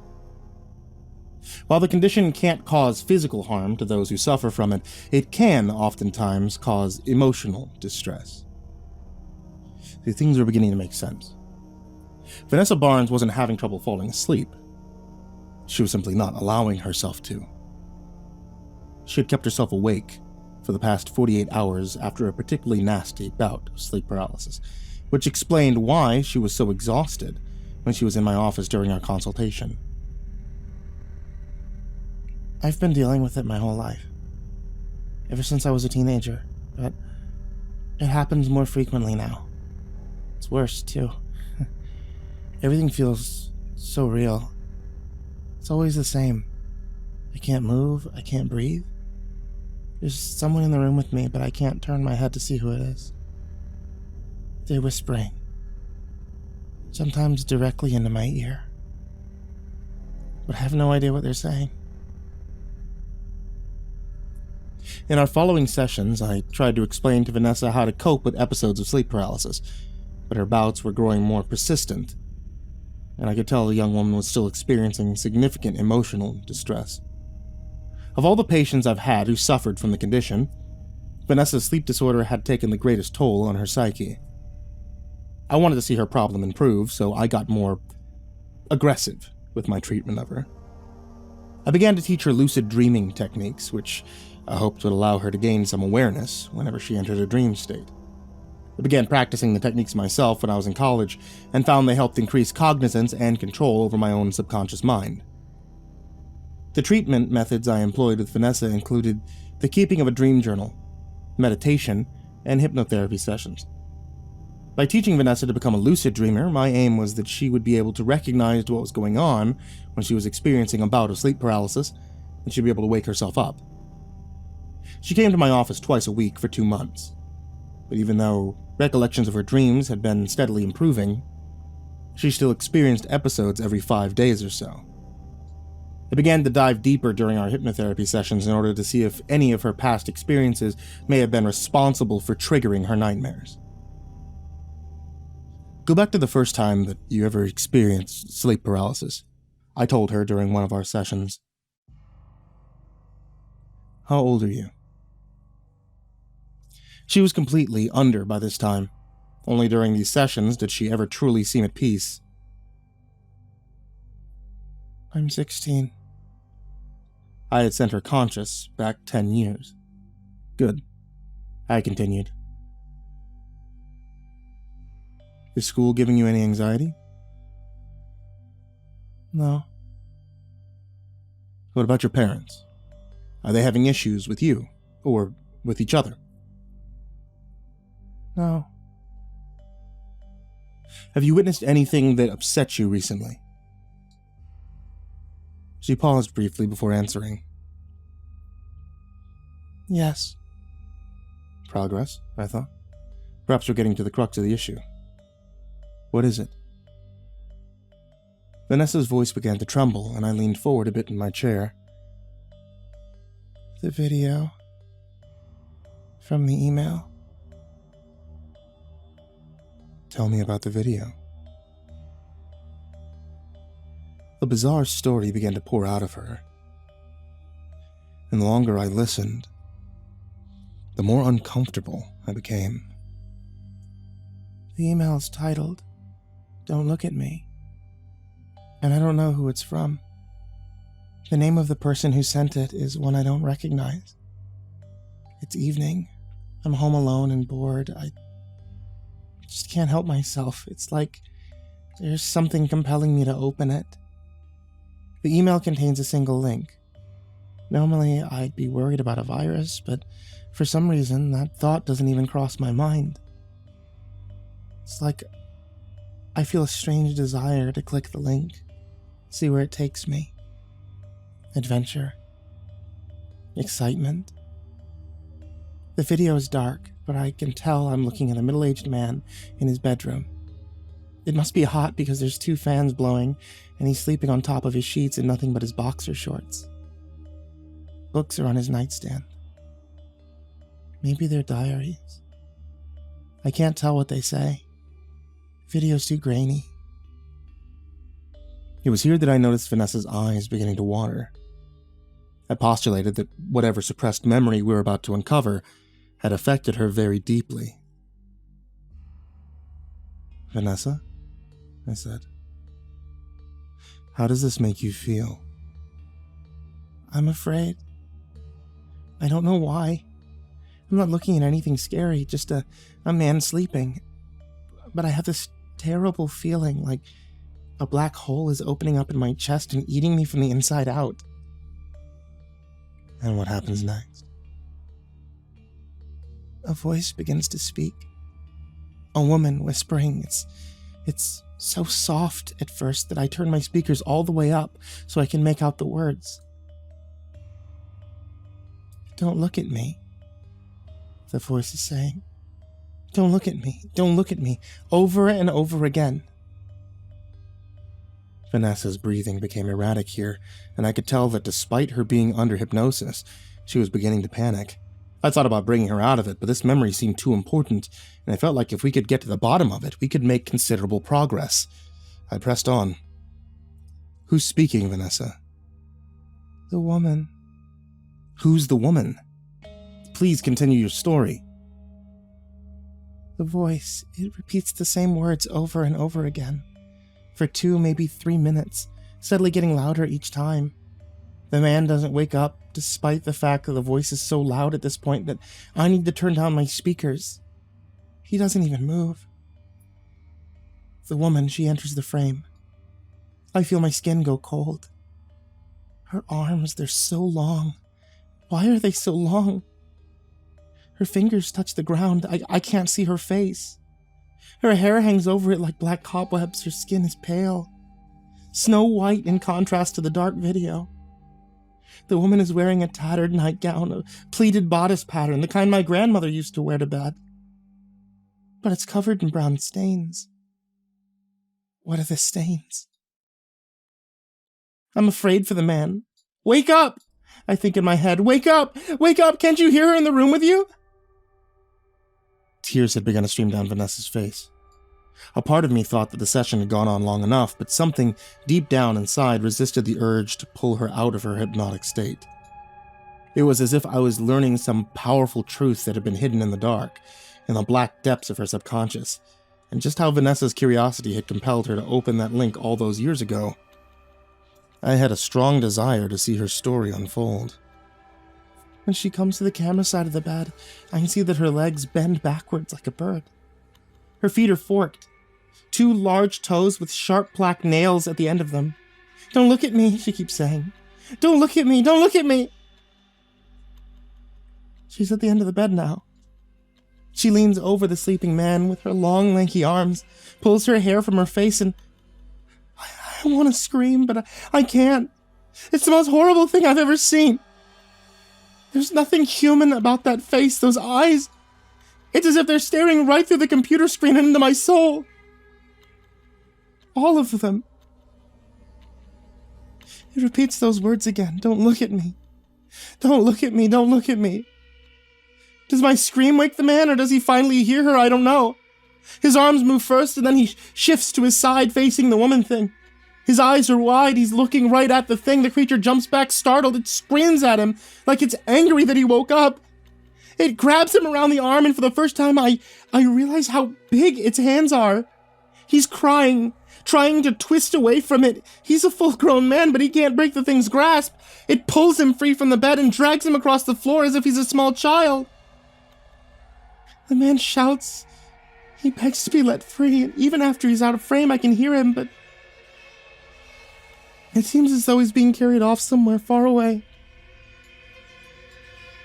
S1: While the condition can't cause physical harm to those who suffer from it, it can oftentimes cause emotional distress. See, things are beginning to make sense. Vanessa Barnes wasn't having trouble falling asleep. She was simply not allowing herself to. She had kept herself awake for the past 48 hours after a particularly nasty bout of sleep paralysis, which explained why she was so exhausted when she was in my office during our consultation. I've been dealing with it my whole life, ever since I was a teenager, but it happens more frequently now. It's worse, too. Everything feels so real. It's always the same. I can't move, I can't breathe. There's someone in the room with me, but I can't turn my head to see who it is. They're whispering, sometimes directly into my ear, but I have no idea what they're saying. In our following sessions, I tried to explain to Vanessa how to cope with episodes of sleep paralysis, but her bouts were growing more persistent, and I could tell the young woman was still experiencing significant emotional distress. Of all the patients I've had who suffered from the condition, Vanessa's sleep disorder had taken the greatest toll on her psyche. I wanted to see her problem improve, so I got more aggressive with my treatment of her. I began to teach her lucid dreaming techniques, which I hoped would allow her to gain some awareness whenever she entered a dream state. I began practicing the techniques myself when I was in college, and found they helped increase cognizance and control over my own subconscious mind. The treatment methods I employed with Vanessa included the keeping of a dream journal, meditation, and hypnotherapy sessions. By teaching Vanessa to become a lucid dreamer, my aim was that she would be able to recognize what was going on when she was experiencing a bout of sleep paralysis, and she'd be able to wake herself up. She came to my office twice a week for 2 months, but even though recollections of her dreams had been steadily improving, she still experienced episodes every 5 days or so. I began to dive deeper during our hypnotherapy sessions in order to see if any of her past experiences may have been responsible for triggering her nightmares. Go back to the first time that you ever experienced sleep paralysis, I told her during one of our sessions. How old are you? She was completely under by this time. Only during these sessions did she ever truly seem at peace. I'm 16. I had sent her conscious back 10 years. Good. I continued. Is school giving you any anxiety? No. What about your parents? Are they having issues with you? Or with each other? No. Have you witnessed anything that upset you recently? She paused briefly before answering. Yes. Progress, I thought. Perhaps we're getting to the crux of the issue. What is it? Vanessa's voice began to tremble, and I leaned forward a bit in my chair. The video. From the email. Tell me about the video. A bizarre story began to pour out of her. And the longer I listened, the more uncomfortable I became. The email is titled, "Don't Look at Me," and I don't know who it's from. The name of the person who sent it is one I don't recognize. It's evening. I'm home alone and bored. I just can't help myself. It's like there's something compelling me to open it. The email contains a single link. Normally, I'd be worried about a virus, but for some reason, that thought doesn't even cross my mind. It's like I feel a strange desire to click the link, see where it takes me. Adventure. Excitement. The video is dark, but I can tell I'm looking at a middle-aged man in his bedroom. It must be hot because there's 2 fans blowing, and he's sleeping on top of his sheets in nothing but his boxer shorts. Books are on his nightstand. Maybe they're diaries. I can't tell what they say. Video's too grainy. It was here that I noticed Vanessa's eyes beginning to water. I postulated that whatever suppressed memory we were about to uncover had affected her very deeply. Vanessa, I said, how does this make you feel? I'm afraid. I don't know why. I'm not looking at anything scary, just a man sleeping. But I have this terrible feeling like a black hole is opening up in my chest and eating me from the inside out. And what happens next? A voice begins to speak. A woman whispering. It's so soft at first that I turn my speakers all the way up so I can make out the words. Don't look at me, the voice is saying. Don't look at me, don't look at me, over and over again. Vanessa's breathing became erratic here, and I could tell that despite her being under hypnosis, she was beginning to panic. I thought about bringing her out of it, but this memory seemed too important, and I felt like if we could get to the bottom of it, we could make considerable progress. I pressed on. Who's speaking, Vanessa? The woman. Who's the woman? Please continue your story. The voice, it repeats the same words over and over again. For 2, maybe 3 minutes, steadily getting louder each time. The man doesn't wake up, despite the fact that the voice is so loud at this point that I need to turn down my speakers. He doesn't even move. The woman, she enters the frame. I feel my skin go cold. Her arms, they're so long. Why are they so long? Her fingers touch the ground. I can't see her face. Her hair hangs over it like black cobwebs. Her skin is pale. Snow white in contrast to the dark video. The woman is wearing a tattered nightgown, a pleated bodice pattern, the kind my grandmother used to wear to bed. But it's covered in brown stains. What are the stains? I'm afraid for the man. Wake up! I think in my head. Wake up! Wake up! Can't you hear her in the room with you? Tears had begun to stream down Vanessa's face. A part of me thought that the session had gone on long enough, but something deep down inside resisted the urge to pull her out of her hypnotic state. It was as if I was learning some powerful truth that had been hidden in the dark, in the black depths of her subconscious, and just how Vanessa's curiosity had compelled her to open that link all those years ago. I had a strong desire to see her story unfold. When she comes to the camera side of the bed, I can see that her legs bend backwards like a bird. Her feet are forked. 2 large toes with sharp black nails at the end of them. "Don't look at me," she keeps saying. "Don't look at me, don't look at me." She's at the end of the bed now. She leans over the sleeping man with her long, lanky arms, pulls her hair from her face, and I want to scream, but I can't. It's the most horrible thing I've ever seen. There's nothing human about that face, those eyes. It's as if they're staring right through the computer screen and into my soul. All of them. It repeats those words again. "Don't look at me. Don't look at me. Don't look at me." Does my scream wake the man, or does he finally hear her? I don't know. His arms move first, and then he shifts to his side, facing the woman thing. His eyes are wide. He's looking right at the thing. The creature jumps back, startled. It screams at him, like it's angry that he woke up. It grabs him around the arm, and for the first time, I realize how big its hands are. He's crying, trying to twist away from it. He's a full-grown man, but he can't break the thing's grasp. It pulls him free from the bed and drags him across the floor as if he's a small child. The man shouts. He begs to be let free, and even after he's out of frame, I can hear him, but it seems as though he's being carried off somewhere far away.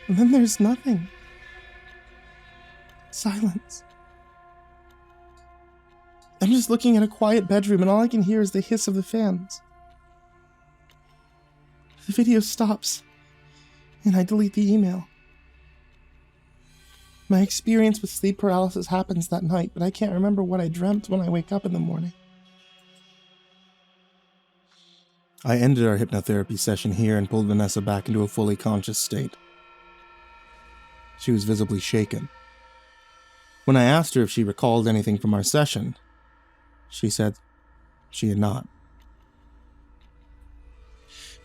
S1: And then there's nothing. Silence. I'm just looking at a quiet bedroom, and all I can hear is the hiss of the fans. The video stops, and I delete the email. My experience with sleep paralysis happens that night, but I can't remember what I dreamt when I wake up in the morning. I ended our hypnotherapy session here and pulled Vanessa back into a fully conscious state. She was visibly shaken. When I asked her if she recalled anything from our session, she said she had not.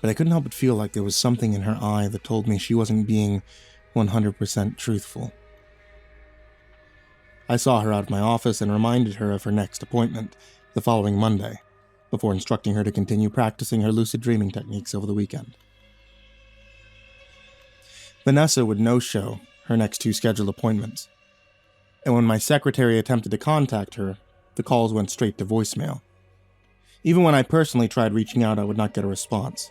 S1: But I couldn't help but feel like there was something in her eye that told me she wasn't being 100% truthful. I saw her out of my office and reminded her of her next appointment, the following Monday, before instructing her to continue practicing her lucid dreaming techniques over the weekend. Vanessa would no-show her next 2 scheduled appointments, and when my secretary attempted to contact her, the calls went straight to voicemail. Even when I personally tried reaching out, I would not get a response.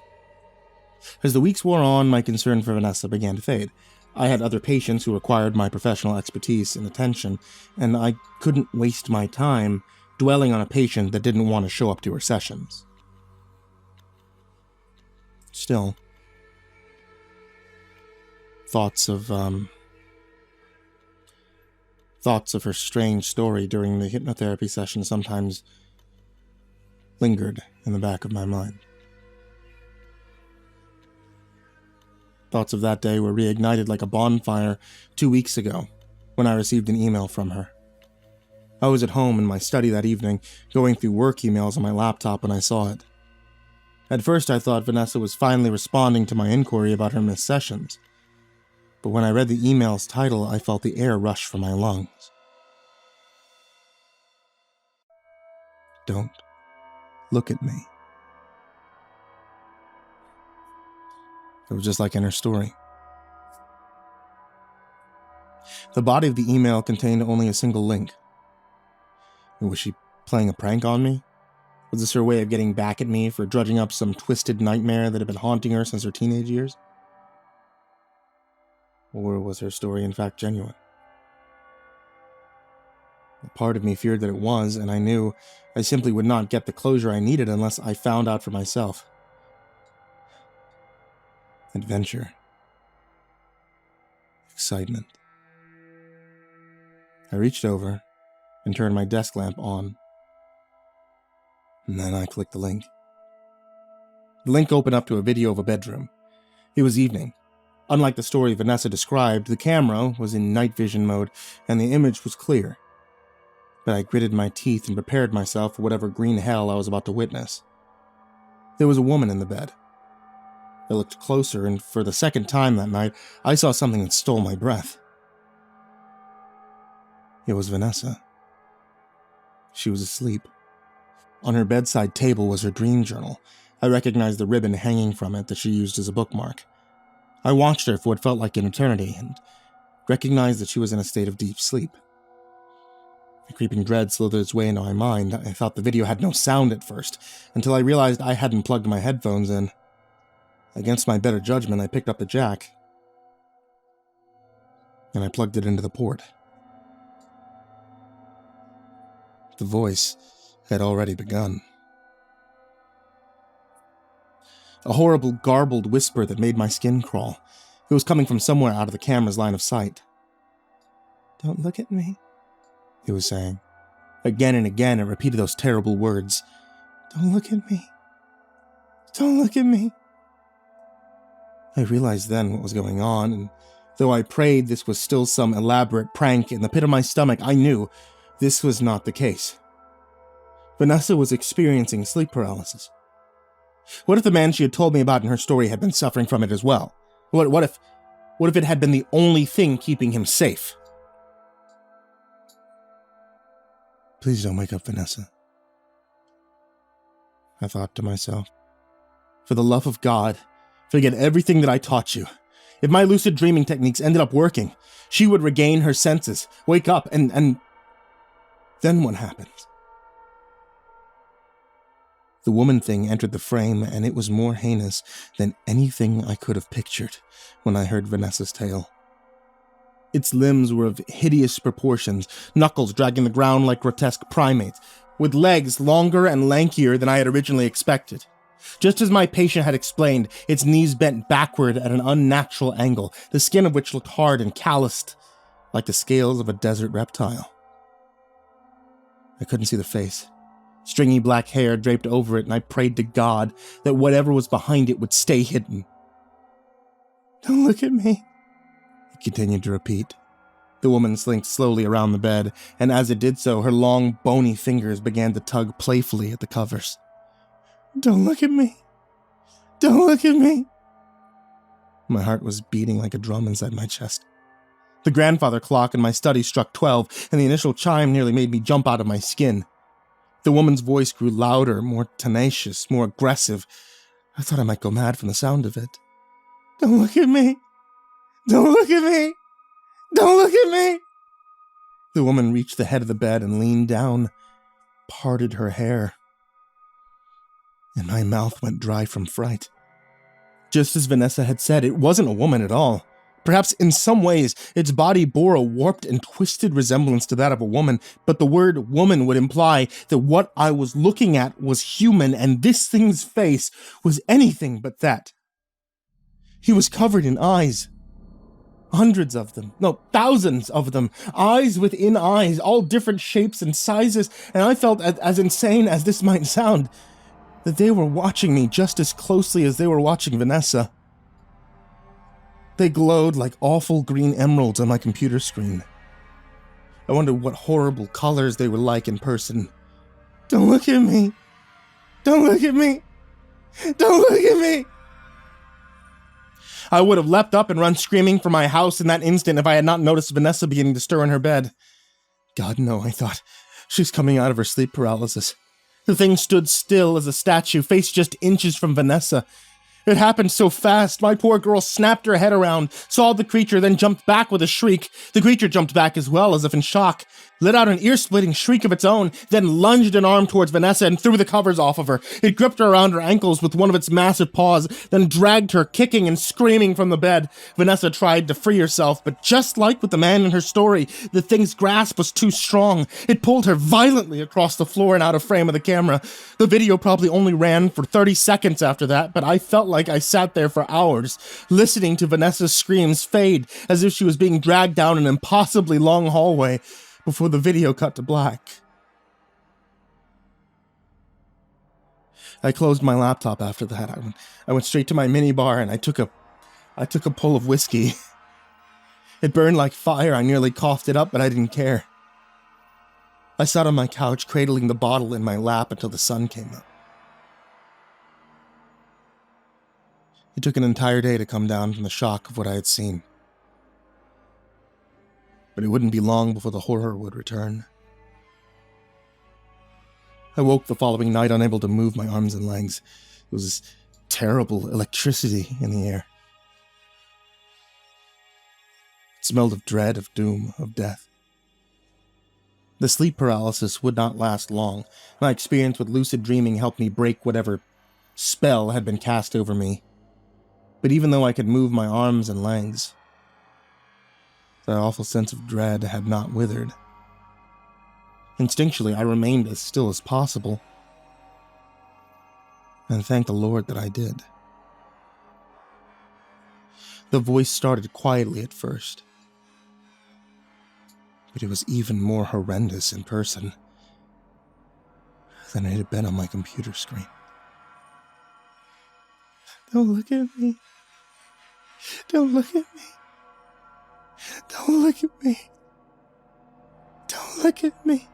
S1: As the weeks wore on, my concern for Vanessa began to fade. I had other patients who required my professional expertise and attention, and I couldn't waste my time dwelling on a patient that didn't want to show up to her sessions. Still, thoughts of her strange story during the hypnotherapy session sometimes lingered in the back of my mind. Thoughts of that day were reignited like a bonfire 2 weeks ago, when I received an email from her. I was at home in my study that evening, going through work emails on my laptop when I saw it. At first I thought Vanessa was finally responding to my inquiry about her missed sessions, but when I read the email's title, I felt the air rush from my lungs. Don't look at me. It was just like in her story. The body of the email contained only a single link. Was she playing a prank on me? Was this her way of getting back at me for drudging up some twisted nightmare that had been haunting her since her teenage years? Or was her story in fact genuine? A part of me feared that it was, and I knew I simply would not get the closure I needed unless I found out for myself. Adventure. Excitement. I reached over and turned my desk lamp on. And then I clicked the link. The link opened up to a video of a bedroom. It was evening. Unlike the story Vanessa described, the camera was in night vision mode and the image was clear. But I gritted my teeth and prepared myself for whatever green hell I was about to witness. There was a woman in the bed. I looked closer, and for the second time that night, I saw something that stole my breath. It was Vanessa. She was asleep. On her bedside table was her dream journal. I recognized the ribbon hanging from it that she used as a bookmark. I watched her for what felt like an eternity and recognized that she was in a state of deep sleep. A creeping dread slithered its way into my mind. I thought the video had no sound at first, until I realized I hadn't plugged my headphones in. Against my better judgment, I picked up the jack, and I plugged it into the port. The voice had already begun. A horrible, garbled whisper that made my skin crawl. It was coming from somewhere out of the camera's line of sight. "Don't look at me," it was saying. Again and again, it repeated those terrible words. "Don't look at me. Don't look at me." I realized then what was going on, and though I prayed this was still some elaborate prank, in the pit of my stomach I knew this was not the case. Vanessa was experiencing sleep paralysis. What if the man she had told me about in her story had been suffering from it as well? What if it had been the only thing keeping him safe? "Please don't wake up, Vanessa," I thought to myself. "For the love of God, forget everything that I taught you. If my lucid dreaming techniques ended up working, she would regain her senses, wake up, and then what happens?" The woman thing entered the frame, and it was more heinous than anything I could have pictured when I heard Vanessa's tale. Its limbs were of hideous proportions, knuckles dragging the ground like grotesque primates, with legs longer and lankier than I had originally expected. Just as my patient had explained, its knees bent backward at an unnatural angle, the skin of which looked hard and calloused, like the scales of a desert reptile. I couldn't see the face. Stringy black hair draped over it, and I prayed to God that whatever was behind it would stay hidden. "Don't look at me," it continued to repeat. The woman slinked slowly around the bed, and as it did so, her long, bony fingers began to tug playfully at the covers. "Don't look at me. Don't look at me." My heart was beating like a drum inside my chest. The grandfather clock in my study struck 12, and the initial chime nearly made me jump out of my skin. The woman's voice grew louder, more tenacious, more aggressive. I thought I might go mad from the sound of it. "Don't look at me! Don't look at me! Don't look at me!" The woman reached the head of the bed and leaned down, parted her hair, and my mouth went dry from fright. Just as Vanessa had said, it wasn't a woman at all. Perhaps in some ways, its body bore a warped and twisted resemblance to that of a woman, but the word woman would imply that what I was looking at was human, and this thing's face was anything but that. He was covered in eyes. Hundreds of them. No, thousands of them. Eyes within eyes, all different shapes and sizes, and I felt, as insane as this might sound, that they were watching me just as closely as they were watching Vanessa. They glowed like awful green emeralds on my computer screen. I wondered what horrible colors they were like in person. "Don't look at me! Don't look at me! Don't look at me!" I would have leapt up and run screaming for my house in that instant if I had not noticed Vanessa beginning to stir in her bed. God, no, I thought. She's coming out of her sleep paralysis. The thing stood still as a statue, face just inches from Vanessa. It happened so fast. My poor girl snapped her head around, saw the creature, then jumped back with a shriek. The creature jumped back as well, as if in shock, let out an ear-splitting shriek of its own, then lunged an arm towards Vanessa and threw the covers off of her. It gripped her around her ankles with one of its massive paws, then dragged her, kicking and screaming, from the bed. Vanessa tried to free herself, but just like with the man in her story, the thing's grasp was too strong. It pulled her violently across the floor and out of frame of the camera. The video probably only ran for 30 seconds after that, but I felt like I sat there for hours, listening to Vanessa's screams fade as if she was being dragged down an impossibly long hallway before the video cut to black. I closed my laptop after that. I went straight to my minibar and I took a pull of whiskey. It burned like fire. I nearly coughed it up, but I didn't care. I sat on my couch, cradling the bottle in my lap until the sun came up. It took an entire day to come down from the shock of what I had seen. But it wouldn't be long before the horror would return. I woke the following night unable to move my arms and legs. There was terrible electricity in the air. It smelled of dread, of doom, of death. The sleep paralysis would not last long. My experience with lucid dreaming helped me break whatever spell had been cast over me. But even though I could move my arms and legs, that awful sense of dread had not withered. Instinctually, I remained as still as possible, and thank the Lord that I did. The voice started quietly at first, but it was even more horrendous in person than it had been on my computer screen. Don't look at me. Don't look at me. Don't look at me. Don't look at me.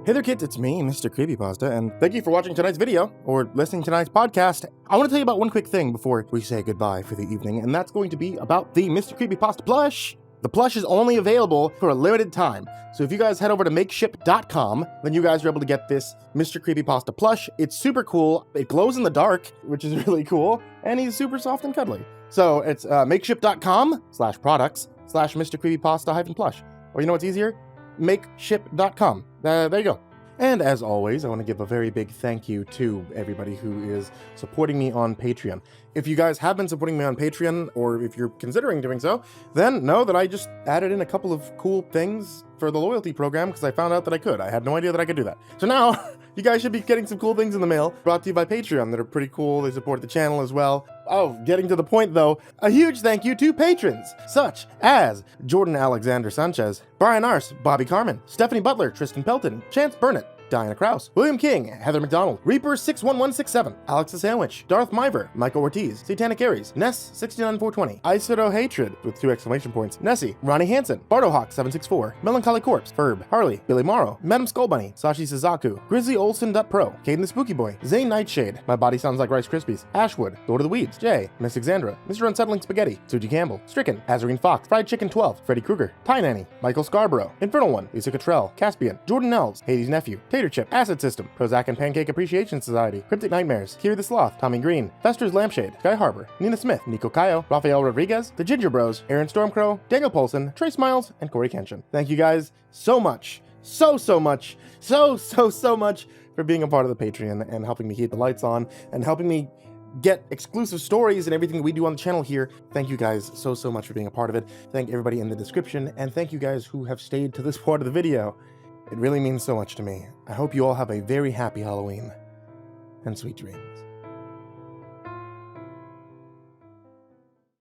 S1: Hey there kids, it's me, MrCreepyPasta, and thank you for watching tonight's video, or listening to tonight's podcast. I want to tell you about one quick thing before we say goodbye for the evening, and that's going to be about the MrCreepyPasta plush. The plush is only available for a limited time, so if you guys head over to makeship.com, then you guys are able to get this MrCreepyPasta plush. It's super cool, it glows in the dark, which is really cool, and he's super soft and cuddly. So it's makeship.com/products/MrCreepyPasta-plush. Or you know what's easier? Makeship.com. There you go. And as always, I want to give a very big thank you to everybody who is supporting me on Patreon. If you guys have been supporting me on Patreon, or if you're considering doing so, then know that I just added in a couple of cool things for the loyalty program because I found out that I could. I had no idea that I could do that. So now, you guys should be getting some cool things in the mail brought to you by Patreon that are pretty cool. They support the channel as well. Oh, getting to the point though, a huge thank you to patrons such as Jordan Alexander Sanchez, Brian Arce, Bobby Karman, Stephanie Butler, Tristain Pelton, Chance Burnett, Diana Kraus, William King, Heather McDonald, Reaper61167, Alex the Sandwich, Darth Miver, Michael Ortiz, Satanic Aries, Ness69420, aisodoehtraed with 2 exclamation points, Nessie, Ronnie Hansen, Bardohawk764, Melancholy Corpse, Ferb, Harley, Billy Morrow, Madam Skullbunny, Sashi Sazaku, Grizzly Olsen.pro, Kayden the Spooky Boy, Zane Nightshade, MyBodySoundsLikeRiceKrispys, Ashwood, Lord of the Weeds, Jay, Miss Exandra, Mr. Unsettling Spaghetti, Suji Campbell, Stricken, Azarine Fox, Fried Chicken 12, Freddy Krueger, Pie Nanny, Michael Scarborough, Infernal One, Lisa Cottrell, Caspian, Jordan Elves, Hades Nephew, Tater Chip, Acid System, Prozac and Pancake Appreciation Society, Cryptic Nightmares, Kiri the Sloth, Tommy Green, Fester's Lampshade, Sky Harbor, Nina Smith, Nico Kayo, Rafael Rodriguez, The Ginger Bros, Aaron Stormcrow, Daniel Polson, Trace Miles, and Corey Kenshin. Thank you guys so much, so much for being a part of the Patreon and helping me keep the lights on and helping me get exclusive stories and everything we do on the channel here. Thank you guys so much for being a part of it. Thank everybody in the description, and thank you guys who have stayed to this part of the video. It really means so much to me. I hope you all have a very happy Halloween, and sweet dreams.